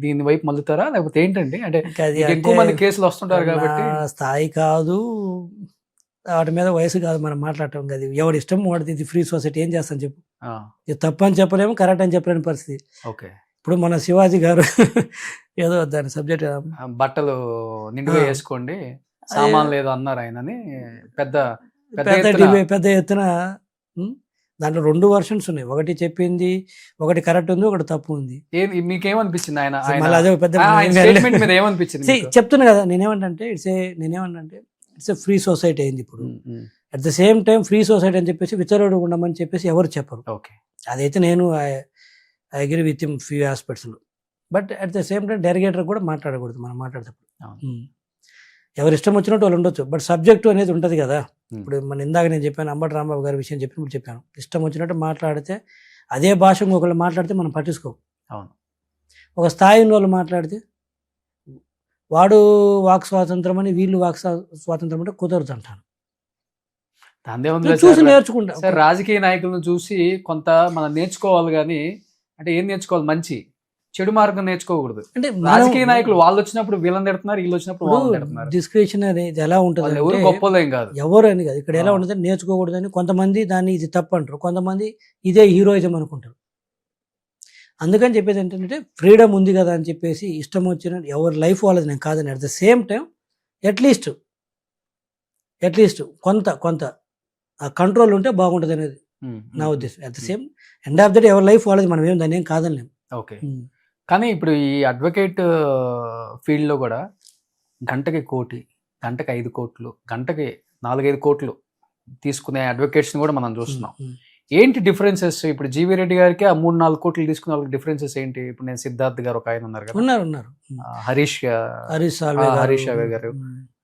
దీని వైపు మళ్ళుతారా, లేకపోతే ఏంటండి? అంటే ఇంకా అది ఎక్కువ అంటే మంది కేసులు వస్తుంటారు కాబట్టి. నా స్థాయి కాదు, వాటి మీద వయసు కాదు మనం మాట్లాడటం. అది ఎవరి ఇష్టం వాడిది, ఇది ఫ్రీ సొసైటీ, ఏం చేస్తాను చెప్పు. ఆ, ఇది తప్పు అని చెప్పలేము, కరెక్ట్ అని చెప్పలేని పరిస్థితి. ఓకే ఇప్పుడు మన శివాజీ గారు ఏదో దాని సబ్జెక్ట్ ఆ, బట్టలు నిండుగా ఆ. వేసుకోండి, సామాన్లు ఏదో అన్నారు ఆయనని. పెద్ద పెద్ద పెద్ద ఎత్తున పెద్ద ఎత్తున ఉమ్, దాంట్లో 2 వర్షన్స్ ఉన్నాయి. ఒకటి చెప్పింది, ఒకటి కరెక్ట్ ఉంది, ఒకటి తప్పు ఉంది. మీకేమనిపించింది ఆయన మళ్ళీ అదే పెద్ద స్టేట్మెంట్ మీద ఏమనిపించింది See, మీకు? చెప్తున్నా కదా, నేనేమంటే ఇట్స్ ఏ ఫ్రీ సొసైటీ అయింది ఇప్పుడు. At the same time free society అని చెప్పేసి విచ్చలవిడి ఉండమని చెప్పేసి ఎవరు చెప్పరు. ఓకే అదైతే నేను I agree with him few ఆస్పెక్ట్స్లో. But at the same time derogatory కూడా మాట్లాడకూడదు మనం మాట్లాడేటప్పుడు. అవును. ఎవరు ఇష్టం వచ్చినట్టు వాళ్ళు ఉండొచ్చు, బట్ సబ్జెక్టు అనేది ఉంటుంది కదా. Hmm. ఇప్పుడు మన ఇందాక నేను చెప్పాను, అంబటి రాంబాబు గారి విషయం చెప్పినప్పుడు చెప్పాను, ఇష్టం వచ్చినట్టు మాట్లాడితే అదే భాష ఇంకొకళ్ళు మాట్లాడితే మనం పట్టించుకోం. అవును. ఒక స్థాయి ఉన్న వాళ్ళు మాట్లాడితే వాడు వాక్ స్వాతంత్రం అని, వీళ్ళు వాక్ స్వాతంత్రం అంటే కుదరదు అంటాను. దాందే ఉంది చూసి నేర్చుకుంటా. సార్. రాజకీయ నాయకులను చూసి కొంత మనం నేర్చుకోవాలి, కానీ అంటే ఏం నేర్చుకోవాలి? మంచి చెడు మార్గం నేర్చుకోకూడదు. అంటే రాజకీయ నాయకులు వాళ్ళు వచ్చినప్పుడు వీళ్ళని తిడుతున్నారు, వీళ్ళు వచ్చినప్పుడు వాళ్ళని తిడుతున్నారు. డిస్క్రిప్షన్ అనేది ఎలా ఉంటుంది వాళ్ళు ఎవరు అంటే, గొప్పలేం కాదు. ఎవరు అని కాదు, ఇక్కడ ఎలా ఆ. ఉంటుంది నేర్చుకోకూడదని కొంతమంది దాన్ని ఇది తప్పు అంటారు, కొంతమంది ఇదే హీరోయిజం అనుకుంటారు. అందుకని చెప్పేది ఏంటంటే ఫ్రీడమ్ ఉంది కదా అని చెప్పేసి ఇష్టం వచ్చిన ఎవరి లైఫ్ వాళ్ళది, నేను కాదని. At the same time at least కొంత ఆ కంట్రోల్ ఉంటే బాగుంటుంది అనేది నా ఉద్దేశం. At the sem end of the day ఎవరి లైఫ్ వాళ్ళది, మనం ఏం దాన్ని ఏం కాదనిలేము. ఓకే. కానీ ఇప్పుడు ఈ అడ్వకేట్ ఫీల్డ్ లో కూడా గంటకి 1 కోటి, గంటకి 5 కోట్లు, గంటకి 4-5 కోట్లు తీసుకునే అడ్వకేట్స్ కూడా మనం చూస్తున్నాం. ఏంటి డిఫరెన్సెస్? ఇప్పుడు జీవీ రెడ్డి గారికి ఆ 3-4 కోట్లు తీసుకునే వాళ్ళకి డిఫరెన్సెస్ ఏంటి? ఇప్పుడు నేను సిద్ధార్థ్ గారు ఒక ఆయన ఉన్నారు కదా, ఉన్నారు హరీష్ సాల్వే గారు. హరీష్ సాల్వే గారు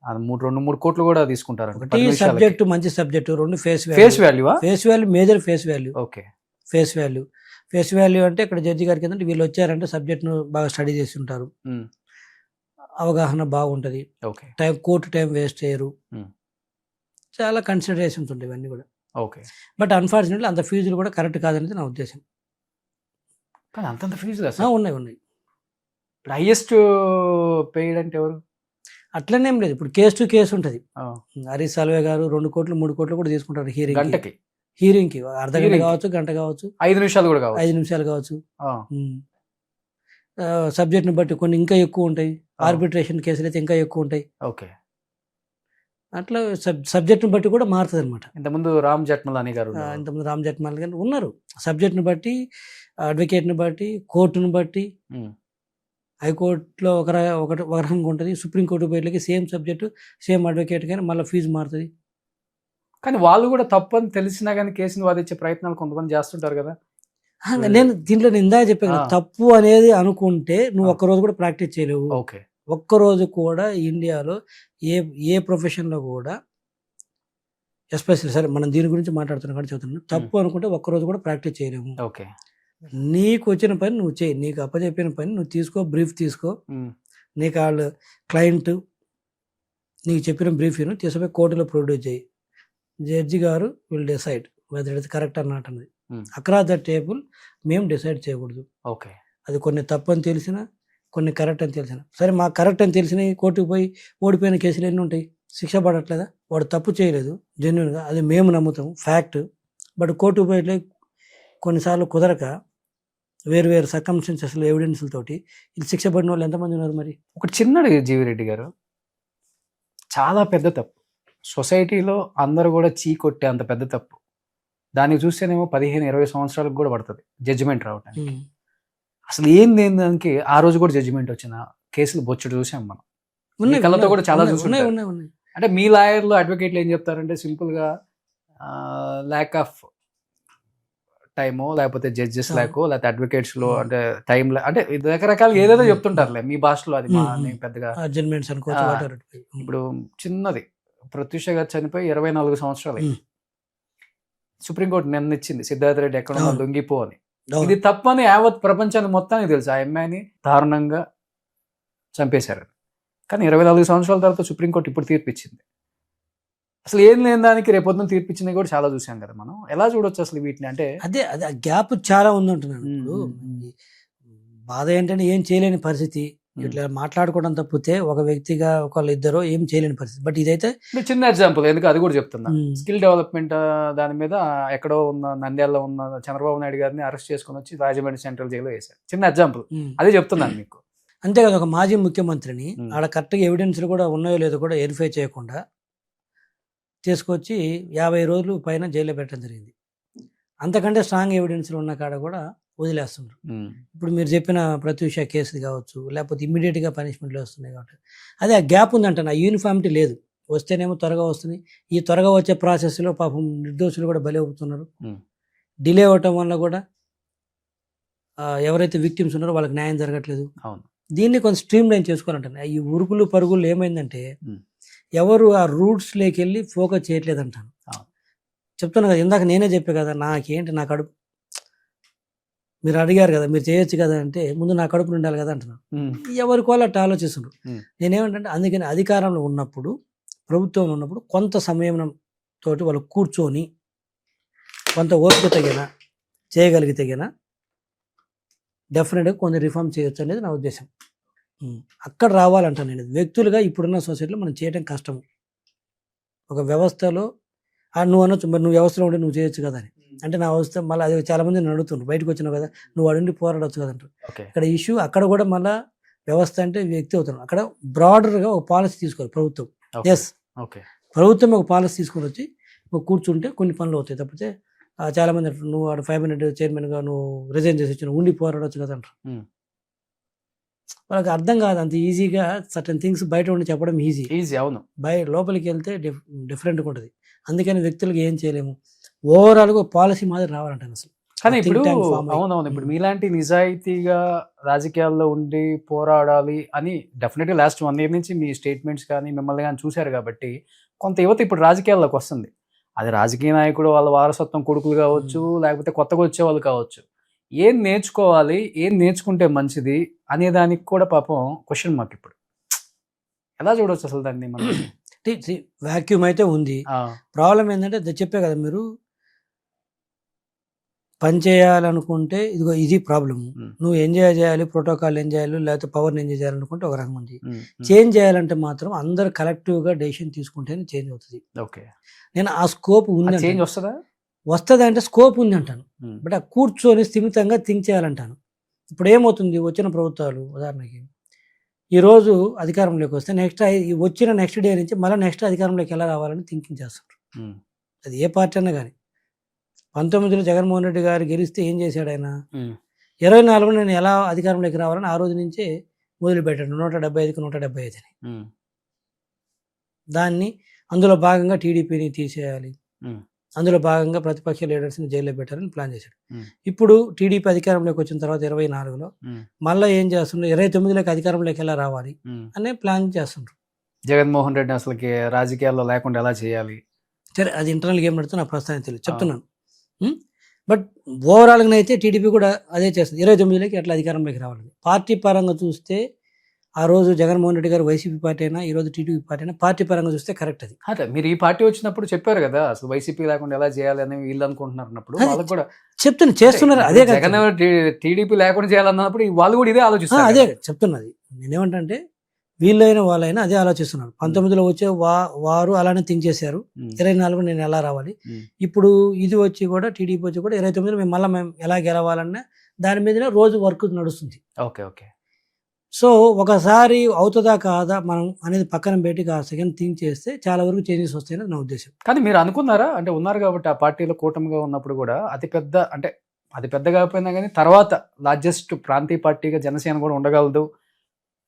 2-3 కోట్లు కూడా తీసుకుంటారు. ఒకటి సబ్జెక్ట్ మంచి subject, 2 face value. Major face value. Okay. Face value అంటే ఇక్కడ జడ్జి గారికి ఏంటంటే వీళ్ళు వచ్చారంటే సబ్జెక్ట్ను బాగా స్టడీ చేసి ఉంటారు, అవగాహన బాగుంటుంది, ఓకే. కోర్టు టైం వేస్ట్ చేయరు, Hmm. చాలా కన్సిడరేషన్స్ ఉంటాయి ఇవన్నీ కూడా. ఓకే. బట్ అన్ఫార్చునేట్లీ అంత ఫీజులు కూడా కరెక్ట్ కాదనేది నా ఉద్దేశం. కానీ అంతంత ఫీజులు ఉన్నాయి. ఇప్పుడు హైయెస్ట్ పెయిడ్ అంటే ఎవరు? అట్లనేం లేదు, ఇప్పుడు కేసు టు కేసు ఉంటుంది. ఆ, హరీష్ సాల్వే గారు 2 కోట్లు 3 కోట్లు కూడా తీసుకుంటారు హీరింగ్. గంటకి హీరింగ్కి అర్ధ గంట Hearing కి. కావచ్చు, గంట కావచ్చు, 5 నిమిషాలు కూడా కావచ్చు. 5 నిమిషాలు కావచ్చు. ఆ, సబ్జెక్ట్ని బట్టి కొన్ని ఇంకా ఎక్కువ ఉంటాయి. ఆ. ఆర్బిట్రేషన్ కేసులు అయితే ఇంకా ఎక్కువ ఉంటాయి. ఓకే. అట్లా సబ్జెక్ట్ని బట్టి కూడా మారుతుంది అనమాట. ఇంతకుముందు రామ్ జెట్మలాని గారు ఉండేవారు. ఇంతకుముందు రామ్ జెట్మల్ గారు ఉన్నారు. సబ్జెక్ట్ని బట్టి, అడ్వకేట్ని బట్టి, కోర్టుని బట్టి, ఉమ్, హైకోర్టులో ఒక రకంగా ఉంటుంది, సుప్రీంకోర్టు పోయేట్లకి సేమ్ సబ్జెక్టు సేమ్ అడ్వకేట్ కానీ మళ్ళీ ఫీజు మారుతుంది. కానీ వాళ్ళు కూడా తప్పని తెలిసినా కానీ కేసుని వాదించే ప్రయత్నాలు కొంతమంది చేస్తుంటారు కదా. నేను దీంట్లో ఇందాక చెప్పాను కదా, ఆ. తప్పు అనేది అనుకుంటే నువ్వు ఆ. ఒక్కరోజు కూడా ప్రాక్టీస్ చేయలేవు. ఓకే. ఒక్కరోజు కూడా ఇండియాలో ఏ ప్రొఫెషన్లో కూడా, ఎస్పెషల్లీ సరే మనం దీని గురించి మాట్లాడుతున్నాం కానీ చెబుతున్నాను, తప్పు అనుకుంటే ఒక్కరోజు కూడా ప్రాక్టీస్ చేయలేము. ఓకే. నీకు వచ్చిన పని నువ్వు చేయి, నీకు అప్పచెప్పిన పని నువ్వు తీసుకో, బ్రీఫ్ తీసుకో. ఉమ్, నీకు వాళ్ళు క్లయింట్ నీకు చెప్పిన బ్రీఫ్ తీసుకుపోయి కోర్టులో ప్రొడ్యూస్ చేయి. జడ్జి గారు will decide whether it correct or not అన్నది. అక్రాస్ ద టేబుల్ మేము డిసైడ్ చేయకూడదు. ఓకే. అది కొన్ని తప్పు అని తెలిసినా, కొన్ని కరెక్ట్ అని తెలిసిన, సరే మాకు కరెక్ట్ అని తెలిసిన కోర్టుకు పోయి ఓడిపోయిన కేసులు ఎన్ని ఉంటాయి, శిక్ష పడట్లేదా? వాడు తప్పు చేయలేదు జెన్యున్గా, అది మేము నమ్ముతాం ఫ్యాక్ట్. బట్ కోర్టుకు పోయి కొన్నిసార్లు కుదరక వేరు వేరు సర్కమ్స్టెన్సెస్లో ఎవిడెన్స్లతోటి ఇది శిక్ష పడిన వాళ్ళు ఎంతమంది ఉన్నారు మరి? ఒక చిన్నది జీవిరెడ్డి గారు, చాలా పెద్ద తప్పు, సొసైటీలో అందరూ కూడా చీకొట్టే అంత పెద్ద తప్పు. దానికి చూస్తేనేమో 15-20 సంవత్సరాలకు కూడా పడుతుంది జడ్జిమెంట్ రావడానికి. అసలు ఏంది దానికి ఆ రోజు కూడా జడ్జిమెంట్ వచ్చిన కేసులు బొచ్చుడు చూసాం మనం. ఉన్నాయి, కళ్ళతో కూడా చాలా ఉన్నాయి, చూసుంటారు. ఉన్నాయి, ఉన్నాయి. అంటే మీ లాయర్లు, అడ్వకేట్లు ఏం చెప్తారంటే సింపుల్గా ల్యాక్ ఆఫ్ టైమో, లేకపోతే జడ్జెస్ ల్యాకో, లేకపోతే అడ్వకేట్స్లో అంటే టైం అంటే రకరకాల ఏదేదో చెప్తుంటారులే మీ భాషలో. అది నేను పెద్దగా అడ్జస్ట్మెంట్స్ అనుకోవచ్చు, ఆ. whatever it may. ఇప్పుడు చిన్నది, ప్రత్యూష గారు చనిపోయి 24 సంవత్సరాలు అయింది. సుప్రీంకోర్టు నిన్న ఇచ్చింది సిద్ధార్థ రెడ్డి ఎక్కడ అవును. లొంగిపో అని. అవును. ఇది తప్పని యావత్ ప్రపంచానికి మొత్తానికి తెలుసు. ఆ అమ్మాయిని దారుణంగా చంపేశారు. కానీ 24 సంవత్సరాల తర్వాత సుప్రీంకోర్టు ఇప్పుడు తీర్పిచ్చింది. అసలు ఏం లేని దానికి రేపొద్దున తీర్పిచ్చింది కూడా చాలా చూసాం కదా మనం. ఎలా చూడొచ్చు అసలు వీటిని? అంటే అదే ఆ గ్యాప్ చాలా ఉందంటున్నాను. ఇప్పుడు బాధ ఏంటంటే ఏం చేయలేని పరిస్థితి, ఇట్లా మాట్లాడుకోవడం తప్పితే ఒక వ్యక్తిగా ఒకళ్ళు ఇద్దరు ఏం చేయలేని పరిస్థితి. బట్ ఇదైతే ఇది చిన్న ఎగ్జాంపుల్, ఎందుకు అది కూడా చెప్తున్నా. స్కిల్ డెవలప్మెంట్ దాని మీద ఎక్కడో ఉన్న నంద్యాలలో ఉన్న చంద్రబాబు నాయుడు గారిని అరెస్ట్ చేసుకుని వచ్చి రాజమండ్రి సెంట్రల్ జైల్లో వేశారు. చిన్న ఎగ్జాంపుల్, అదే చెప్తున్నాను మీకు. అంతేకాదు, ఒక మాజీ ముఖ్యమంత్రిని ఆడ కరెక్ట్గా ఎవిడెన్స్లు కూడా ఉన్నాయో లేదో కూడా వెరిఫై చేయకుండా తీసుకొచ్చి 50 రోజులు పైన జైల్లో పెట్టడం జరిగింది. అంతకంటే స్ట్రాంగ్ ఎవిడెన్స్లు ఉన్న కాడ కూడా వదిలేస్తున్నారు. ఇప్పుడు మీరు చెప్పిన ప్రత్యూష కేసు కావచ్చు, లేకపోతే ఇమ్మీడియట్గా పనిష్మెంట్లు వస్తున్నాయి కాబట్టి అదే ఆ గ్యాప్ ఉందంట. నా యూనిఫామిటీ లేదు. వస్తేనేమో త్వరగా వస్తుంది. ఈ త్వరగా వచ్చే ప్రాసెస్లో పాపం నిర్దోషులు కూడా బలి అవుతున్నారు. డిలే అవ్వటం వల్ల కూడా ఎవరైతే విక్టిమ్స్ ఉన్నారో వాళ్ళకి న్యాయం జరగట్లేదు. అవును. దీన్ని కొంచెం స్ట్రీమ్ లైన్ చేసుకోవాలంట. ఈ ఉరుకులు పరుగులు ఏమైందంటే ఎవరు ఆ రూట్స్లోకి వెళ్ళి ఫోకస్ చేయట్లేదు అంటాను. చెప్తున్నా కదా, ఇందాక నేనే చెప్పే కదా, నాకేంటి నా కడుపు, మీరు అడిగారు కదా మీరు చేయొచ్చు కదా అంటే ముందు నా కడుపు ఉండాలి కదా అంటున్నాను. ఎవరికి వాళ్ళు అట్లా ఆలోచిస్తున్నారు. నేనేమంటే అందుకని అధికారంలో ఉన్నప్పుడు, ప్రభుత్వంలో ఉన్నప్పుడు కొంత సమయం తోటి వాళ్ళు కూర్చొని కొంత ఓపిక తగిన చేయగలిగితే గిన డెఫినెట్గా కొన్ని రిఫార్మ్ చేయొచ్చు అనేది నా ఉద్దేశం. అక్కడ రావాలంటాను నేను. వ్యక్తులుగా ఇప్పుడున్న సొసైటీలో మనం చేయడం కష్టం. ఒక వ్యవస్థలో నువ్వు అనొచ్చు, మరి నువ్వు వ్యవస్థలో ఉంటే నువ్వు చేయొచ్చు కదా అని. అంటే నా వ్యవస్థ మళ్ళీ అది చాలా మంది అడుగుతుండ్రు, బయటకు వచ్చినావు కదా నువ్వు అడుండి పోరాడవచ్చు కదా అంటారు. ఇక్కడ ఇష్యూ అక్కడ కూడా మళ్ళీ వ్యవస్థ అంటే వ్యక్తి అవుతున్నాడు. అక్కడ బ్రాడర్గా ఒక పాలసీ తీసుకోవాలి ప్రభుత్వం. ఎస్, ప్రభుత్వం ఒక పాలసీ తీసుకొని వచ్చి నువ్వు కూర్చుంటే కొన్ని పనులు అవుతాయి. తప్పితే చాలా మంది అంటారు నువ్వు 5 మినిట్ చైర్మన్గా నువ్వు రిజైన్ చేసి వచ్చి ఉండి పోరాడవచ్చు కదా అంటారు. వాళ్ళకి అర్థం కాదు అంత ఈజీగా. సర్టన్ థింగ్స్ బయట ఉండి చెప్పడం ఈజీ. అవును. లోపలికి వెళ్తే డిఫరెంట్గా ఉంటుంది. అందుకని వ్యక్తులకు ఏం చేయలేము. ఓవరాల్గా పాలసీ మాదిరి రావాలంటాను అసలు. కానీ ఇప్పుడు అవునవును, ఇప్పుడు మీలాంటి నిజాయితీగా రాజకీయాల్లో ఉండి పోరాడాలి అని డెఫినెట్గా లాస్ట్ 1 year నుంచి మీ స్టేట్మెంట్స్ కానీ మిమ్మల్ని కానీ చూశారు కాబట్టి కొంత యువత ఇప్పుడు రాజకీయాల్లోకి వస్తుంది. అది రాజకీయ నాయకుడు వాళ్ళ వారసత్వం కొడుకులు కావచ్చు, లేకపోతే కొత్తగా వచ్చే వాళ్ళు కావచ్చు. ఏం నేర్చుకోవాలి, ఏం నేర్చుకుంటే మంచిది అనే దానికి కూడా పాపం క్వశ్చన్ మార్క్. ఇప్పుడు ఎలా చూడవచ్చు అసలు దాన్ని మనం? వాక్యూమ్ అయితే ఉంది. ప్రాబ్లం ఏంటంటే చెప్పే కదా, మీరు పని చేయాలనుకుంటే ఇదిగో ఇది ప్రాబ్లమ్. నువ్వు ఎంజాయ్ చేయాలి, ప్రోటోకాల్ ఎంజాయ్ చేయాలి, లేకపోతే పవర్ని ఎంజాయ్ చేయాలనుకుంటే ఒక రకం ఉంది. చేంజ్ చేయాలంటే మాత్రం అందరు కలెక్టివ్గా డెసిషన్ తీసుకుంటేనే చేంజ్ అవుతుంది. ఓకే, నేను ఆ స్కోప్ ఉంది. చేంజ్ వస్తుందా? వస్తుంది అంటే స్కోప్ ఉంది అంటాను. ఉమ్, బట్ ఆ కూర్చొని స్థిమితంగా థింక్ చేయాలంటాను. ఇప్పుడు ఏమవుతుంది, వచ్చిన ప్రభుత్వాలు ఉదాహరణకి ఈరోజు అధికారంలోకి వస్తే వచ్చిన నెక్స్ట్ డే నుంచి మళ్ళీ నెక్స్ట్ అధికారంలోకి ఎలా రావాలని థింకింగ్ చేస్తారు. ఉమ్, అది ఏ పార్టీ అన్నా కానీ. 19లో జగన్మోహన్ రెడ్డి గారు గెలిస్తే ఏం చేశాడు ఆయన, ఉమ్, 24 నేను ఎలా అధికారంలోకి రావాలని ఆ రోజు నుంచే మొదలుపెట్టాడు 175కి 175 అని. ఉమ్, దాన్ని అందులో భాగంగా టీడీపీని తీసేయాలి, ఉమ్, అందులో భాగంగా ప్రతిపక్ష లీడర్స్ని జైల్లో పెట్టాలని ప్లాన్ చేశాడు. ఉమ్, ఇప్పుడు టీడీపీ అధికారంలోకి వచ్చిన తర్వాత 24లో ఉమ్, మళ్ళీ ఏం చేస్తున్నారు, 29లోకి అధికారంలోకి ఎలా రావాలి ఉమ్. అనే ప్లాన్ చేస్తుండ్రు. జగన్మోహన్ రెడ్డి అసలుకి రాజకీయాల్లో లేకుండా ఎలా చేయాలి? సరే, అది ఇంటర్నల్ గేమ్ నడుతుంది, నా ప్రస్తుతానికి తెలియదు, చెప్తున్నాను. బట్ ఓవరాల్గా అయితే టీడీపీ కూడా అదే చేస్తుంది, 29లోకి ఎట్లా అధికారంలోకి రావాలని. పార్టీ పరంగా చూస్తే ఆ రోజు జగన్మోహన్ రెడ్డి గారు వైసీపీ పార్టీ అయినా ఈరోజు టీడీపీ పార్టీ అయినా పార్టీ పరంగా చూస్తే కరెక్ట్ అది. అదే మీరు ఈ పార్టీ వచ్చినప్పుడు చెప్పారు కదా, అసలు వైసీపీ లేకుండా ఎలా చేయాలి అని వీళ్ళు అనుకుంటున్నారు అన్నప్పుడు అదే వాళ్ళకి కూడా చేస్తున్నారు. అదే కదా జగన్ టీడీపీ లేకుండా చేయాలన్నప్పుడు వాళ్ళు కూడా ఇదే ఆలోచిస్తారు. అదే చెప్తున్నది. నేనేమంటే వీళ్ళైనా వాళ్ళైనా అదే ఆలోచిస్తున్నారు. 19లో వచ్చే వారు అలానే థింక్ చేశారు, 24 నేను ఎలా రావాలి. ఇప్పుడు ఇది వచ్చి కూడా టీడీపీ వచ్చి కూడా 29లో మేము ఎలా గెలవాలన్నా దాని మీదనే రోజు వర్క్ నడుస్తుంది. Okay okay. సో ఒకసారి అవుతుందా కాదా మనం అనేది పక్కన పెట్టి ఆ సెకండ్ థింక్ చేస్తే చాలా వరకు చేంజెస్ వస్తాయని నా ఉద్దేశం. కానీ మీరు అనుకున్నారా, అంటే ఉన్నారు కాబట్టి ఆ పార్టీలో కూటమిగా ఉన్నప్పుడు కూడా అతి పెద్ద కాకపోయినా కానీ తర్వాత లార్జెస్ట్ ప్రాంతీయ పార్టీగా జనసేన కూడా ఉండగలదు,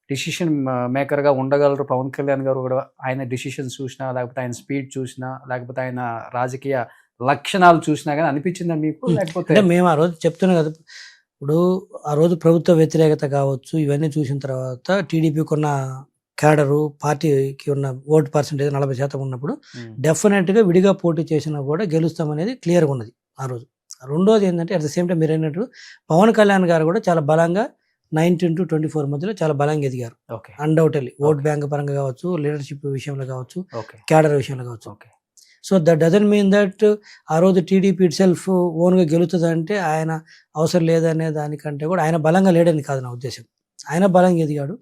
డిసిషన్ మేకర్గా ఉండగలరు పవన్ కళ్యాణ్ గారు కూడా. ఆయన డిసిషన్స్ చూసినా, లేకపోతే ఆయన స్పీడ్ చూసినా, లేకపోతే ఆయన రాజకీయ లక్షణాలు చూసినా కానీ అనిపించిందా మీకు? లేకపోతే అంటే మేము ఆ రోజు చెప్తున్నాం కదా, ఇప్పుడు ఆ రోజు ప్రభుత్వ వ్యతిరేకత కావచ్చు ఇవన్నీ చూసిన తర్వాత టీడీపీకి ఉన్న క్యాడరు, పార్టీకి ఉన్న ఓటు పర్సెంటేజ్ 40% ఉన్నప్పుడు డెఫినెట్గా విడిగా పోటీ చేసినా కూడా గెలుస్తామనేది క్లియర్గా ఉన్నది ఆ రోజు. రెండోది ఏంటంటే అట్ ద సేమ్ టైం మీరు అన్నట్టు పవన్ కళ్యాణ్ గారు కూడా చాలా బలంగా 19-24 మధ్యలో చాలా బలంగా ఎదిగారు. అన్డౌటెడ్లీ ఓట్ బ్యాంక్ పరంగా కావచ్చు, లీడర్షిప్ విషయంలో కావచ్చు, క్యాడర్ విషయంలో కావచ్చు. So that doesn't mean that ఆ రోజు టీడీపీ ఇట్ సెల్ఫ్ ఓన్గా గెలుతుంది అంటే ఆయన అవసరం లేదనే దానికంటే కూడా ఆయన బలంగా లేడని కాదు నా ఉద్దేశం. ఆయన బలంగా ఎదిగాడు.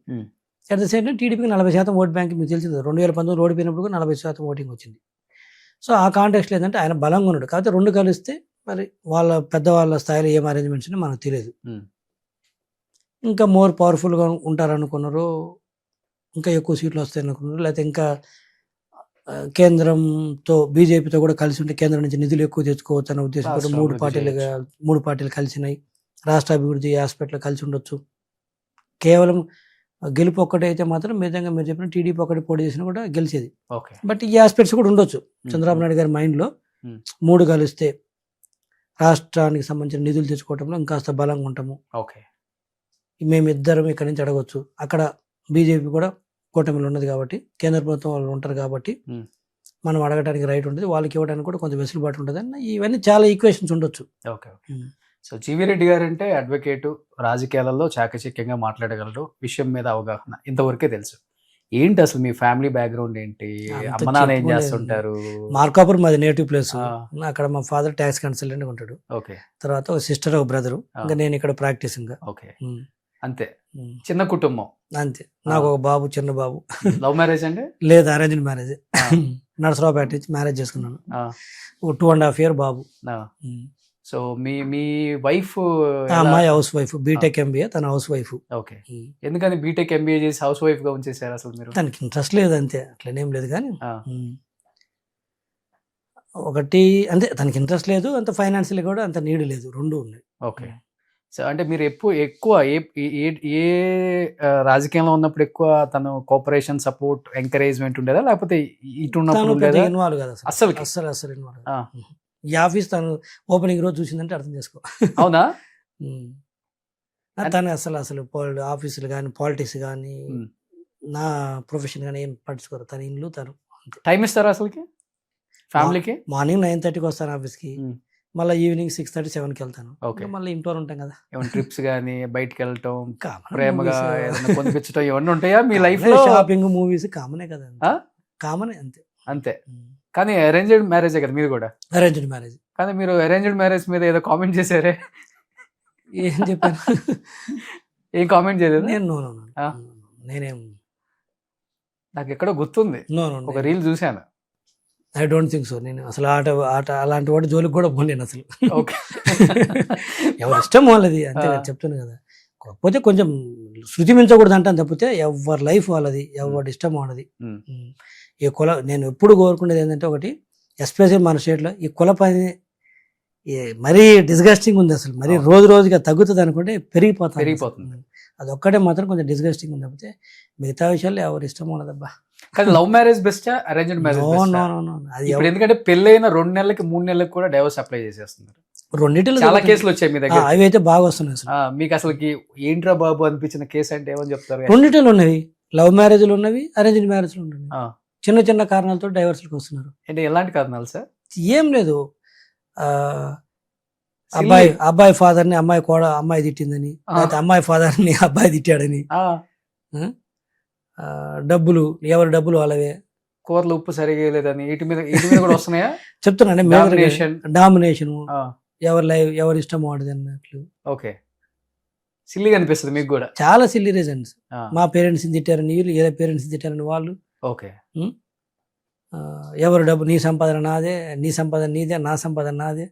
అట్ ద సేమ్ టైం టీడీపీకి 40% ఓట్ బ్యాంక్ మీకు తెలిసింది, 2019 ఓడిపోయినప్పుడు 40% ఓటింగ్ వచ్చింది. సో ఆ కాంటెక్స్ట్ లేదంటే ఆయన బలంగా ఉన్నాడు. కాకపోతే రెండు కలిస్తే మరి వాళ్ళ పెద్దవాళ్ళ స్థాయిలో ఏం అరేంజ్మెంట్స్ మనకు తెలియదు. ఇంకా మోర్ పవర్ఫుల్గా ఉంటారనుకున్నారు, ఇంకా ఎక్కువ సీట్లు వస్తాయి అనుకున్నారు, లేకపోతే ఇంకా కేంద్రంతో బీజేపీతో కూడా కలిసి ఉంటే కేంద్రం నుంచి నిధులు ఎక్కువ తెచ్చుకోవచ్చు అనే ఉద్దేశంతో మూడు పార్టీలు కలిసినాయి. రాష్ట్ర అభివృద్ధి ఆస్పెక్ట్లో కలిసి ఉండొచ్చు. కేవలం గెలుపు ఒక్కటే అయితే మాత్రం నిజంగా మీరు చెప్పిన టీడీపీ ఒకటి పోటీ చేసినా కూడా గెలిచేది. బట్ ఈ ఆస్పెక్ట్స్ కూడా ఉండొచ్చు చంద్రబాబు నాయుడు గారి మైండ్లో. మూడు కలిస్తే రాష్ట్రానికి సంబంధించిన నిధులు తెచ్చుకోవడంలో ఇంకాస్త బలంగా ఉంటాము, మేమిద్దరం ఇక్కడి నుంచి అడగవచ్చు. అక్కడ బీజేపీ కూడా కూటమిలో ఉన్నది కాబట్టి, కేంద్ర ప్రభుత్వం వాళ్ళు ఉంటారు కాబట్టి మనం అడగడానికి రైట్ ఉంటుంది, వాళ్ళకి ఇవ్వడానికి కూడా కొంచెం వెసులుబాటు ఉంటుంది అని ఇవన్నీ చాలా ఈక్వేషన్స్ ఉండొచ్చు. ఓకే. సో జీవీ రెడ్డి గారు అంటే అడ్వకేటు, రాజకీయాలలో చాకచక్యంగా మాట్లాడగలరు, విషయం మీద అవగాహన ఇంతవరకే తెలుసు. ఏంటి అసలు మీ ఫ్యామిలీ బ్యాక్గ్రౌండ్ ఏంటి? అమ్మ నాన్న ఏం చేస్తుంటారు? మార్కాపురం మాది నేటివ్ ప్లేస్. అక్కడ మా ఫాదర్ ట్యాక్స్ కన్సల్టెంట్ ఉంటాడు. తర్వాత ఒక సిస్టర్, ఒక బ్రదరు, ఇంకా నేను ఇక్కడ ప్రాక్టీసింగ్. అంతే, చిన్న కుటుంబం. అంతే, నాకు ఒక బాబు, చిన్న బాబు. లవ్ మ్యారేజ్ అండి? లేదు, అరేంజ్డ్ మ్యారేజ్. నర్సరావుపేట నుంచి మ్యారేజ్ చేసుకున్నాను. 2.5 year బాబు. సో మీ వైఫ్? అమ్మాయి హౌస్ వైఫ్, బీటెక్ ఎంబీఏ, తన హౌస్ వైఫ్. ఓకే. ఎందుకని బీటెక్ ఎంబీఏ చేసి హౌస్ వైఫ్ గా ఉంచేసారు అసలు మీరు? తనకి ఇంట్రెస్ట్ లేదు అంతే, అట్లనేం లేదు. కానీ ఒకటి అంతే, తనకి ఇంట్రెస్ట్ లేదు, అంత ఫైనాన్షియల్ కూడా అంత నీడ్ లేదు, రెండు ఉన్నాయి. ఓకే. సో అంటే మీరు ఎక్కువ ఏ రాజకీయంలో ఉన్నప్పుడు ఎక్కువ తను కోఆపరేషన్, సపోర్ట్, ఎంకరేజ్మెంట్ ఉండేదా, లేకపోతే ఇటు ఉన్నప్పుడు ఇన్వాల్వ్ కదా అసలు ఇన్వాల్వ్? ఈ ఆఫీస్ తను ఓపెనింగ్ రోజు చూసిందంటే అర్థం చేసుకో. అవునా? తను అసలు ఆఫీసులు కానీ, పాలిటిక్స్ కానీ, నా ప్రొఫెషన్ కానీ ఏం పట్టించుకోరు. తన ఇల్లు తను. టైం ఇస్తారా అసలుకి ఫ్యామిలీకి? మార్నింగ్ 9:30కి వస్తాను ఆఫీస్కి, మళ్ళీ ఈవినింగ్ 6:30, 7కి వెళ్తాను. మళ్ళీ ఇంట్లో ఉంటాం కదా. ట్రిప్స్ కానీ, బయటకి వెళ్ళటం, ప్రేమగా కొనిపించడం ఇవన్నీ ఉంటాయా మీ లైఫ్ లో? షాపింగ్, మూవీస్ కామనే కదా. కామనే, అంతే. కానీ అరేంజ్డ్ మ్యారేజే కదా మీరు కూడా? Arranged marriage. కానీ మీరు అరేంజ్డ్ మ్యారేజ్ మీద ఏదో కామెంట్ చేశారే, ఏం చెప్పాను? ఏం కామెంట్ చేయలేదు? నేనేం, నాకు ఎక్కడో గుర్తుంది, ఒక రీల్ చూశాను. I don't think so. నేను అసలు ఆట అలాంటి వాటి జోలికి కూడా పోలేను అసలు. ఓకే. ఎవరి ఇష్టం వాళ్ళది అంతే కదా, చెప్తాను కదా. కాకపోతే కొంచెం శృతి మించకూడదు అంటాను తప్పితే ఎవరి లైఫ్ వాళ్ళది, ఎవరి ఇష్టం వాళ్ళది. ఈ కుల నేను ఎప్పుడు కోరుకునేది ఏంటంటే ఒకటి, ఎస్పెషల్ మన స్టేట్లో ఈ కుల పని మరీ డిస్గస్టింగ్ ఉంది అసలు. మరీ రోజు రోజుగా తగ్గుతుంది అనుకుంటే పెరిగిపోతుంది. అది ఒక్కటే మాత్రం కొంచెం డిస్గస్టింగ్ ఉంది తప్పితే మిగతా విషయాలు ఎవరి ఇష్టం ఉండదబ్బా. కానీ లవ్ మ్యారేజ్ బెస్టా అరేంజ్డ్ మ్యారేజ్? అది ఇప్పుడు ఎందుకంటే పెళ్ళైన 2 నెలలకి 3 నెలలకు కూడా డైవర్స్ అప్లై చేసేస్తున్నారు. రెండింటిలో చాలా కేసులు వచ్చాయి మీ దగ్గర. అవి అయితే బాగా వస్తున్నాయి అసలు. మీకు అసలుకి ఏంట్రా బాబు అనిపించిన కేసు అంటే ఏమని చెప్తారు? రెండింటిలో ఉన్నవి, లవ్ మ్యారేజ్లు ఉన్నవి, అరేంజ్డ్ మ్యారేజ్లు ఉన్నవి. చిన్న చిన్న కారణాలతో డైవర్స్లకు వస్తున్నారు. అంటే ఎలాంటి కారణాలు సార్? ఏం లేదు, అబ్బాయి ఫాదర్ ని అమ్మాయి తిట్టిందని, లేకపోతే అమ్మాయి ఫాదర్ ని అబ్బాయి తిట్టాడని, డబ్బులు ఎవరి డబ్బులు వాళ్ళవే, కూరలు ఉప్పు సరిగా లేదని, వీటి మీద కూడా వస్తున్నాయా? చెప్తున్నాను, డామినేషన్, ఎవరి ఇష్టం వాడది అన్నట్లు. ఓకే, సిల్లీగా అనిపిస్తుంది మీకు కూడా? చాలా సిల్లీ రీజన్స్. మా పేరెంట్స్ తిట్టారని వీళ్ళు, ఏ పేరెంట్స్ తిట్టారని వాళ్ళు. ఓకే, ఎవరు డబ్బు, నీ సంపాదన నాదే, నీ సంపాదన నీదే, నా సంపాదన నాదే.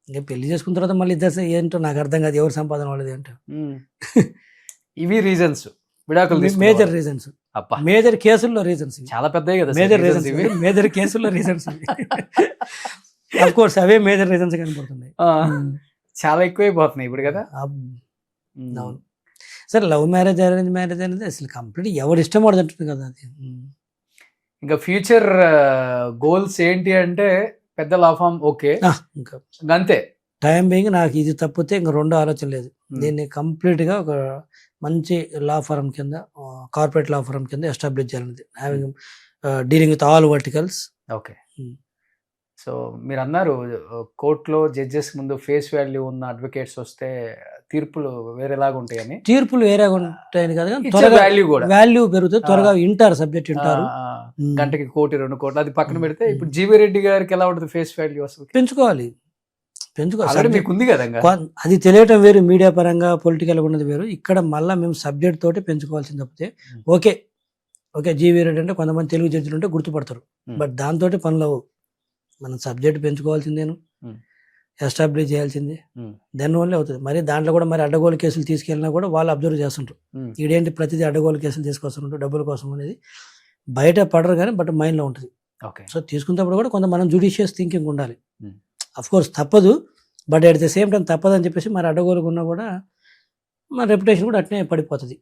ఇంకా పెళ్లి చేసుకున్న తర్వాత మళ్ళీ ఇద్దరు ఏంటో నాకు అర్థం కాదు, ఎవరి సంపాదన వాళ్ళది అంటే. ఇవి రీజన్స్, విడాకులు మేజర్ రీజన్స్, మేజర్ కేసుల్లో రీజన్స్, చాలా పెద్దవి కదా మేజర్ రీజన్స్, మేజర్ కేసుల్లో reasons. Of course away major reasons కనపడుతున్నాయి. చాలా ఎక్కువైపోతున్నాయి ఇప్పుడు కదా. అవును. సరే, లవ్ మ్యారేజ్ అరేంజ్ మ్యారేజ్ అనేది అసలు కంప్లీట్ ఎవరి ఇష్టం వాడు అంటుంది కదా అది. ఇంకా ఫ్యూచర్ గోల్స్ ఏంటి అంటే పెద్ద లా ఫామ్, ఓకే, ఇంకా అంతే. టైం బీయింగ్ నాకు ఇది తప్పితే ఇంకా రెండో ఆలోచన లేదు. దీన్ని కంప్లీట్ గా ఒక మంచి లా ఫర్మ్ కింద, కార్పొరేట్ లా ఫర్మ్ కింద ఎస్టాబ్లిష్ చేయాలన్నది, having dealing with all verticals. Okay. So మీరు అన్నారు కోర్టులో జడ్జెస్ ముందు ఫేస్ వాల్యూ ఉన్న అడ్వకేట్స్ వస్తే తీర్పులు వేరేలాగా ఉంటాయని. తీర్పులు వేరేగా ఉంటాయని కాదు, వాల్యూ పెరుగుతుంది, త్వరగా వింటారు, సబ్జెక్ట్ వింటారు. గంటకి 1 కోటి 2 కోట్లు అది పక్కన పెడితే, ఇప్పుడు జీవీ రెడ్డి గారికి ఎలా ఉంటుంది ఫేస్ వాల్యూ? అసలు పెంచుకోవాలి. మీకు ఉంది కదా, అది తెలియటం వేరు, మీడియా పరంగా పొలిటికల్ ఉన్నది వేరు. ఇక్కడ మళ్ళీ మేము సబ్జెక్ట్ తోటి పెంచుకోవాల్సింది తప్పితే, ఓకే జీవీ రెడ్డి అంటే కొంతమంది తెలుగు జడ్జిలు ఉంటే గుర్తుపడతారు, బట్ దాంతో పనులు మనం సబ్జెక్ట్ పెంచుకోవాల్సిందేను, ఎస్టాబ్లిష్ చేయాల్సిందే, దానివల్లే అవుతుంది. మరి దాంట్లో కూడా మరి అడ్డగోలు కేసులు తీసుకెళ్ళినా కూడా వాళ్ళు అబ్జర్వ్ చేస్తుంటారు, ఈడేంటి ప్రతిదీ అడ్డగోలు కేసులు తీసుకొస్తుంటారు డబ్బుల కోసం అనేది. బయట పడరు కానీ బట్ మైండ్లో ఉంటుంది. సో తీసుకున్నప్పుడు కూడా కొంత మనం జుడిషియస్ థింకింగ్ ఉండాలి. అఫ్ కోర్స్ తప్పదు, but at the same time తప్పదు అని చెప్పేసి మరి అడ్డగోలుగా ఉన్నా కూడా మన రెప్యుటేషన్ కూడా అట్నే పడిపోతుంది.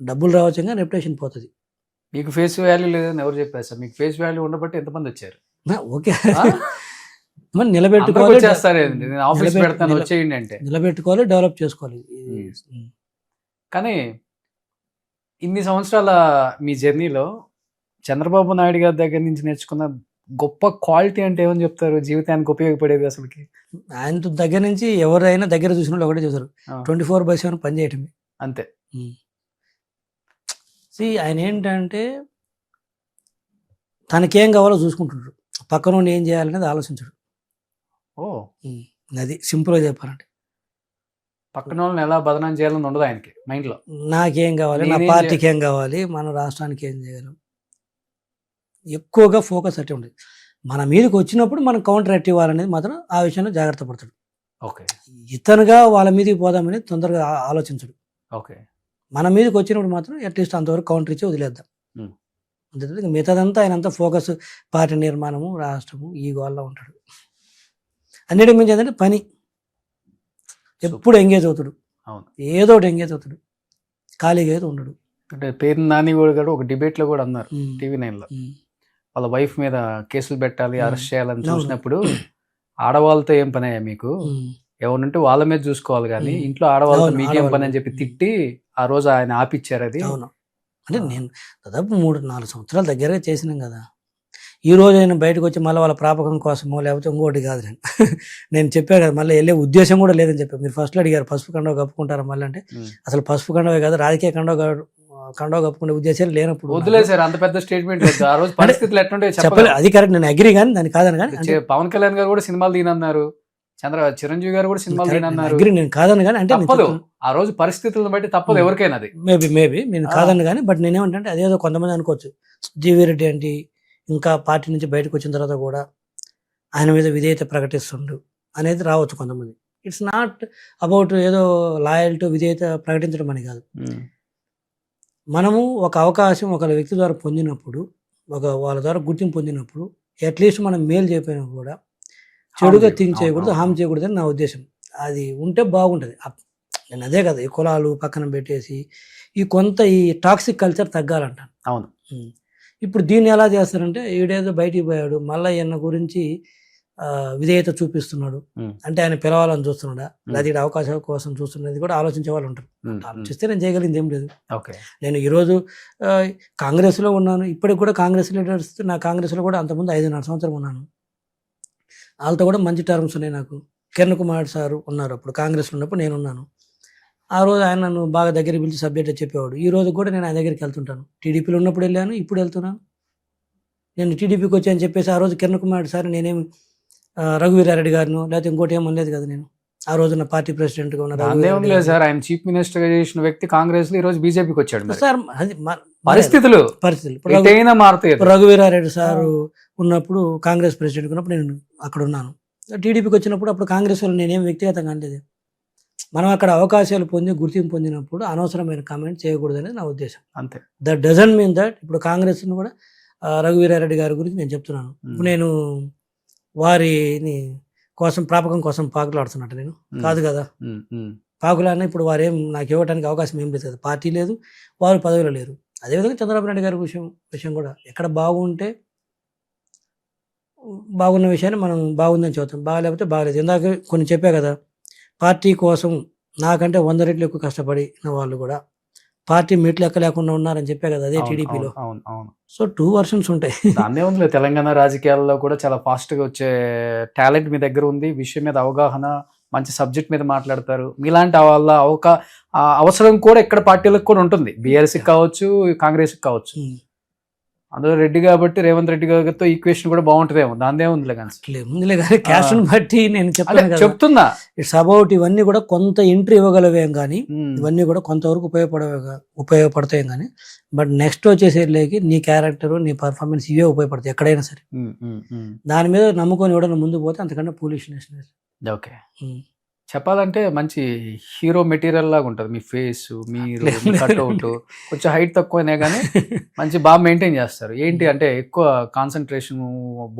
డబ్బులు రావచ్చు కానీ రెప్యుటేషన్ పోతుంది. మీకు ఫేస్ వాల్యూ లేదని ఎవరు చెప్పారు సార్? మీకు ఫేస్ వాల్యూ ఉండబట్టి ఎంతమంది వచ్చారు? ఓకే, మరి నిలబెట్టుకోవాలి, నిలబెట్టుకోవాలి, డెవలప్ చేసుకోవాలి. కానీ ఇన్ని సంవత్సరాల మీ జర్నీలో చంద్రబాబు నాయుడు గారి దగ్గర నుంచి నేర్చుకున్న గొప్ప క్వాలిటీ అంటే ఏమని చెప్తారు? జీవితానికి ఉపయోగపడేది అసలుకి ఆయన దగ్గర నుంచి ఎవరైనా దగ్గర చూసిన వాళ్ళు ఒకటే చూసారు, 24/7 పని చేయటమే అంతే. ఆయన ఏంటంటే తనకేం కావాలో చూసుకుంటుంటాడు, పక్కన ఏం చేయాలనేది ఆలోచించడు. అది సింపుల్గా చెప్పాలంటే. పక్కన వాళ్ళని ఎలా బదనాం చేయాలని ఉండదు ఆయనకి మైండ్ లో. నాకేం కావాలి, నా పార్టీకి ఏం కావాలి, మన రాష్ట్రానికి ఏం చేయగలం, ఎక్కువగా ఫోకస్ అట్టే ఉండేది. మన మీదకి వచ్చినప్పుడు మనం కౌంటర్ యాక్ట్ ఇవ్వాలనేది మాత్రం ఆ విషయంలో జాగ్రత్త పడతాడు. ఇతనుగా వాళ్ళ మీదకి పోదామని తొందరగా ఆలోచించడు. మన మీదకి వచ్చినప్పుడు మాత్రం అట్లీస్ట్ అంతవరకు కౌంటర్ ఇచ్చి వదిలేద్దాం. మిగతాదంతా ఆయన అంతా ఫోకస్ పార్టీ నిర్మాణము, రాష్ట్రము, ఈ గోల్లో ఉంటాడు. అన్నిటి మించి ఏంటంటే పని, ఎప్పుడు ఎంగేజ్ అవుతాడు, ఏదో ఒకటి ఎంగేజ్ అవుతాడు, ఖాళీగా అయితే ఉండడు. అంటే పేరు నాని కూడా ఒక డిబేట్ లో కూడా అన్నారు TV9 లో, వాళ్ళ వైఫ్ మీద కేసులు పెట్టాలి, అరెస్ట్ చేయాలని చూసినప్పుడు ఆడవాళ్ళతో ఏం పని అయ్యా మీకు, ఎవరంటే వాళ్ళ మీద చూసుకోవాలి కానీ ఇంట్లో ఆడవాళ్ళతో మీకేం పని అని చెప్పి తిట్టి ఆ రోజు ఆయన ఆపిచ్చారు. అది అంటే నేను దాదాపు 3-4 సంవత్సరాల దగ్గరగా చేసినాం కదా. ఈ రోజు నేను బయటకు వచ్చి మళ్ళీ వాళ్ళ ప్రాపకం కోసమో లేకపోతే ఇంకోటి కాదు, నేను చెప్పాను కదా, మళ్ళీ వెళ్ళే ఉద్దేశం కూడా లేదని చెప్పాను. మీరు ఫస్ట్లో అడిగారు పసుపు కండవ కప్పుకుంటారా మళ్ళీ అంటే, అసలు పసుపు కండవే కాదు, రాజకీయ కండవ కప్పుకునే ఉద్దేశాలు లేనప్పుడు వదిలేసారు. అంత పెద్ద స్టేట్మెంట్ చెప్పలేదు, అది కరెక్ట్, నేను అగ్రీ కానీ దాన్ని కాదని. కానీ పవన్ కళ్యాణ్ గారు కూడా సినిమాలు తీనన్నారు, చిరంజీవి గారు కూడా సినిమాలు తీనన్నారు. అగ్రీ, నేను కాదని కానీ, అంటే ఆ రోజు పరిస్థితులను బట్టి తప్పదు ఎవరికైనా. అది మేబీ నేను కాదని కానీ, బట్ నేనేమంటే అదేదో కొంతమంది అనుకోవచ్చు జీవీ రెడ్డి ఏంటి ఇంకా పార్టీ నుంచి బయటకు వచ్చిన తర్వాత కూడా ఆయన మీద విధేయత ప్రకటిస్తుండు అనేది రావచ్చు కొంతమంది. ఇట్స్ నాట్ అబౌట్ ఏదో లాయల్టీ విధేయత ప్రకటించడం అని కాదు. మనము ఒక అవకాశం ఒక వ్యక్తి ద్వారా పొందినప్పుడు, వాళ్ళ ద్వారా గుర్తింపు పొందినప్పుడు అట్లీస్ట్ మనం మేలు చేయకపోయినా కూడా చెడుగా థింక్ చేయకూడదు, హామ్ చేయకూడదు అని నా ఉద్దేశం. అది ఉంటే బాగుంటుంది. నేను అదే కదా, ఈ కులాలు పక్కన పెట్టేసి ఈ టాక్సిక్ కల్చర్ తగ్గాలంటాను. అవును. ఇప్పుడు దీన్ని ఎలా చేస్తారంటే, ఈడేదో బయటికి పోయాడు మళ్ళీ ఈయన గురించి విధేయత చూపిస్తున్నాడు అంటే ఆయన పిలవాలని చూస్తున్నాడా, లేదా ఈడ అవకాశం కోసం చూస్తున్నది కూడా ఆలోచించే వాళ్ళు ఉంటారు. ఆలోచిస్తే నేను చేయగలిగింది ఏం లేదు. నేను ఈరోజు కాంగ్రెస్లో ఉన్నాను, ఇప్పటికి కూడా కాంగ్రెస్ లీడర్స్, నా కాంగ్రెస్లో కూడా అంతకుముందు 5.5 సంవత్సరం ఉన్నాను. వాళ్ళతో కూడా మంచి టర్మ్స్ ఉన్నాయి నాకు. కిరణ్ కుమార్ సార్ ఉన్నారు అప్పుడు కాంగ్రెస్లో ఉన్నప్పుడు, నేను ఉన్నాను. ఆ రోజు ఆయన నన్ను బాగా దగ్గర పిలిచి సబ్జెక్ట్ చెప్పేవాడు. ఈ రోజు కూడా నేను ఆయన దగ్గరికి వెళ్తుంటాను. టీడీపీలో ఉన్నప్పుడు వెళ్ళాను, ఇప్పుడు వెళ్తున్నాను. నేను టీడీపీకి వచ్చాను చెప్పేసి ఆ రోజు కిరణ్ కుమార్ సార్ నేనేమి రఘువీరారెడ్డి గారిను లేకపోతే ఇంకోటి ఏమనలేదు కదా. నేను ఆ రోజు నా పార్టీ ప్రెసిడెంట్గా ఉన్న సార్, ఆయన చీఫ్ మినిస్టర్ చేసిన వ్యక్తి కాంగ్రెస్ లో ఈ రోజు బీజేపీకి వచ్చాడు సార్. అది పరిస్థితులు రఘువీరారెడ్డి సార్ ఉన్నప్పుడు కాంగ్రెస్ ప్రెసిడెంట్ ఉన్నప్పుడు నేను అక్కడ ఉన్నాను. టీడీపీకి వచ్చినప్పుడు అప్పుడు కాంగ్రెస్ వాళ్ళు నేనేం వ్యక్తిగతంగా అనలేదు. మనం అక్కడ అవకాశాలు పొంది గుర్తింపు పొందినప్పుడు అనవసరమైన కామెంట్ చేయకూడదు అనేది నా ఉద్దేశం. అంతే. దట్ డజంట్ మీన్ దట్ ఇప్పుడు కాంగ్రెస్ని కూడా రఘువీరారెడ్డి గారి గురించి నేను చెప్తున్నాను. నేను వారిని కోసం ప్రాపకం కోసం పాకులాడుతున్నట్టు నేను కాదు కదా. పాకులాడిన ఇప్పుడు వారేం నాకు ఇవ్వడానికి అవకాశం ఏం లేదు కదా. పార్టీ లేదు, వారు పదవిలో లేరు. అదేవిధంగా చంద్రబాబు నాయుడు గారి విషయం కూడా ఎక్కడ బాగుంటే బాగున్న విషయాన్ని మనం బాగుందని చెబుతాం, బాగాలేకపోతే బాగలేదు. ఇందాక కొన్ని చెప్పా కదా, పార్టీ కోసం నాకంటే 100 రెట్లు ఎక్కువ కష్టపడిన వాళ్ళు కూడా పార్టీ మెట్లు ఎక్కలేకుండా ఉన్నారని చెప్పే కదా, అదే టీడీపీలో. సో 2 వర్షన్స్ ఉంటాయి. దాన్నే ఉంది. తెలంగాణ రాజకీయాల్లో కూడా చాలా ఫాస్ట్ గా వచ్చే టాలెంట్ మీ దగ్గర ఉంది, విషయం మీద అవగాహన, మంచి సబ్జెక్ట్ మీద మాట్లాడతారు. మీలాంటి వాళ్ళ అవసరం కూడా ఇక్కడ పార్టీలకు కూడా ఉంటుంది. బీఆర్ఎస్కి కావచ్చు, కాంగ్రెస్కి కావచ్చు. అందులో రెడ్డి కాబట్టి రేవంత్ రెడ్డి గారితో ఈక్వేషన్ కూడా బాగుంటుందేమో, దాందే ఉందిలే కానీ క్యాస్ట్ బట్టి నేను చెప్తున్నా. ఇట్స్ అబౌట్ ఇవన్నీ కూడా కొంత ఎంట్రీ ఇవ్వగలవేం కానీ, ఇవన్నీ కూడా కొంతవరకు ఉపయోగపడతాయి కానీ, బట్ నెక్స్ట్ వచ్చేసరికి నీ క్యారెక్టర్, నీ పర్ఫార్మెన్స్ ఇవే ఉపయోగపడతాయి ఎక్కడైనా సరే. దాని మీద నమ్ముకొని ఎవడన్నా ముందు పోతే అంతకన్నా ఫూలిష్నెస్. ఓకే, చెప్పాలంటే మంచి హీరో మెటీరియల్ లాగా ఉంటుంది మీ ఫేస్, మీరు కట్అవుట్. కొంచెం హైట్ తక్కువనే కానీ మంచి బాగా మెయింటైన్ చేస్తారు. ఏంటి అంటే ఎక్కువ కాన్సన్ట్రేషన్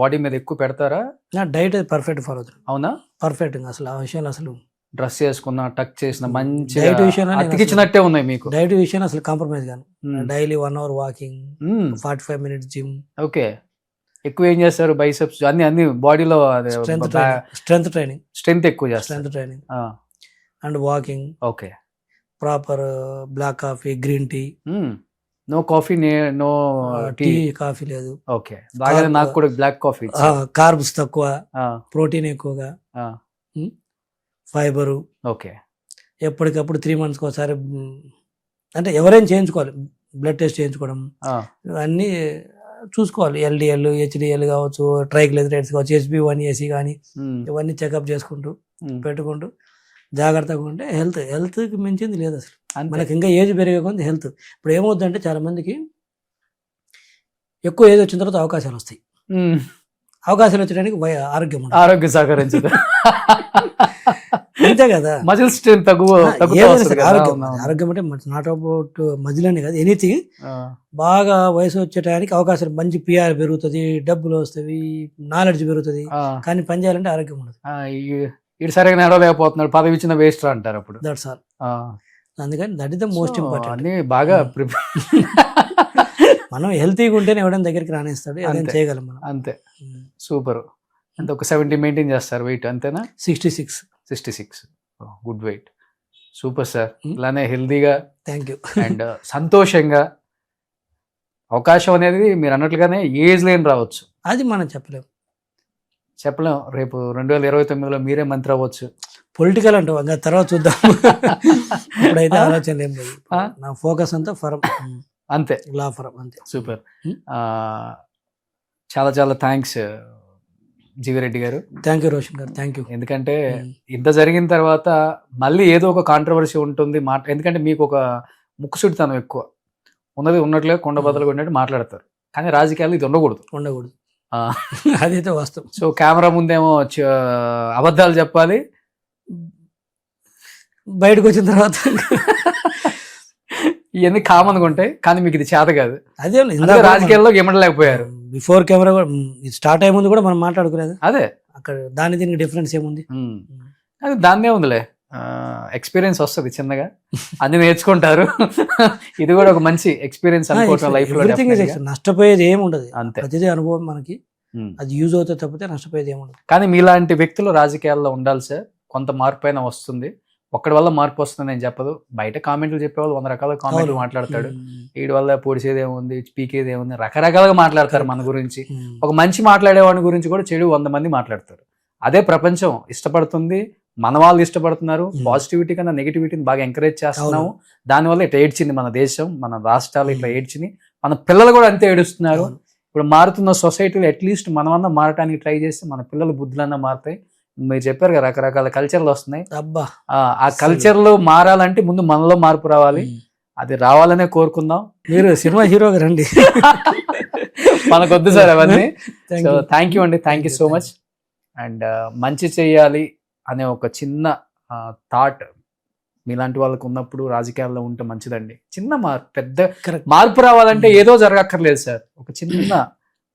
బాడీ మీద ఎక్కువ పెడతారా? నా డైట్ పర్ఫెక్ట్ ఫాలో అవుతుంది. అవునా? పర్ఫెక్ట్. అసలు ఆ విషయాలు అసలు డ్రెస్ చేసుకున్న, టక్ చేసిన, మంచి డైట్ విషయంలో అతికిచ్చినట్టే ఉన్నాయి మీకు. డైట్ విషయాన్ని అసలు కాంప్రమైజ్ గాను. Daily 1 hour walking, 45 minutes gym. Okay. ఎక్కువ ఏం చేస్తారు? బైసెప్స్ అన్ని బాడీలో స్ట్రెంత్ ట్రైనింగ్, స్ట్రెంత్ ఎక్కువ చేస్తారు. Strength training and walking. Okay. Proper black coffee, green tea. No coffee, no tea, coffee లేదు. ఓకే, బాగా. నాకు కూడా బ్లాక్ కాఫీ. కార్బ్స్ తక్కువ, ప్రోటీన్ ఎక్కువగా, ఫైబరు. ఓకే. ఎప్పటికప్పుడు 3 months ఒకసారి అంటే ఎవరైనా చేయించుకోవాలి, బ్లడ్ టెస్ట్ చేయించుకోవడం, అన్నీ చూసుకోవాలి. LDL, HDL కావచ్చు, ట్రైగ్లిజరైడ్స్ కావచ్చు, HB1AC కానీ ఇవన్నీ చెకప్ చేసుకుంటూ పెట్టుకుంటూ జాగ్రత్తగా ఉంటే హెల్త్కి మించింది లేదు అసలు. మనకి ఇంకా ఏజ్ పెరిగే కొంది హెల్త్. ఇప్పుడు ఏమవుతుందంటే చాలా మందికి ఎక్కువ ఏజ్ వచ్చిన తర్వాత అవకాశాలు వస్తాయి. అవకాశాలు వచ్చడానికి ఆరోగ్యం సహకరించదు. అంతే కదా. మజిల్ స్ట్రెంత్ ఆరోగ్యం అంటే నాట్ అబౌట్ మజిల్ అని కాదు, ఎనీథింగ్. బాగా వయసు వచ్చేటానికి అవకాశాలు, మంచి PR పెరుగుతుంది, డబ్బులు వస్తాయి, నాలెడ్జ్ పెరుగుతుంది. కానీ పని చేయాలంటే ఆరోగ్యం ఉండదు. ఇటు సరిగా నడవలేకపోతున్నాడు, పదవి ఇచ్చిన వేస్ట్ అంటారు అప్పుడు. That's all. అందుకని that is the most important. అన్ని బాగా ప్రిపేర్. మనం హెల్తీగా ఉంటేనే ఎవడైనా దగ్గరికి రానిస్తాడు, ఏదైనా చేయగలం మనం. అంతే. సూపర్. అంటే ఒక 70 మెయింటైన్ చేస్తారు వెయిట్, అంతేనా? 66. Good weight. Super sir. ఇలానే హెల్దీగా, థ్యాంక్ యూ, అండ్ సంతోషంగా. అవకాశం అనేది మీరు అన్నట్లుగానే ఏజ్ లేని రావచ్చు, అది మనం చెప్పలేం. రేపు 2029లో మీరే మంత్రి అవ్వచ్చు. పొలిటికల్ అంటావు, ఇంకా తర్వాత చూద్దాం. ఇప్పుడైతే ఆలోచన ఏం లేదు. నా ఫోకస్ అంతా ఫరం, అంతే, లా ఫరం, అంతే. సూపర్. చాలా చాలా థ్యాంక్స్ జీవి రెడ్డి గారు. థ్యాంక్ యూ రోషన్ గారు, థ్యాంక్ యూ. ఎందుకంటే ఇంత జరిగిన తర్వాత మళ్ళీ ఏదో ఒక కాంట్రవర్సీ ఉంటుంది. ఎందుకంటే మీకు ఒక ముక్కుసుడితనం ఎక్కువ ఉన్నది, ఉన్నట్లే కొండ బద్దలు కొన్నట్టు మాట్లాడతారు. కానీ రాజకీయాలు ఇది ఉండకూడదు. ఉండకూడదు. ఆ, అదైతే వాస్తవం. సో కెమెరా ముందేమో అబద్ధాలు చెప్పాలి, బయటకు వచ్చిన తర్వాత ఇవన్నీ కామన్గా ఉంటాయి, కానీ మీకు ఇది చేత కాదు. అదే అందుకే రాజకీయాల్లో ఇమ్మడలేకపోయారు. బిఫోర్ కెమెరా కూడా స్టార్ట్ అయ్యే ముందు కూడా మనం మాట్లాడుకునేది అదే అక్కడ. దాని దీనికి డిఫరెన్స్ ఏముంది? అది దాన్నే ఉందిలే, ఎక్స్పీరియన్స్ వస్తుంది చిన్నగా, అన్ని నేర్చుకుంటారు. ఇది కూడా ఒక మంచి ఎక్స్పీరియన్స్ అనుకోవటం లైఫ్ లో. నష్టపోయేది ఏమి ఉండదు, అంతే. ప్రతిదీ అనుభవం మనకి, అది యూజ్ అవుతుంది తప్పితే నష్టపోయేది ఏమి ఉండదు. కానీ మీలాంటి వ్యక్తులు రాజకీయాల్లో ఉండాలి సార్. కొంత మార్పు అయినా వస్తుంది, ఒక్కడి వల్ల మార్పు వస్తుంది నేను చెప్పదు. బయట కామెంట్లు చెప్పేవాళ్ళు 100 రకాల కామెంట్లు మాట్లాడతాడు, వీడి వల్ల పొడిచేది ఏముంది, పీకేది ఏముంది, రకరకాలుగా మాట్లాడతారు మన గురించి. ఒక మంచి మాట్లాడేవాడి గురించి కూడా చెడు 100 మంది మాట్లాడతారు. అదే ప్రపంచం ఇష్టపడుతుంది, మన వాళ్ళు ఇష్టపడుతున్నారు. పాజిటివిటీ కన్నా నెగిటివిటీని బాగా ఎంకరేజ్ చేస్తున్నాము. దానివల్ల ఇట్లా ఏడ్చింది మన దేశం, మన రాష్ట్రాలు ఇట్లా ఏడ్చినాయి. మన పిల్లలు కూడా అంతే ఏడుస్తున్నారు. ఇప్పుడు మారుతున్న సొసైటీలో అట్లీస్ట్ మనమన్నా మారటానికి ట్రై చేస్తే మన పిల్లల బుద్ధులన్నా మారుతాయి. మీరు చెప్పారు కదా రకరకాల కల్చర్లు వస్తున్నాయి. అబ్బా, ఆ కల్చర్లు మారాలంటే ముందు మనలో మార్పు రావాలి. అది రావాలనే కోరుకుందాం. మీరు సినిమా హీరోగా రండి. మనకొద్దు సార్ అవన్నీ. సో థ్యాంక్ యూ అండి, thank you so much. And మంచి చేయాలి అనే ఒక చిన్న థాట్ మీలాంటి వాళ్ళకు ఉన్నప్పుడు రాజకీయాల్లో ఉంటే మంచిదండి. చిన్న మార్పు, పెద్ద మార్పు రావాలంటే ఏదో జరగక్కర్లేదు సార్. ఒక చిన్న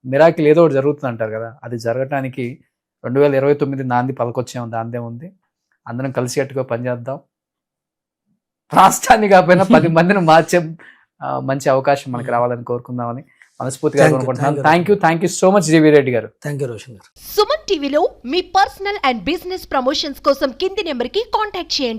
మిరాకిల్ ఏదో ఒకటి జరుగుతుంది అంటారు కదా, అది జరగటానికి 2029 నాంది పలకొచ్చాము. దాందే ఉంది. అందరం కలిసికట్టుగా పనిచేద్దాం. రాష్ట్రాన్ని కాకపోయినా 10 మందిని మార్చే మంచి అవకాశం మనకి రావాలని కోరుకుందామని మనస్ఫూర్తిగా అనుకుంటున్నాను. Thank you so much GV Reddy గారు. థ్యాంక్ యూ రోషన్ గారు. సుమన్ టీవీలో మీ పర్సనల్ అండ్ బిజినెస్ ప్రమోషన్స్ కోసం కింది నెంబర్కి కాంటాక్ట్ చేయండి.